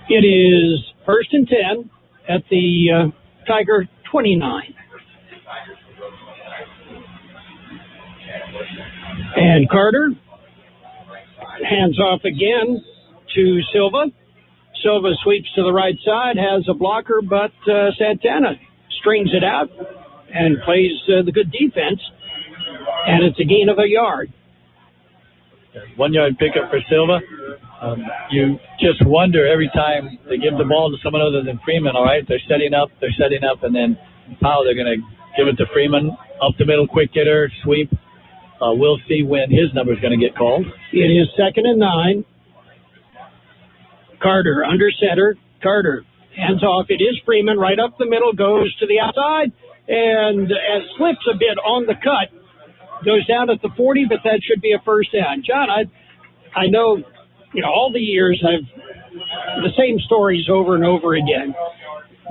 It is 1st and 10 at the Tiger 29. And Carter hands off again to Silva. Silva sweeps to the right side, has a blocker, but Santana strings it out and plays the good defense, and it's a gain of a yard. 1 yard pickup for Silva. You just wonder every time they give the ball to someone other than Freeman, all right? They're setting up, and then Powell, they're going to give it to Freeman. Up the middle, quick hitter, sweep. We'll see when his number is going to get called. It is 2nd and 9. Carter under center. Carter hands off. It is Freeman right up the middle, goes to the outside, and slips a bit on the cut. Goes down at the 40, but that should be a first down. John, I know, all the years the same stories over and over again.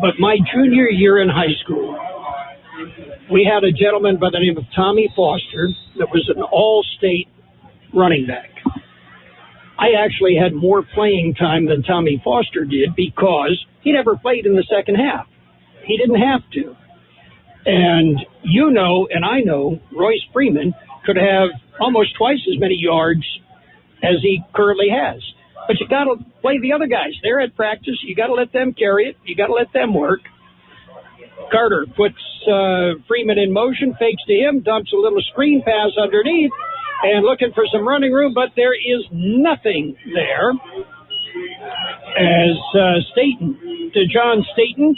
But my junior year in high school, we had a gentleman by the name of Tommy Foster that was an all-state running back. I actually had more playing time than Tommy Foster did because he never played in the second half. He didn't have to. And and I know, Royce Freeman could have almost twice as many yards as he currently has. But you got to play the other guys. They're at practice. You got to let them carry it. You got to let them work. Carter puts Freeman in motion, fakes to him, dumps a little screen pass underneath, and looking for some running room, but there is nothing there. As John Staten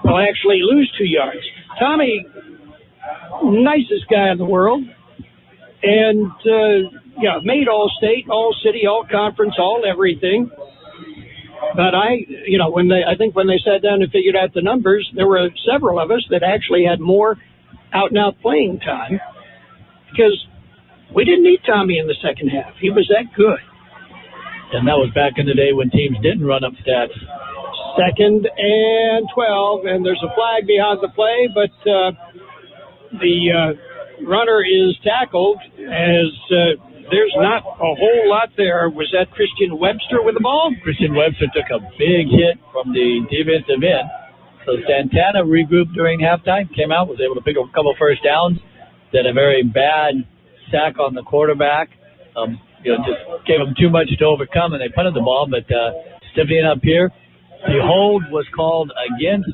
will actually lose 2 yards. Tommy, nicest guy in the world, and made All-State, All-City, All-Conference, all everything. But I think when they sat down and figured out the numbers, there were several of us that actually had more out-and-out playing time because we didn't need Tommy in the second half. He was that good. And that was back in the day when teams didn't run up stats. 2nd and 12, and there's a flag behind the play, but the runner is tackled as there's not a whole lot there. Was that Christian Webster with the ball? Christian Webster took a big hit from the defensive end. So Santana regrouped during halftime, came out, was able to pick up a couple first downs, did a very bad sack on the quarterback. Just gave him too much to overcome, and they punted the ball. But stiffening up here, the hold was called against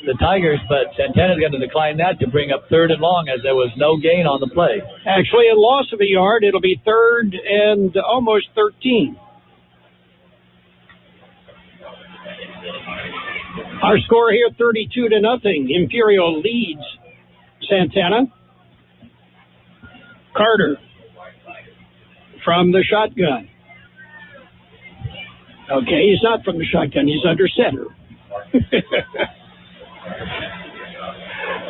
the Tigers, but Santana's going to decline that to bring up 3rd and long as there was no gain on the play. Actually, a loss of a yard. It'll be 3rd and almost 13. Our score here, 32-0. Imperial leads Santana. Carter from the shotgun. Okay, he's not from the shotgun. He's under center.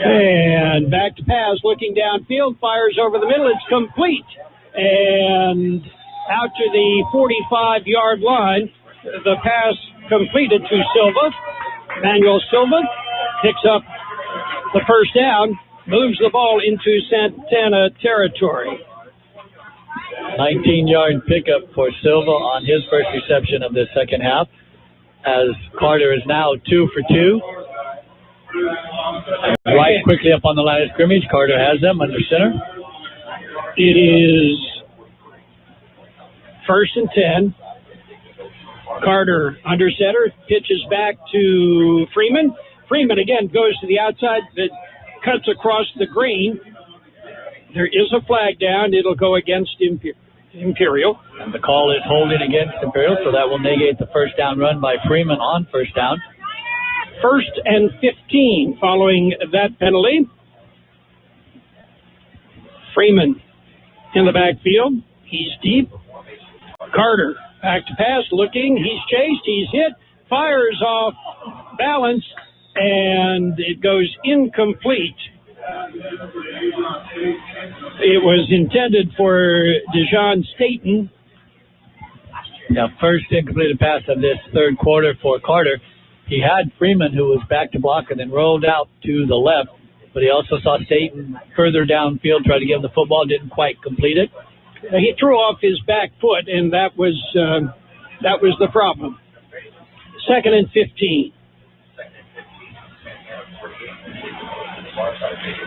And back to pass, looking downfield, fires over the middle. It's complete. And out to the 45-yard line. The pass completed to Silva. Manuel Silva picks up the first down, moves the ball into Santana territory. 19-yard pickup for Silva on his first reception of the second half, as Carter is now 2 for 2. Right quickly up on the line of scrimmage. Carter has them under center. It is 1st and 10. Carter under center, pitches back to Freeman. Freeman again goes to the outside, that cuts across the green. There is a flag down. It'll go against Imperial. And the call is holding against Imperial, so that will negate the first down run by Freeman on first down. 1st and 15 following that penalty. Freeman in the backfield. He's deep. Carter back to pass, looking. He's chased. He's hit. Fires off balance, and it goes incomplete. It was intended for John Staten. First incompleted pass of this third quarter for Carter. He had Freeman, who was back to block, and then rolled out to the left. But he also saw Staten further downfield, tried to give him the football, didn't quite complete it. He threw off his back foot, and that was the problem. 2nd and 15.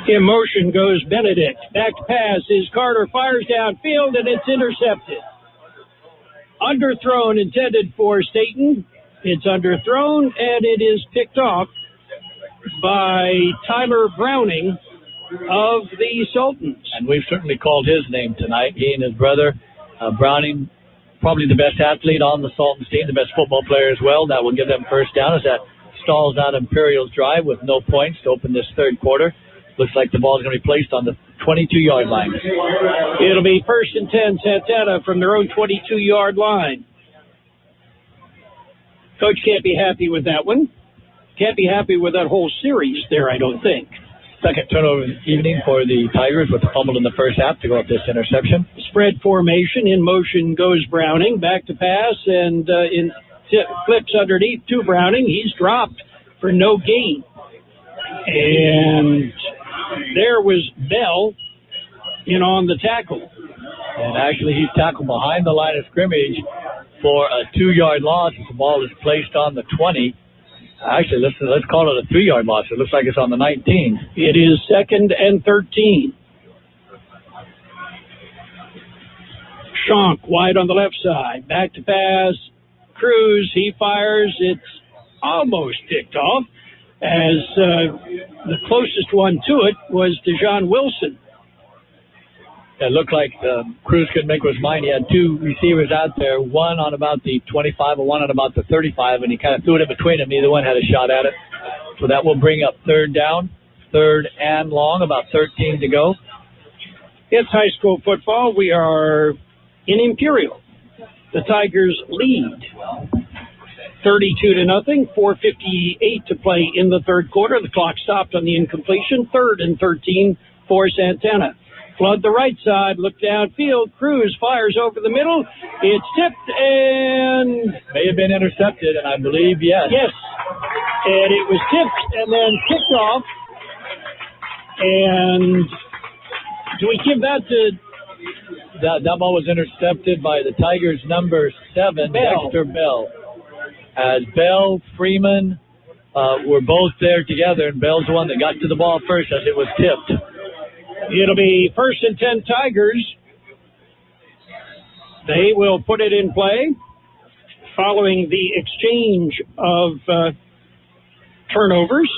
In motion goes Benedict. Back to pass is Carter, fires downfield, and it's intercepted. Underthrown, intended for Staten. It's underthrown, and it is picked off by Tyler Browning of the Sultans. And we've certainly called his name tonight. He and his brother, Browning, probably the best athlete on the Sultans team, the best football player as well. That will give them first down as that stalls out Imperial's drive with no points to open this third quarter. Looks like the ball is going to be placed on the 22-yard line. It'll be 1st and 10, Santana from their own 22-yard line. Coach can't be happy with that one. Can't be happy with that whole series there, I don't think. Second turnover of the evening for the Tigers with the fumble in the first half to go up this interception. Spread formation. In motion goes Browning. Back to pass and flips underneath to Browning. He's dropped for no gain. And there was Bell in on the tackle. And actually, he's tackled behind the line of scrimmage for a 2-yard loss. The ball is placed on the 20. Actually, let's call it a 3-yard loss. It looks like it's on the 19. It is 2nd and 13. Schonk wide on the left side. Back to pass. Cruz, he fires. It's almost picked off, as the closest one to it was Dejon Wilson. It looked like Cruz couldn't make up his mind. He had 2 receivers out there, one on about the 25 and one on about the 35, and he kind of threw it in between them. Neither one had a shot at it. So that will bring up 3rd down, 3rd and long, about 13 to go. It's high school football. We are in Imperial. The Tigers lead 32-0, 4:58 to play in the third quarter. The clock stopped on the incompletion. 3rd and 13 for Santana. Flood the right side, look downfield. Cruz fires over the middle. It's tipped and may have been intercepted, and I believe yes. Yes, and it was tipped and then kicked off. And do we give that to... That ball was intercepted by the Tigers' number 7, Bell. Dexter Bell. As Bell, Freeman were both there together, and Bell's the one that got to the ball first as it was tipped. It'll be 1st and 10 Tigers. They will put it in play following the exchange of turnovers.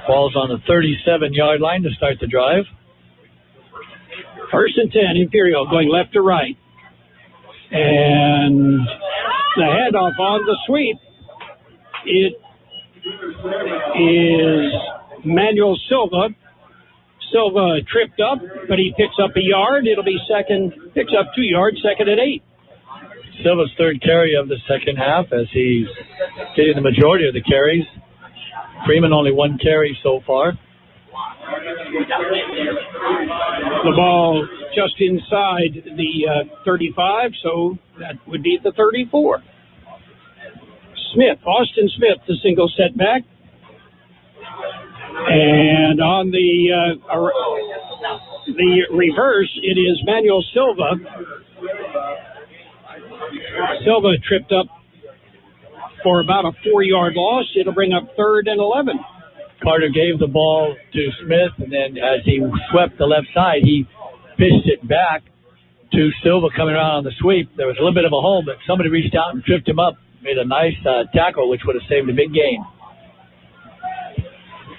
Ball's on the 37-yard line to start the drive. 1st and 10, Imperial going left to right. And the handoff on the sweep. It is Manuel Silva. Silva tripped up, but he picks up a yard. It'll be picks up 2 yards, 2nd and 8. Silva's 3rd carry of the second half as he's getting the majority of the carries. Freeman only 1 carry so far. The ball just inside the 35, so that would be the 34. Austin Smith, the single setback. And on the reverse, it is Manuel Silva. Silva tripped up for about a 4-yard loss. It'll bring up 3rd and 11. Carter gave the ball to Smith, and then as he swept the left side, he pitched it back to Silva coming around on the sweep. There was a little bit of a hole, but somebody reached out and tripped him up, made a nice tackle, which would have saved a big gain.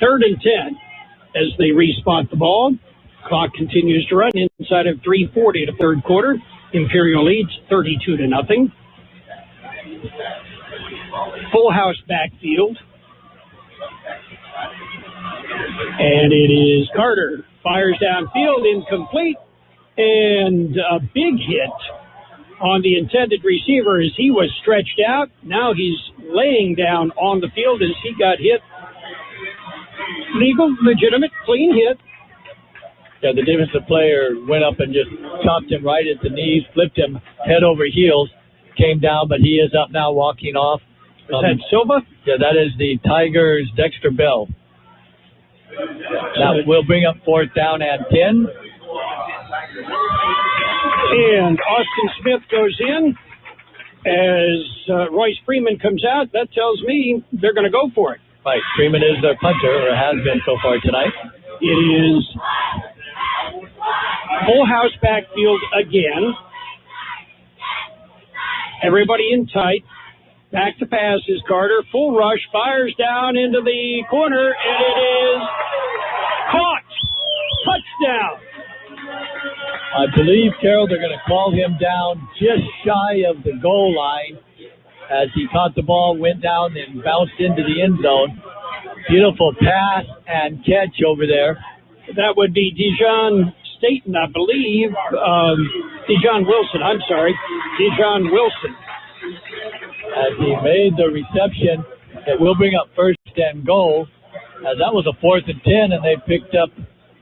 3rd and 10 as they respot the ball. Clock continues to run inside of 3:40 to third quarter. Imperial leads 32-0. Full house backfield. And it is Carter. Fires downfield, incomplete. And a big hit on the intended receiver as he was stretched out. Now he's laying down on the field as he got hit. Legal, legitimate, clean hit. Yeah, the defensive player went up and just chopped him right at the knees, flipped him head over heels, came down, but he is up now walking off. Is that Silva? Yeah, that is the Tigers' Dexter Bell. That will bring up 4th down and 10. And Austin Smith goes in. As Royce Freeman comes out, that tells me they're going to go for it. Right, Freeman is their punter, or has been so far tonight. It is full house backfield again. Everybody in tight. Back to pass is Carter. Full rush, fires down into the corner, and it is caught. Touchdown. I believe, Carol, they're going to call him down just shy of the goal line as he caught the ball, went down, and bounced into the end zone. Beautiful pass and catch over there. That would be Dejon Staten, I believe. Dejon Wilson, I'm sorry. Dejon Wilson. As he made the reception, it will bring up 1st and goal That was a 4th and 10, and they picked up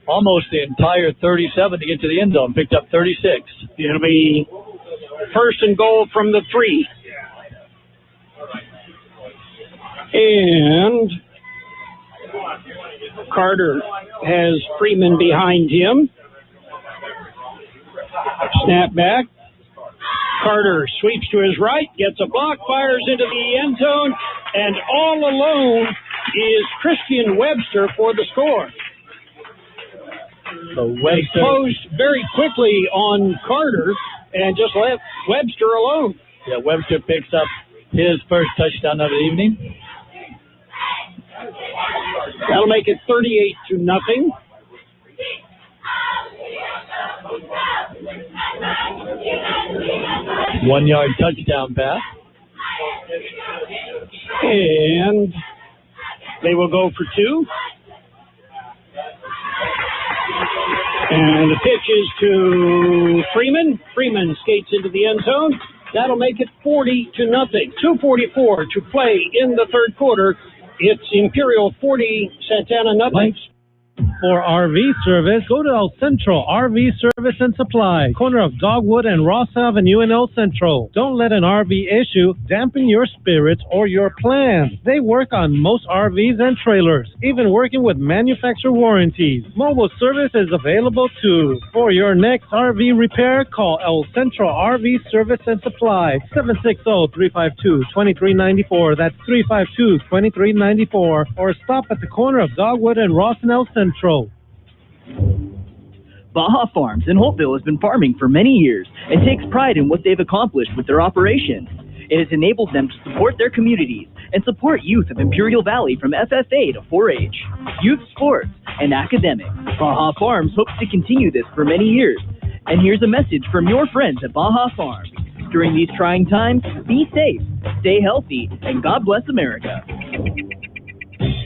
almost the entire 37 to get to the end zone. Picked up 36. It'll be first and goal from the 3. And Carter has Freeman behind him. Snap back. Carter sweeps to his right, gets a block, fires into the end zone, and all alone is Christian Webster for the score. So They closed very quickly on Carter and just left Webster alone. Yeah, Webster picks up his first touchdown of the evening. That'll make it 38-0. 1-yard touchdown pass. And they will go for 2. And the pitch is to Freeman. Freeman skates into the end zone. That'll make it 40-0. 2:44 to play in the third quarter. It's Imperial 40, Santana nothing. For RV service, go to El Centro RV Service and Supply, corner of Dogwood and Ross Avenue in El Centro. Don't let an RV issue dampen your spirits or your plans. They work on most RVs and trailers, even working with manufacturer warranties. Mobile service is available too. For your next RV repair, call El Centro RV Service and Supply, 760-352-2394. That's 352-2394. Or stop at the corner of Dogwood and Ross in El Centro. Baja Farms in Holtville has been farming for many years and takes pride in what they've accomplished with their operations. It has enabled them to support their communities and support youth of Imperial Valley from FFA to 4-H, youth sports, and academics. Baja Farms hopes to continue this for many years. And here's a message from your friends at Baja Farms. During these trying times, be safe, stay healthy, and God bless America.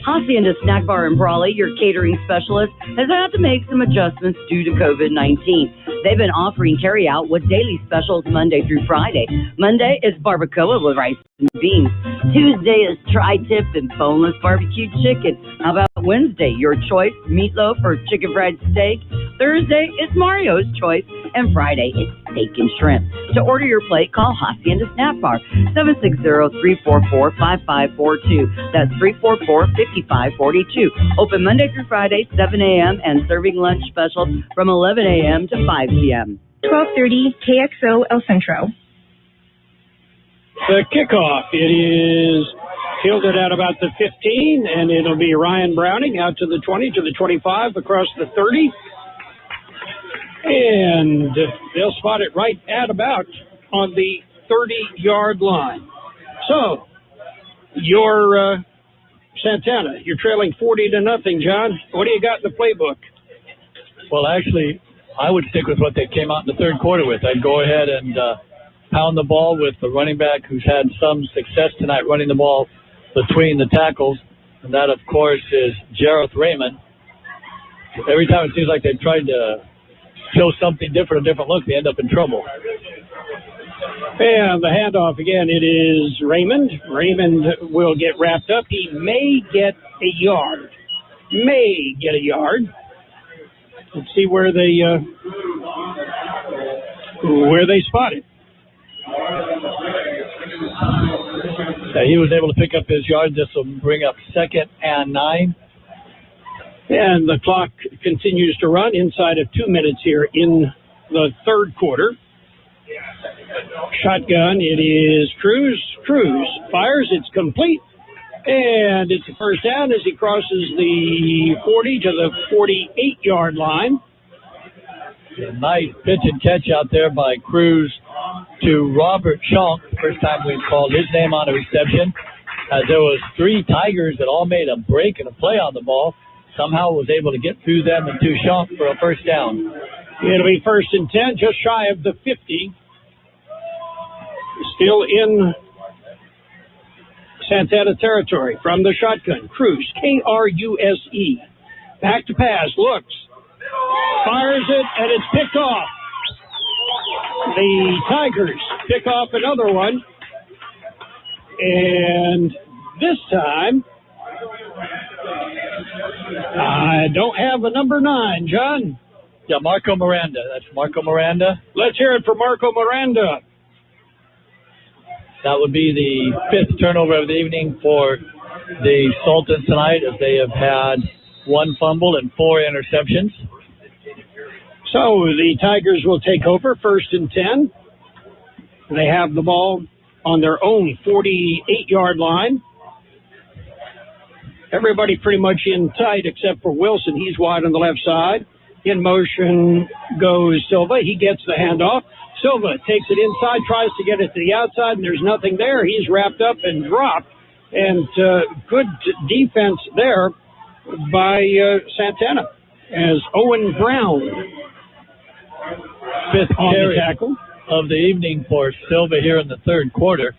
Hacienda Snack Bar in Brawley, your catering specialist, has had to make some adjustments due to COVID-19. They've been offering carry-out with daily specials Monday through Friday. Monday is barbacoa with rice and beans. Tuesday is tri-tip and boneless barbecue chicken. How about Wednesday, your choice, meatloaf or chicken fried steak? Thursday is Mario's choice. And Friday is steak and shrimp. To order your plate, call Hacienda Snack Bar, 760-344-5542. That's 344-5542. Open Monday through Friday, 7 a.m. and serving lunch specials from 11 a.m. to 5 p.m. 1230 KXO El Centro. The kickoff, it is fielded at about the 15, and it'll be Ryan Browning out to the 20, to the 25, across the 30. And they'll spot it right at about on the 30-yard line. So, you're Santana. You're trailing 40-0, John. What do you got in the playbook? Well, actually, I would stick with what they came out in the third quarter with. I'd go ahead and pound the ball with the running back who's had some success tonight running the ball between the tackles. And that, of course, is Jareth Raymond. Every time it seems like they've tried to show something different, a different look, they end up in trouble. And the handoff again, it is Raymond. Raymond will get wrapped up. He may get a yard. Let's see where they spot it. He was able to pick up his yard. This will bring up 2nd and 9. And the clock continues to run inside of 2 minutes here in the third quarter. Shotgun, it is Cruz. Cruz fires, it's complete. And it's a first down as he crosses the 40 to the 48-yard line. A nice pitch and catch out there by Cruz to Robert Schonk. First time we've called his name on a reception. As there was 3 Tigers that all made a break and a play on the ball. Somehow was able to get through them and to Schonk for a first down. It'll be 1st and 10, just shy of the 50. Still in Santana territory from the shotgun. Cruz, Kruse. Back to pass, looks, fires it, and it's picked off. The Tigers pick off another one. And this time, I don't have a number 9, John. Yeah, Marco Miranda. That's Marco Miranda. Let's hear it for Marco Miranda. That would be the 5th turnover of the evening for the Sultans tonight, as they have had 1 fumble and 4 interceptions. So the Tigers will take over 1st and 10. They have the ball on their own 48-yard line. Everybody pretty much in tight except for Wilson. He's wide on the left side. In motion goes Silva. He gets the handoff. Silva takes it inside, tries to get it to the outside, and there's nothing there. He's wrapped up and dropped. And good defense there by Santana as Owen Brown 5th on carry the tackle of the evening for Silva here in the 3rd quarter.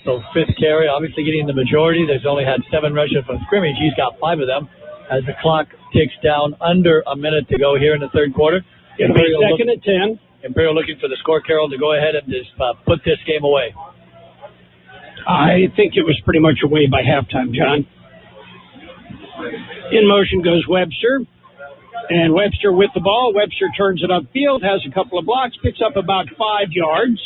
So 5th carry, obviously getting the majority. They've only had 7 rushes from scrimmage. He's got 5 of them as the clock ticks down under a minute to go here in the 3rd quarter. It'll be 2nd and 10. Imperial looking for the score, Carol, to go ahead and just put this game away. I think it was pretty much away by halftime, John. In motion goes Webster. And Webster with the ball. Webster turns it upfield, has a couple of blocks, picks up about 5 yards.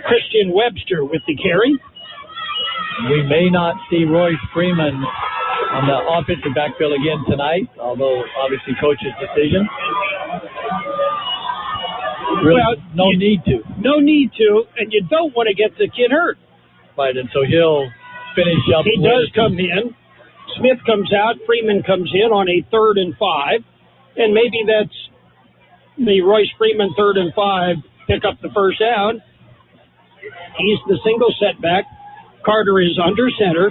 Christian Webster with the carry. We may not see Roy Freeman on the offensive backfield again tonight, although obviously coach's decision. Really, Well, no need to. No need to, and you don't want to get the kid hurt. Right, and so he'll finish up. He does come in. Smith comes out. Freeman comes in on a 3rd and 5. And maybe that's the Royce Freeman 3rd and 5, pick up the first down. He's the single setback. Carter is under center.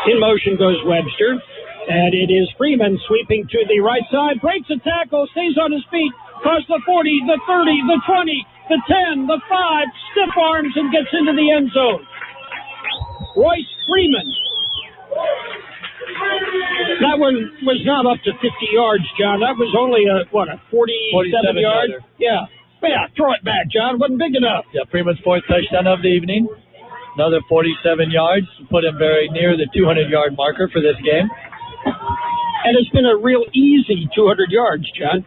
In motion goes Webster. And it is Freeman sweeping to the right side. Breaks a tackle, stays on his feet. Across the 40, the 30, the 20, the 10, the 5. Stiff arms and gets into the end zone. Royce Freeman. That one was not up to 50 yards, John. That was only a 47 yards? Yeah. Yeah, throw it back, John. Wasn't big enough. Yeah, Freeman's 4th touchdown of the evening. Another 47 yards. Put him very near the 200-yard marker for this game. And it's been a real easy 200 yards, John.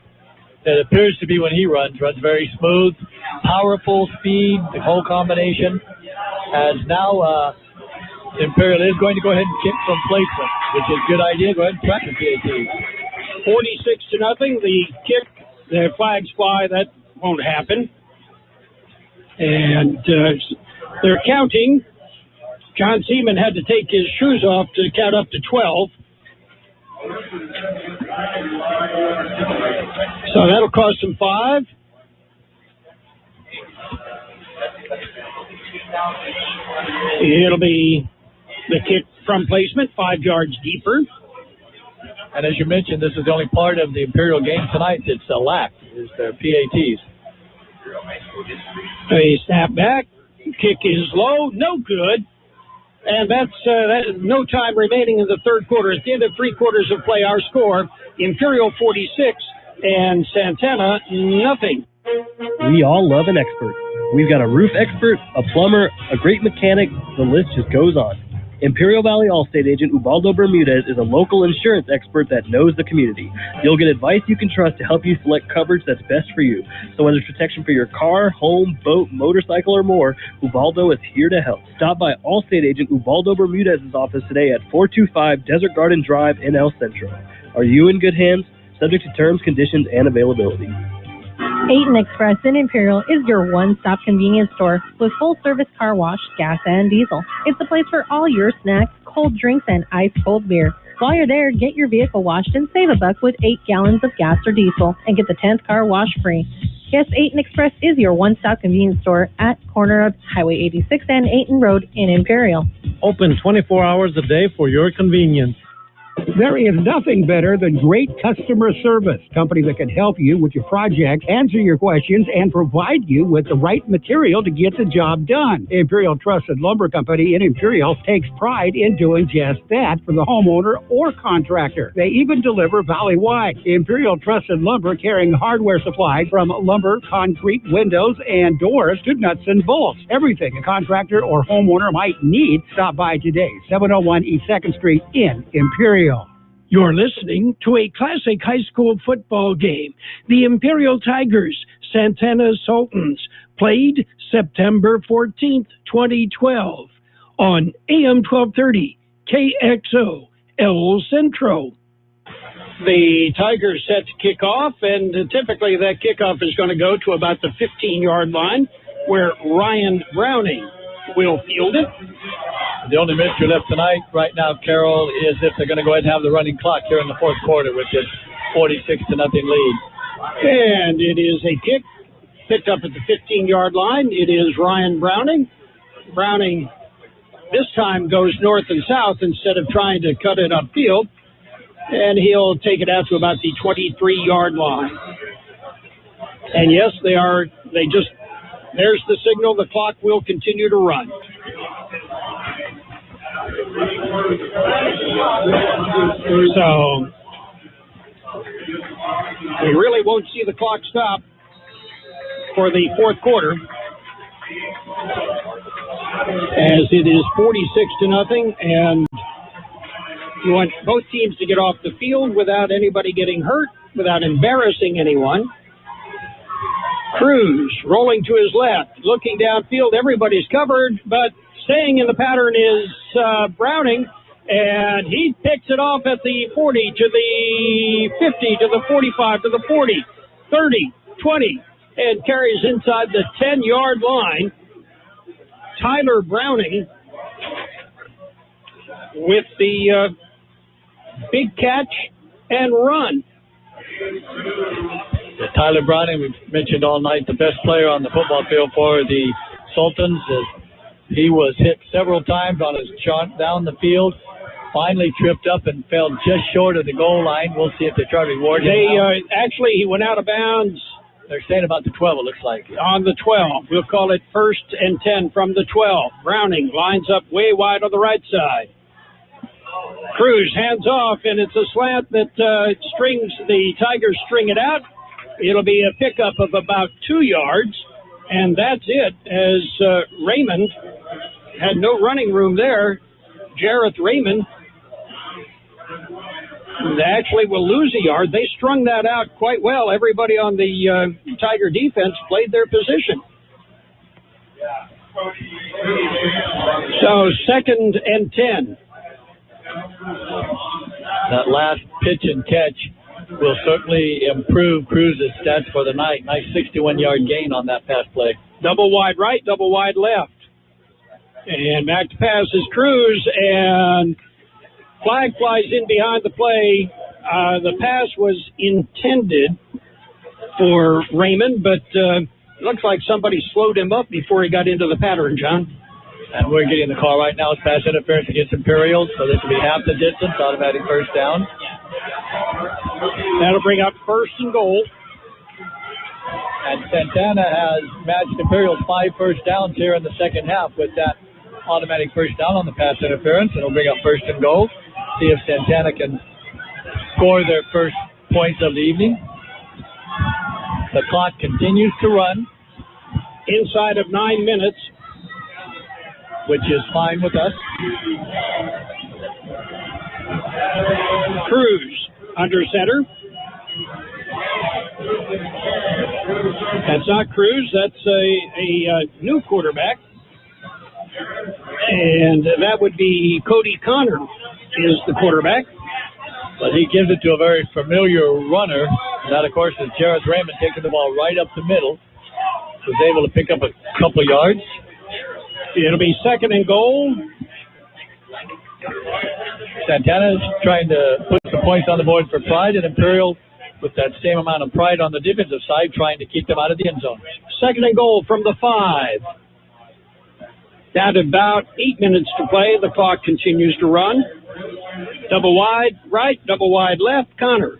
It appears to be when he runs. Runs very smooth, powerful, speed, the whole combination. As now Imperial is going to go ahead and kick from placement, which is a good idea. Go ahead and track the PAT. 46-0. The kick, the flags fly. That won't happen. And they're counting. John Seaman had to take his shoes off to count up to 12. So that'll cost him 5. It'll be the kick from placement, 5 yards deeper. And as you mentioned, this is the only part of the Imperial game tonight that's lacked, is their PATs. A snap back. Kick is low. No good. And that's no time remaining in the 3rd quarter. At the end of 3 quarters of play, our score, Imperial 46 and Santana nothing. We all love an expert. We've got a roof expert, a plumber, a great mechanic. The list just goes on. Imperial Valley Allstate agent Ubaldo Bermudez is a local insurance expert that knows the community. You'll get advice you can trust to help you select coverage that's best for you. So whether it's protection for your car, home, boat, motorcycle, or more, Ubaldo is here to help. Stop by Allstate agent Ubaldo Bermudez's office today at 425 Desert Garden Drive in El Centro. Are you in good hands? Subject to terms, conditions, and availability. Aten Express in Imperial is your one-stop convenience store with full-service car wash, gas, and diesel. It's the place for all your snacks, cold drinks, and ice-cold beer. While you're there, get your vehicle washed and save $1 with 8 gallons of gas or diesel and get the 10th car wash free. Yes, Aten Express is your one-stop convenience store at corner of Highway 86 and Aten Road in Imperial. Open 24 hours a day for your convenience. There is nothing better than great customer service. Company that can help you with your project, answer your questions, and provide you with the right material to get the job done. Imperial Trusted Lumber Company in Imperial takes pride in doing just that for the homeowner or contractor. They even deliver valley-wide. Imperial Trusted Lumber carrying hardware supplies from lumber, concrete, windows, and doors to nuts and bolts. Everything a contractor or homeowner might need. Stop by today, 701 East 2nd Street in Imperial. You're listening to a classic high school football game. The Imperial Tigers, Santana Sultans, played September 14th, 2012 on AM 1230 KXO El Centro. The Tigers set to kick off, and typically that kickoff is going to go to about the 15-yard line where Ryan Browning will field it. The only mystery left tonight right now, Carol, is if they're going to go ahead and have the running clock here in the fourth quarter with this 46-0 lead. And it is a kick picked up at the 15-yard line. It is Ryan Browning. Browning this time goes north and south instead of trying to cut it upfield. And he'll take it out to about the 23-yard line. And yes, there's the signal. The clock will continue to run. So we really won't see the clock stop for the fourth quarter, as it is 46-0, and you want both teams to get off the field without anybody getting hurt, without embarrassing anyone. Cruz rolling to his left, looking downfield. Everybody's covered, but staying in the pattern is Browning, and he picks it off at the 40, to the 50, to the 45, to the 40, 30, 20, and carries inside the 10-yard line. Tyler Browning with the big catch and run. Tyler Browning, we've mentioned all night, the best player on the football field for the Sultans. He was hit several times on his jaunt down the field, finally tripped up and fell just short of the goal line. We'll see if they try to reward him. Actually, he went out of bounds. They're saying about the 12, it looks like. On the 12. We'll call it 1st and 10 from the 12. Browning lines up way wide on the right side. Cruz hands off, and it's a slant that the Tigers string it out. It'll be a pickup of about 2 yards, and that's it, as Raymond had no running room there. Jareth Raymond actually will lose a yard. They strung that out quite well. Everybody on the Tiger defense played their position. So 2nd and 10. That last pitch and catch will certainly improve Cruz's stats for the night. Nice 61-yard gain on that pass play. Double wide right, double wide left. And back to pass is Cruz, and flag flies in behind the play. The pass was intended for Raymond, but it looks like somebody slowed him up before he got into the pattern, John. And we're getting the call right now. It's pass interference against Imperial, so this will be half the distance, automatic first down. That'll bring up 1st and goal. And Santana has matched Imperial's 5 first downs here in the second half with that automatic first down on the pass interference. It'll bring up 1st and goal. See if Santana can score their first points of the evening. The clock continues to run. Inside of 9 minutes. Which is fine with us. Cruz under center. That's not Cruz. That's a new quarterback. And that would be Cody Connor is the quarterback. But he gives it to a very familiar runner. That, of course, is Jareth Raymond taking the ball right up the middle. Was able to pick up a couple of yards. It'll be 2nd and goal. Santana's trying to put some points on the board for Pride, and Imperial, with that same amount of pride on the defensive side, trying to keep them out of the end zone. 2nd and goal from the 5. Down to about 8 minutes to play. The clock continues to run. Double wide right, double wide left. Connor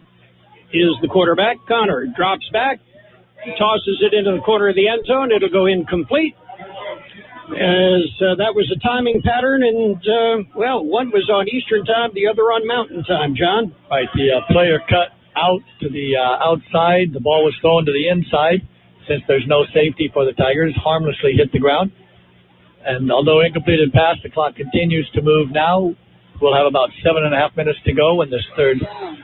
is the quarterback. Connor drops back, tosses it into the corner of the end zone. It'll go incomplete. As that was a timing pattern, and, one was on Eastern time, the other on Mountain time, John. Right, the player cut out to the outside. The ball was thrown to the inside. Since there's no safety for the Tigers, harmlessly hit the ground. And although incompleted pass, the clock continues to move now. We'll have about 7.5 minutes to go when this third down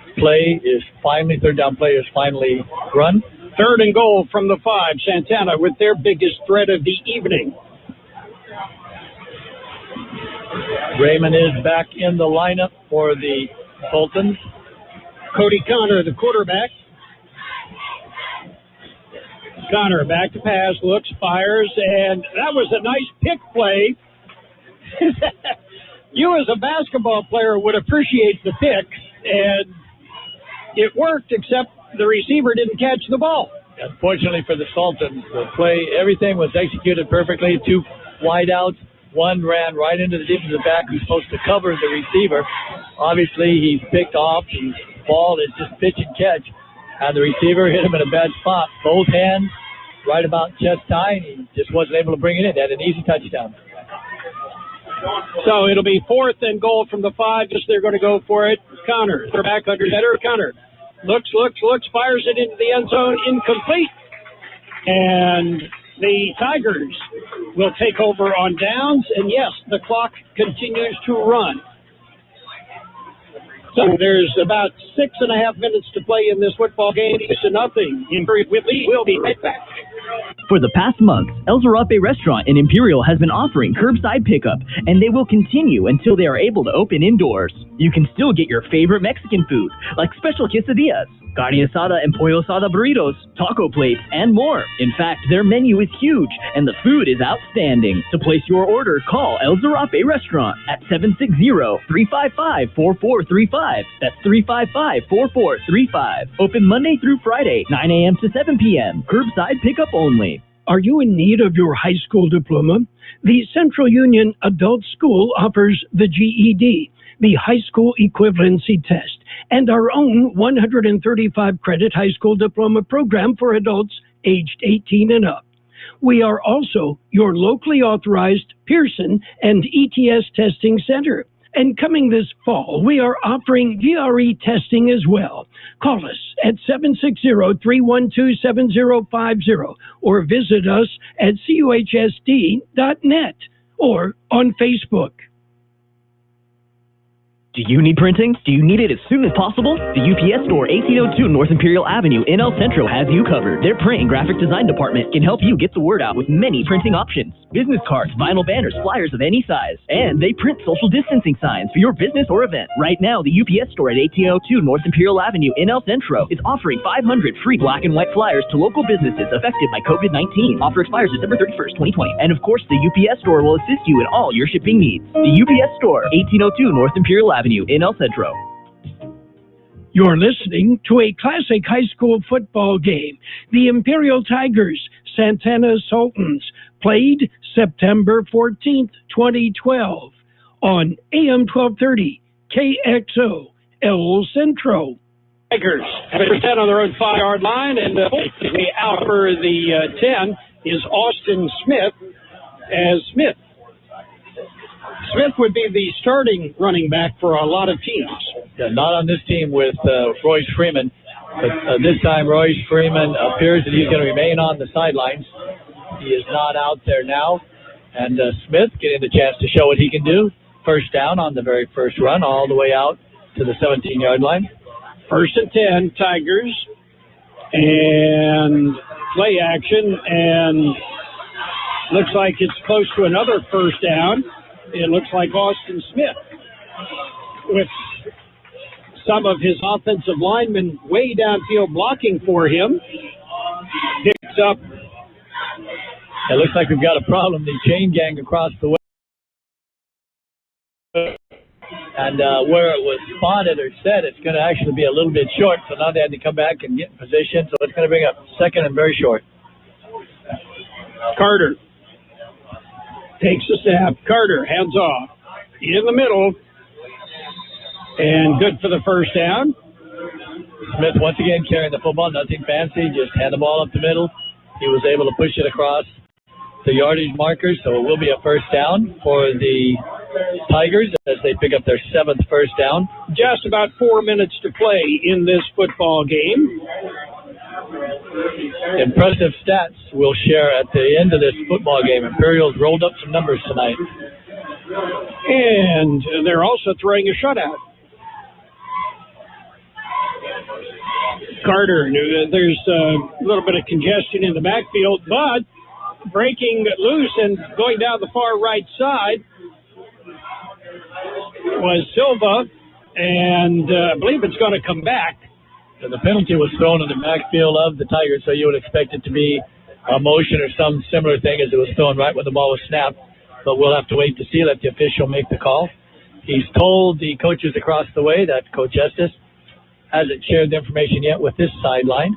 play is finally run. 3rd and goal from the 5. Santana with their biggest threat of the evening. Raymond is back in the lineup for the Sultans. Cody Connor, the quarterback. Connor back to pass, looks, fires, and that was a nice pick play. You as a basketball player would appreciate the pick, and it worked, except the receiver didn't catch the ball. Unfortunately for the Sultans, the play, everything was executed perfectly. 2 wideouts. One ran right into the defensive back who's supposed to cover the receiver. Obviously, he's picked off. His ball is just pitch and catch. And the receiver hit him in a bad spot. Both hands right about chest high, and he just wasn't able to bring it in. They had an easy touchdown. So it'll be 4th and goal from the 5. Just they're going to go for it. Connor, they're back under center. Connor looks, fires it into the end zone. Incomplete. And the Tigers will take over on downs, and yes, the clock continues to run. So there's about 6.5 minutes to play in this football game. 6-0. Imperial will be right back. For the past month, El Zarape Restaurant in Imperial has been offering curbside pickup, and they will continue until they are able to open indoors. You can still get your favorite Mexican food, like special quesadillas, carne asada and pollo asada burritos, taco plates, and more. In fact, their menu is huge, and the food is outstanding. To place your order, call El Zarape Restaurant at 760-355-4435. That's 355-4435. Open Monday through Friday, 9 a.m. to 7 p.m. Curbside pickup only. Are you in need of your high school diploma? The Central Union Adult School offers the GED, the High School Equivalency Test, and our own 135-credit high school diploma program for adults aged 18 and up. We are also your locally authorized Pearson and ETS testing center. And coming this fall, we are offering GRE testing as well. Call us at 760-312-7050 or visit us at cuhsd.net or on Facebook. Do you need printing? Do you need it as soon as possible? The UPS Store, 1802 North Imperial Avenue in El Centro has you covered. Their print and graphic design department can help you get the word out with many printing options. Business cards, vinyl banners, flyers of any size. And they print social distancing signs for your business or event. Right now, the UPS Store at 1802 North Imperial Avenue in El Centro is offering 500 free black and white flyers to local businesses affected by COVID-19. Offer expires December 31st, 2020. And of course, the UPS Store will assist you in all your shipping needs. The UPS Store, 1802 North Imperial Avenue in El Centro. You're listening to a classic high school football game. The Imperial Tigers, Santana Sultans, played September 14th, 2012 on AM 1230 KXO El Centro. Tigers have a 10 on their own 5-yard line, and out for the 10 is Austin Smith, as Smith would be the starting running back for a lot of teams. Yeah, not on this team with Royce Freeman. But this time, Royce Freeman appears that he's going to remain on the sidelines. He is not out there now. And Smith getting the chance to show what he can do. First down on the very first run, all the way out to the 17-yard line. 1st and 10, Tigers. And play action. And looks like it's close to another first down. It looks like Austin Smith, with some of his offensive linemen way downfield blocking for him, picks up. It looks like we've got a problem. The chain gang across the way. And where it was spotted or set, it's going to actually be a little bit short. So now they had to come back and get in position. So it's going to bring up 2nd and very short. Carter takes the snap. Carter, hands off. In the middle. And good for the first down. Smith once again carrying the football, nothing fancy, just had the ball up the middle. He was able to push it across the yardage markers, so it will be a first down for the Tigers as they pick up their 7th first down. Just about 4 minutes to play in this football game. Impressive stats we'll share at the end of this football game. Imperials rolled up some numbers tonight. And they're also throwing a shutout. Carter, there's a little bit of congestion in the backfield, but breaking loose and going down the far right side was Silva, and I believe it's going to come back. So the penalty was thrown in the backfield of the Tigers, so you would expect it to be a motion or some similar thing as it was thrown right when the ball was snapped. But we'll have to wait to see, let the official make the call. He's told the coaches across the way that Coach Estes hasn't shared the information yet with this sideline.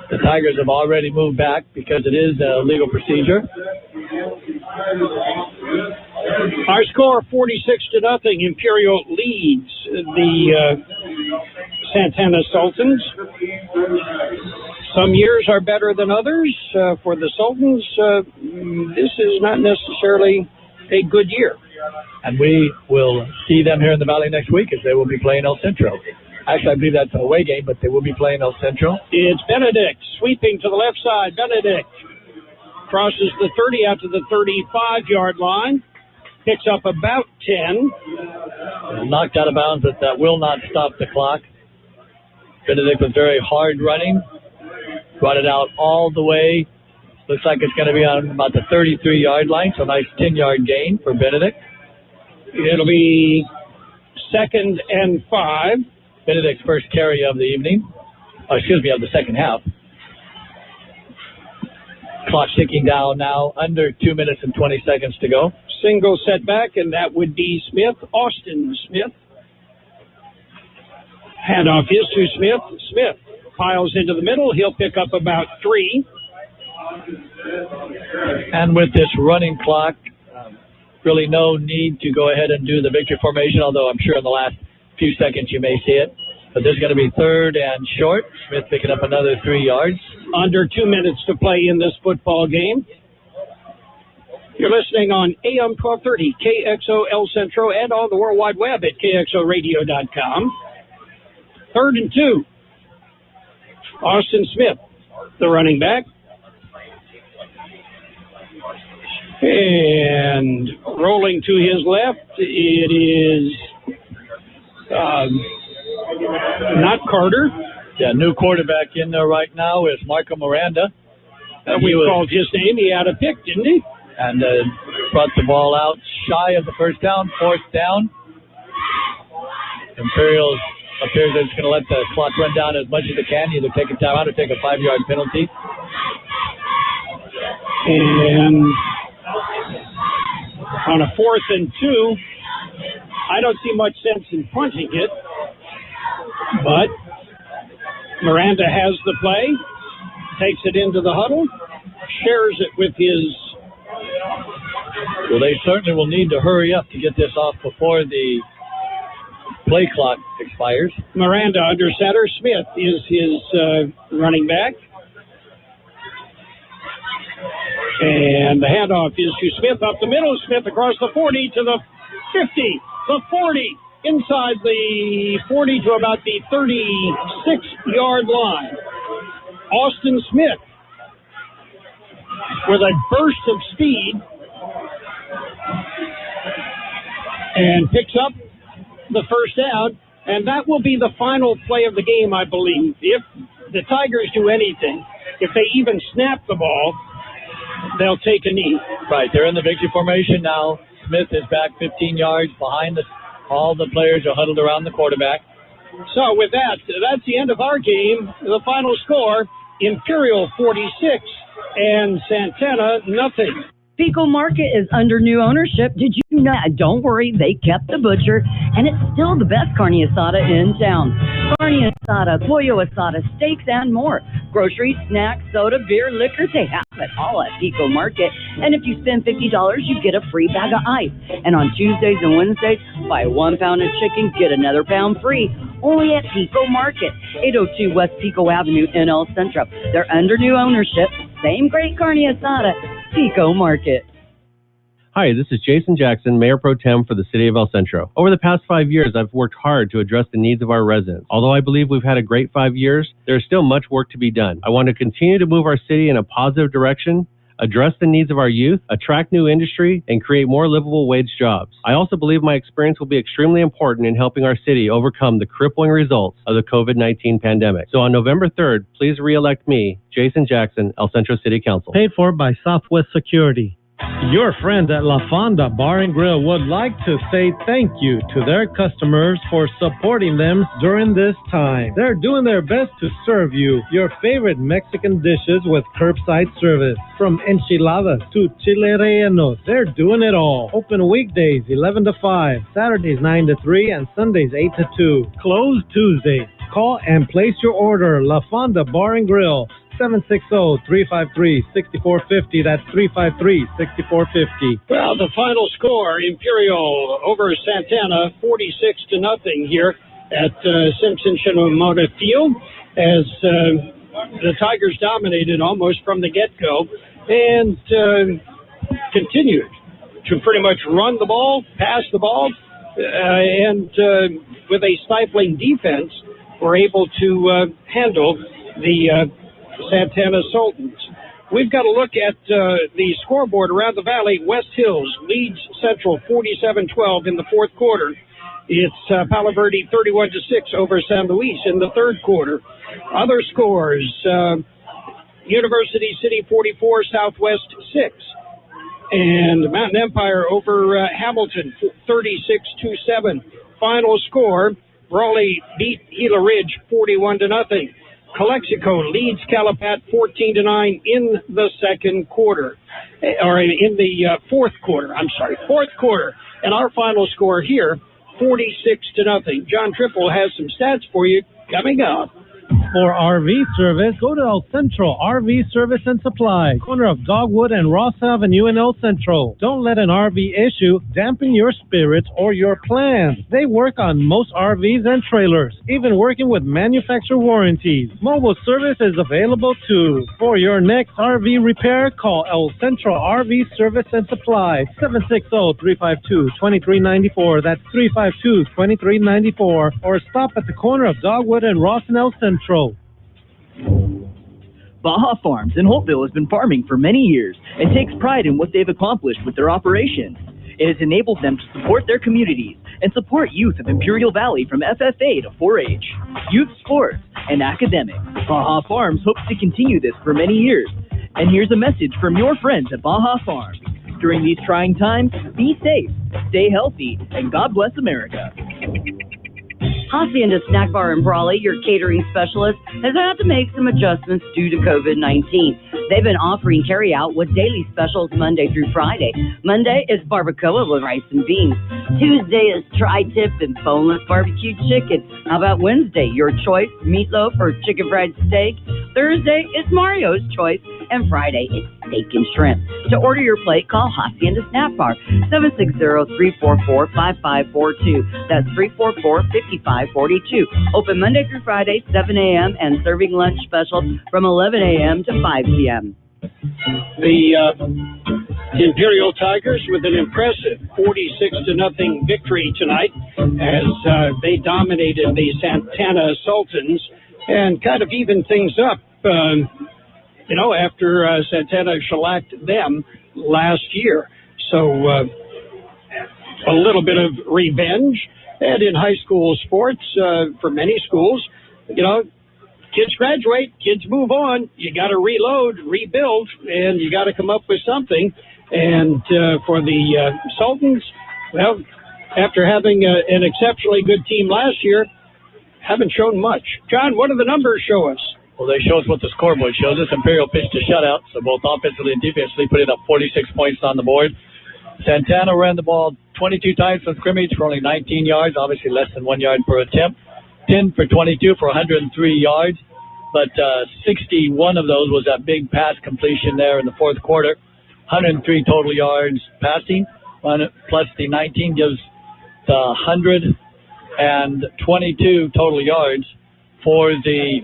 The Tigers have already moved back because it is a legal procedure. Our score, 46-0. Imperial leads the Santana Sultans. Some years are better than others. For the Sultans, this is not necessarily a good year. And we will see them here in the Valley next week as they will be playing El Centro. Actually, I believe that's an away game, but they will be playing El Centro. It's Benedict sweeping to the left side. Benedict crosses the 30 out to the 35-yard line. Picks up about 10. Knocked out of bounds, but that will not stop the clock. Benedict was very hard running. Brought it out all the way. Looks like it's going to be on about the 33-yard line, so a nice 10-yard gain for Benedict. It'll be 2nd and 5. Benedict's first carry of the evening. Of the second half. Clock ticking down now, under 2 minutes and 20 seconds to go. Single setback, and that would be Smith, Austin Smith. Handoff is to Smith. Smith piles into the middle. He'll pick up about 3. And with this running clock, really no need to go ahead and do the victory formation, although I'm sure in the last few seconds you may see it. But there's going to be 3rd and short. Smith picking up another 3 yards. Under 2 minutes to play in this football game. You're listening on AM 1230, KXO El Centro, and on the World Wide Web at KXORadio.com. 3rd and 2. Austin Smith, the running back. And rolling to his left, it is not Carter. Yeah, new quarterback in there right now is Marco Miranda. We called his name. He had a pick, didn't he? And brought the ball out shy of the first down, 4th down. Imperials appears they're just going to let the clock run down as much as they can, either take a timeout or take a 5-yard penalty. And on a 4th and 2, I don't see much sense in punting it, but Miranda has the play, takes it into the huddle, shares it with his... Well, they certainly will need to hurry up to get this off before the play clock expires. Miranda under center. Smith is his running back. And the handoff is to Smith up the middle. Smith across the 40 to the 50, the 40, inside the 40 to about the 36-yard line. Austin Smith with a burst of speed and picks up the first down, and that will be the final play of the game, I believe. If the Tigers do anything, if they even snap the ball, they'll take a knee. Right, they're in the victory formation now. Smith is back 15 yards behind all the players are huddled around the quarterback. So with that, that's the end of our game. The final score, Imperial 46 and Santana nothing. Pico Market is under new ownership. Did you know? Don't worry, they kept the butcher, and it's still the best carne asada in town. Carne asada, pollo asada, steaks, and more. Groceries, snacks, soda, beer, liquor, they have it all at Pico Market. And if you spend $50, you get a free bag of ice. And on Tuesdays and Wednesdays, buy 1 pound of chicken, get another pound free. Only at Pico Market, 802 West Pico Avenue in El Centro. They're under new ownership. Same great carne asada, Pico Market. Hi, this is Jason Jackson, Mayor Pro Tem for the City of El Centro. Over the past 5 years, I've worked hard to address the needs of our residents. Although I believe we've had a great 5 years, there is still much work to be done. I want to continue to move our city in a positive direction, address the needs of our youth, attract new industry, and create more livable wage jobs. I also believe my experience will be extremely important in helping our city overcome the crippling results of the COVID-19 pandemic. So on November 3rd, please re-elect me, Jason Jackson, El Centro City Council. Paid for by Southwest Security. Your friends at La Fonda Bar and Grill would like to say thank you to their customers for supporting them during this time. They're doing their best to serve you your favorite Mexican dishes with curbside service. From enchiladas to chile rellenos, they're doing it all. Open weekdays 11 to 5, Saturdays 9 to 3, and Sundays 8 to 2. Closed Tuesdays. Call and place your order. La Fonda Bar and Grill. 760-353-6450. That's 353-6450. Well, the final score, Imperial over Santana, 46-0 here at Simpson Shinomoto Field, as the Tigers dominated almost from the get-go and continued to pretty much run the ball, pass the ball, and with a stifling defense, were able to handle the Santana Sultans. We've got to look at the scoreboard around the valley. West Hills leads Central 47-12 in the fourth quarter. It's Palo Verde 31-6 over San Luis in the third quarter. Other scores, University City 44, Southwest 6. And Mountain Empire over Hamilton 36-7. Final score, Brawley beat Gila Ridge 41-0. Calexico leads Calapat 14-9 in the second quarter, or in the fourth quarter. Fourth quarter. And our final score here, 46-0. John Triple has some stats for you coming up. For RV service, go to El Centro RV Service and Supply, corner of Dogwood and Ross Avenue in El Centro. Don't let an RV issue dampen your spirits or your plans. They work on most RVs and trailers, even working with manufacturer warranties. Mobile service is available too. For your next RV repair, call El Centro RV Service and Supply, 760-352-2394. That's 352-2394. Or stop at the corner of Dogwood and Ross in El Centro. Baja Farms in Holtville has been farming for many years and takes pride in what they've accomplished with their operations. It has enabled them to support their communities and support youth of Imperial Valley from FFA to 4-H, youth sports, and academics. Baja Farms hopes to continue this for many years. And here's a message from your friends at Baja Farms. During these trying times, be safe, stay healthy, and God bless America. Hacienda Snack Bar in Brawley, your catering specialist, has had to make some adjustments due to COVID-19. They've been offering carry-out with daily specials Monday through Friday. Monday is barbacoa with rice and beans. Tuesday is tri-tip and boneless barbecue chicken. How about Wednesday? Your choice, meatloaf or chicken fried steak. Thursday is Mario's choice. And Friday is steak and shrimp. To order your plate, call Hacienda Snack Bar, 760-344-5542. That's 344-5542. Open Monday through Friday, 7 a.m. and serving lunch specials from 11 a.m. to 5 p.m. The Imperial Tigers with an impressive 46-0 victory tonight as they dominated the Santana Sultans and kind of evened things up. After Santana shellacked them last year. So a little bit of revenge. And in high school sports, for many schools, kids graduate, kids move on. You got to reload, rebuild, and you got to come up with something. And for the Sultans, well, after having an exceptionally good team last year, haven't shown much. John, what do the numbers show us? Well, they show us what the scoreboard shows us. Imperial pitched a shutout, so both offensively and defensively putting up 46 points on the board. Santana ran the ball 22 times from scrimmage for only 19 yards, obviously less than 1 yard per attempt. 10 for 22 for 103 yards. but 61 of those was that big pass completion there in the fourth quarter. 103 total yards passing, plus the 19 gives the 122 total yards for the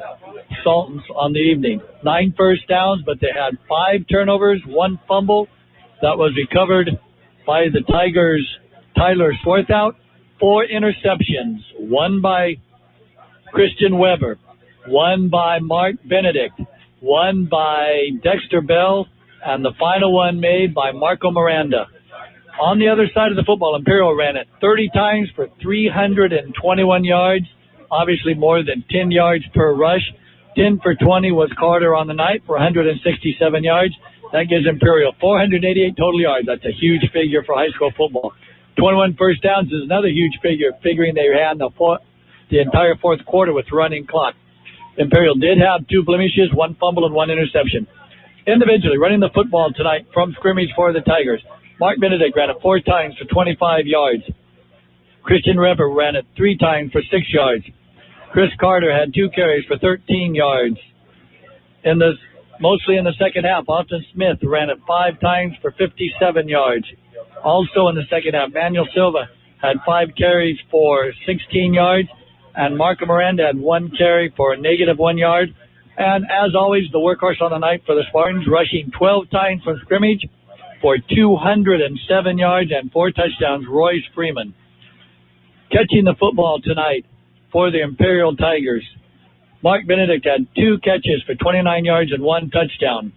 Sultans on the evening. 9 first downs, but they had 5 turnovers, 1 fumble. That was recovered by the Tigers' Tyler Swarthout. 4 interceptions, 1 by Christian Weber, 1 by Mark Benedict, 1 by Dexter Bell, and the final one made by Marco Miranda. On the other side of the football, Imperial ran it 30 times for 321 yards, obviously more than 10 yards per rush. 10 for 20 was Carter on the night for 167 yards. That gives Imperial 488 total yards. That's a huge figure for high school football. 21 first downs is another huge figure, figuring they had the entire fourth quarter with running clock. Imperial did have 2 blemishes, 1 fumble and 1 interception. Individually, running the football tonight from scrimmage for the Tigers, Mark Benedict ran it 4 times for 25 yards. Christian Weber ran it 3 times for 6 yards. Chris Carter had 2 carries for 13 yards. Mostly in the second half, Austin Smith ran it 5 times for 57 yards. Also in the second half, Manuel Silva had 5 carries for 16 yards, and Marco Miranda had 1 carry for a -1 yard. And as always, the workhorse on the night for the Spartans, rushing 12 times from scrimmage for 207 yards and 4 touchdowns, Royce Freeman. Catching the football tonight for the Imperial Tigers, Mark Benedict had 2 catches for 29 yards and 1 touchdown.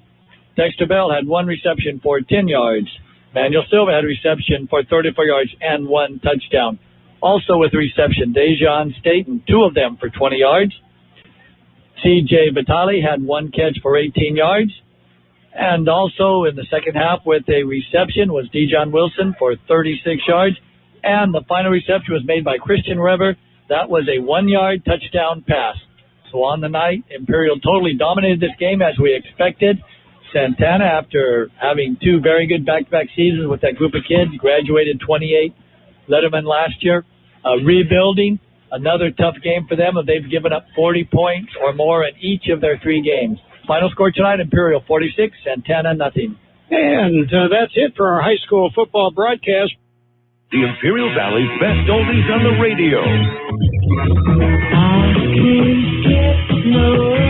Dexter Bell had 1 reception for 10 yards. Manuel Silva had a reception for 34 yards and 1 touchdown. Also with reception, Dejon Staten, 2 of them for 20 yards. C.J. Vitale had 1 catch for 18 yards. And also in the second half with a reception was Dejon Wilson for 36 yards. And the final reception was made by Christian Weber. That was a 1-yard touchdown pass. So on the night, Imperial totally dominated this game as we expected. Santana, after having 2 very good back-to-back seasons with that group of kids, graduated 28 lettermen last year. Rebuilding, another tough game for them. They've given up 40 points or more in each of their 3 games. Final score tonight, Imperial 46, Santana nothing. And that's it for our high school football broadcast. The Imperial Valley's best oldies on the radio. I can't get no